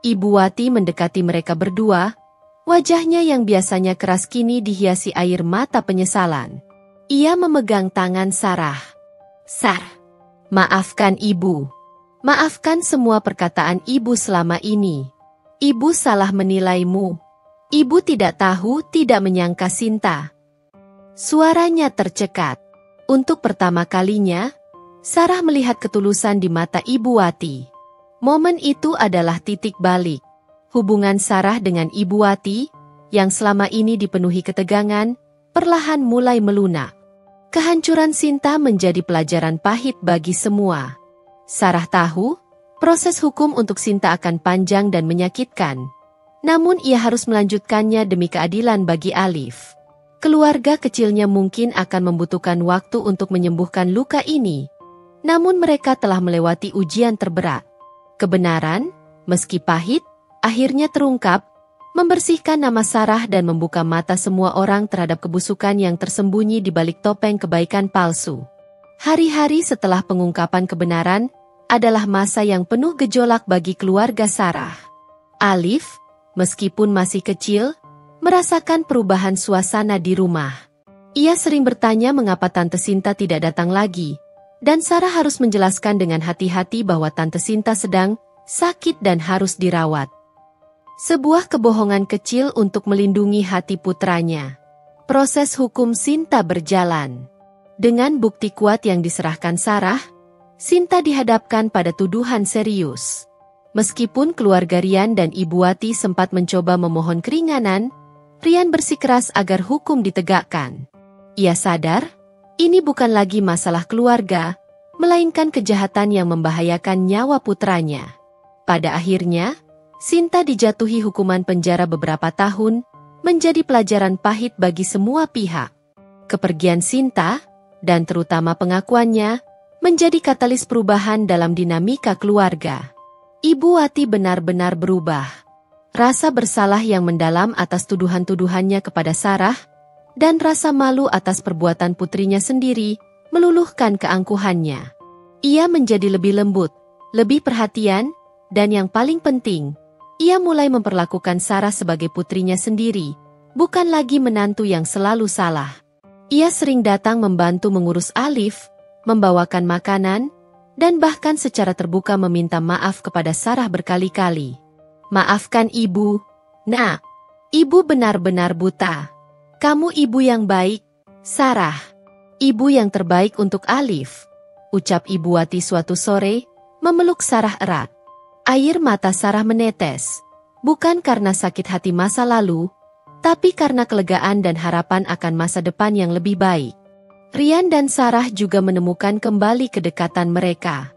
Ibu Wati mendekati mereka berdua, wajahnya yang biasanya keras kini dihiasi air mata penyesalan. Ia memegang tangan Sarah. Maafkan ibu. Maafkan semua perkataan ibu selama ini. Ibu salah menilaimu. Ibu tidak tahu, tidak menyangka Sinta." Suaranya tercekat. Untuk pertama kalinya, Sarah melihat ketulusan di mata Ibu Wati. Momen itu adalah titik balik. Hubungan Sarah dengan Ibu Wati, yang selama ini dipenuhi ketegangan, perlahan mulai melunak. Kehancuran Sinta menjadi pelajaran pahit bagi semua. Sarah tahu, proses hukum untuk Sinta akan panjang dan menyakitkan. Namun ia harus melanjutkannya demi keadilan bagi Alif. Keluarga kecilnya mungkin akan membutuhkan waktu untuk menyembuhkan luka ini. Namun mereka telah melewati ujian terberat. Kebenaran, meski pahit, akhirnya terungkap, membersihkan nama Sarah dan membuka mata semua orang terhadap kebusukan yang tersembunyi di balik topeng kebaikan palsu. Hari-hari setelah pengungkapan kebenaran adalah masa yang penuh gejolak bagi keluarga Sarah. Alif, meskipun masih kecil, merasakan perubahan suasana di rumah. Ia sering bertanya mengapa Tante Sinta tidak datang lagi, dan Sarah harus menjelaskan dengan hati-hati bahwa Tante Sinta sedang sakit dan harus dirawat. Sebuah kebohongan kecil untuk melindungi hati putranya. Proses hukum Sinta berjalan. Dengan bukti kuat yang diserahkan Sarah, Sinta dihadapkan pada tuduhan serius. Meskipun keluarga Rian dan Ibu Wati sempat mencoba memohon keringanan, Rian bersikeras agar hukum ditegakkan. Ia sadar, ini bukan lagi masalah keluarga, melainkan kejahatan yang membahayakan nyawa putranya. Pada akhirnya, Sinta dijatuhi hukuman penjara beberapa tahun, menjadi pelajaran pahit bagi semua pihak. Kepergian Sinta, dan terutama pengakuannya, menjadi katalis perubahan dalam dinamika keluarga. Ibu Wati benar-benar berubah. Rasa bersalah yang mendalam atas tuduhan-tuduhannya kepada Sarah, dan rasa malu atas perbuatan putrinya sendiri, meluluhkan keangkuhannya. Ia menjadi lebih lembut, lebih perhatian, dan yang paling penting, Ia mulai memperlakukan Sarah sebagai putrinya sendiri, bukan lagi menantu yang selalu salah. Ia sering datang membantu mengurus Alif, membawakan makanan, dan bahkan secara terbuka meminta maaf kepada Sarah berkali-kali. "Maafkan ibu, Nak. Ibu benar-benar buta. Kamu ibu yang baik, Sarah. Ibu yang terbaik untuk Alif," ucap Ibu Wati suatu sore, memeluk Sarah erat. Air mata Sarah menetes, bukan karena sakit hati masa lalu, tapi karena kelegaan dan harapan akan masa depan yang lebih baik. Rian dan Sarah juga menemukan kembali kedekatan mereka.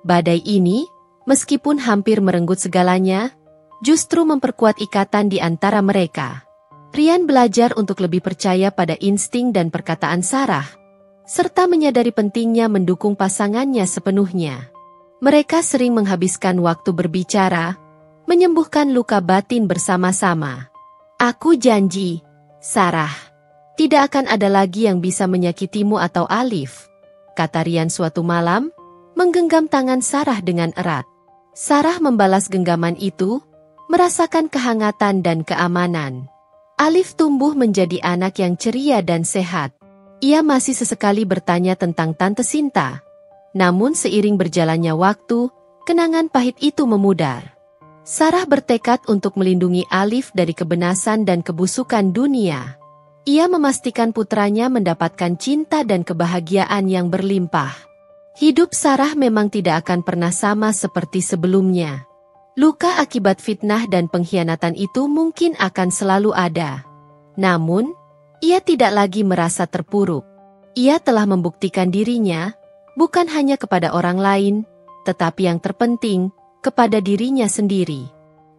Badai ini, meskipun hampir merenggut segalanya, justru memperkuat ikatan di antara mereka. Rian belajar untuk lebih percaya pada insting dan perkataan Sarah, serta menyadari pentingnya mendukung pasangannya sepenuhnya. Mereka sering menghabiskan waktu berbicara, menyembuhkan luka batin bersama-sama. "Aku janji, Sarah, tidak akan ada lagi yang bisa menyakitimu atau Alif," kata Rian suatu malam, menggenggam tangan Sarah dengan erat. Sarah membalas genggaman itu, merasakan kehangatan dan keamanan. Alif tumbuh menjadi anak yang ceria dan sehat. Ia masih sesekali bertanya tentang Tante Sinta. Namun seiring berjalannya waktu, kenangan pahit itu memudar. Sarah bertekad untuk melindungi Alif dari kebenasan dan kebusukan dunia. Ia memastikan putranya mendapatkan cinta dan kebahagiaan yang berlimpah. Hidup Sarah memang tidak akan pernah sama seperti sebelumnya. Luka akibat fitnah dan pengkhianatan itu mungkin akan selalu ada. Namun, ia tidak lagi merasa terpuruk. Ia telah membuktikan dirinya, bukan hanya kepada orang lain, tetapi yang terpenting, kepada dirinya sendiri.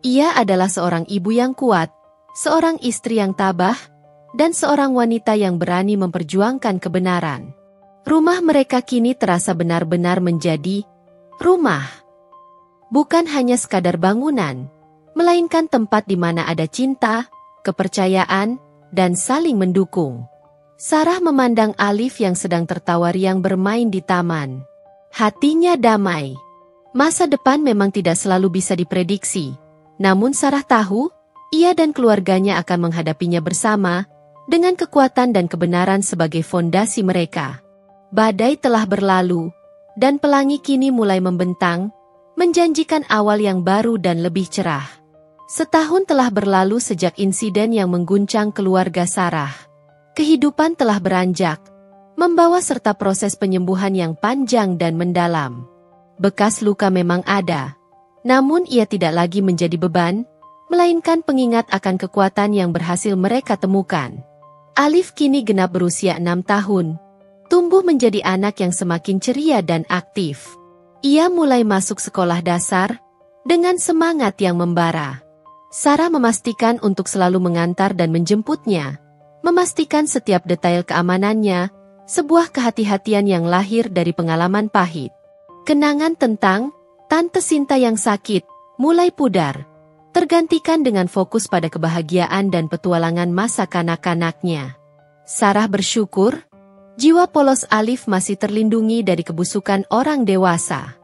Ia adalah seorang ibu yang kuat, seorang istri yang tabah, dan seorang wanita yang berani memperjuangkan kebenaran. Rumah mereka kini terasa benar-benar menjadi rumah. Bukan hanya sekadar bangunan, melainkan tempat di mana ada cinta, kepercayaan, dan saling mendukung. Sarah memandang Alif yang sedang tertawa riang bermain di taman. Hatinya damai. Masa depan memang tidak selalu bisa diprediksi, namun Sarah tahu, ia dan keluarganya akan menghadapinya bersama, dengan kekuatan dan kebenaran sebagai fondasi mereka. Badai telah berlalu, dan pelangi kini mulai membentang, menjanjikan awal yang baru dan lebih cerah. Setahun telah berlalu sejak insiden yang mengguncang keluarga Sarah. Kehidupan telah beranjak, membawa serta proses penyembuhan yang panjang dan mendalam. Bekas luka memang ada, namun ia tidak lagi menjadi beban, melainkan pengingat akan kekuatan yang berhasil mereka temukan. Alif kini genap berusia 6 tahun, tumbuh menjadi anak yang semakin ceria dan aktif. Ia mulai masuk sekolah dasar, dengan semangat yang membara. Sarah memastikan untuk selalu mengantar dan menjemputnya, memastikan setiap detail keamanannya, sebuah kehati-hatian yang lahir dari pengalaman pahit. Kenangan tentang Tante Sinta yang sakit mulai pudar, tergantikan dengan fokus pada kebahagiaan dan petualangan masa kanak-kanaknya. Sarah bersyukur, jiwa polos Alif masih terlindungi dari kebusukan orang dewasa.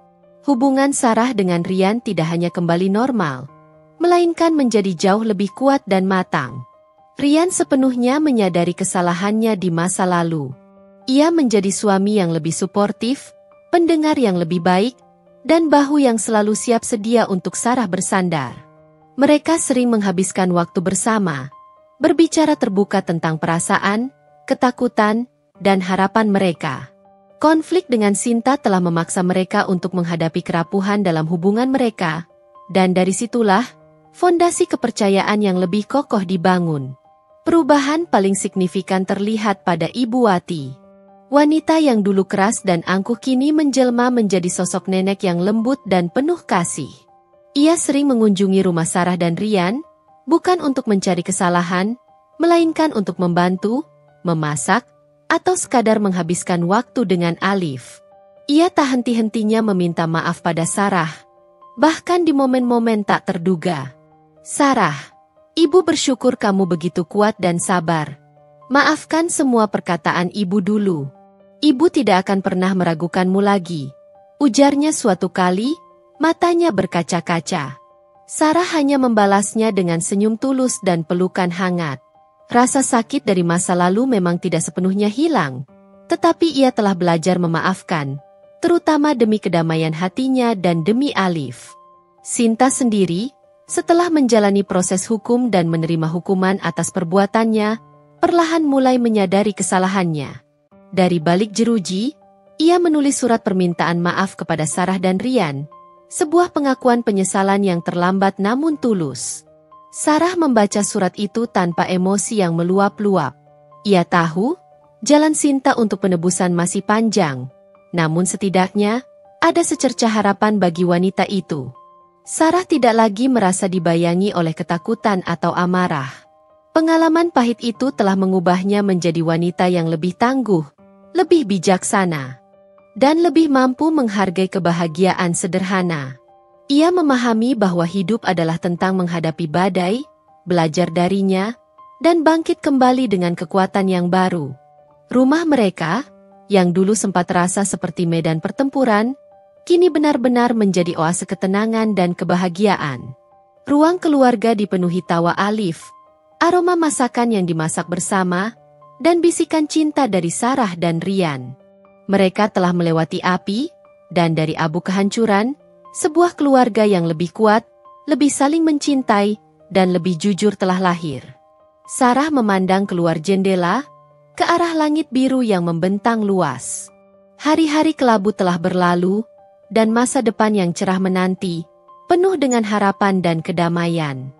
Hubungan Sarah dengan Rian tidak hanya kembali normal, melainkan menjadi jauh lebih kuat dan matang. Rian sepenuhnya menyadari kesalahannya di masa lalu. Ia menjadi suami yang lebih suportif, pendengar yang lebih baik, dan bahu yang selalu siap sedia untuk Sarah bersandar. Mereka sering menghabiskan waktu bersama, berbicara terbuka tentang perasaan, ketakutan, dan harapan mereka. Konflik dengan Sinta telah memaksa mereka untuk menghadapi kerapuhan dalam hubungan mereka, dan dari situlah, fondasi kepercayaan yang lebih kokoh dibangun. Perubahan paling signifikan terlihat pada Ibu Wati. Wanita yang dulu keras dan angkuh kini menjelma menjadi sosok nenek yang lembut dan penuh kasih. Ia sering mengunjungi rumah Sarah dan Rian, bukan untuk mencari kesalahan, melainkan untuk membantu, memasak, atau sekadar menghabiskan waktu dengan Alif. Ia tak henti-hentinya meminta maaf pada Sarah, bahkan di momen-momen tak terduga. "Sarah, Ibu bersyukur kamu begitu kuat dan sabar. Maafkan semua perkataan Ibu dulu. Ibu tidak akan pernah meragukanmu lagi," ujarnya suatu kali, matanya berkaca-kaca. Sarah hanya membalasnya dengan senyum tulus dan pelukan hangat. Rasa sakit dari masa lalu memang tidak sepenuhnya hilang, tetapi ia telah belajar memaafkan, terutama demi kedamaian hatinya dan demi Alif. Sinta sendiri, setelah menjalani proses hukum dan menerima hukuman atas perbuatannya, perlahan mulai menyadari kesalahannya. Dari balik jeruji, ia menulis surat permintaan maaf kepada Sarah dan Rian, sebuah pengakuan penyesalan yang terlambat namun tulus. Sarah membaca surat itu tanpa emosi yang meluap-luap. Ia tahu, jalan Sinta untuk penebusan masih panjang, namun setidaknya, ada secercah harapan bagi wanita itu. Sarah tidak lagi merasa dibayangi oleh ketakutan atau amarah. Pengalaman pahit itu telah mengubahnya menjadi wanita yang lebih tangguh, lebih bijaksana, dan lebih mampu menghargai kebahagiaan sederhana. Ia memahami bahwa hidup adalah tentang menghadapi badai, belajar darinya, dan bangkit kembali dengan kekuatan yang baru. Rumah mereka, yang dulu sempat terasa seperti medan pertempuran, kini benar-benar menjadi oase ketenangan dan kebahagiaan. Ruang keluarga dipenuhi tawa Alif, aroma masakan yang dimasak bersama, dan bisikan cinta dari Sarah dan Rian. Mereka telah melewati api, dan dari abu kehancuran, sebuah keluarga yang lebih kuat, lebih saling mencintai, dan lebih jujur telah lahir. Sarah memandang keluar jendela, ke arah langit biru yang membentang luas. Hari-hari kelabu telah berlalu, dan masa depan yang cerah menanti, penuh dengan harapan dan kedamaian.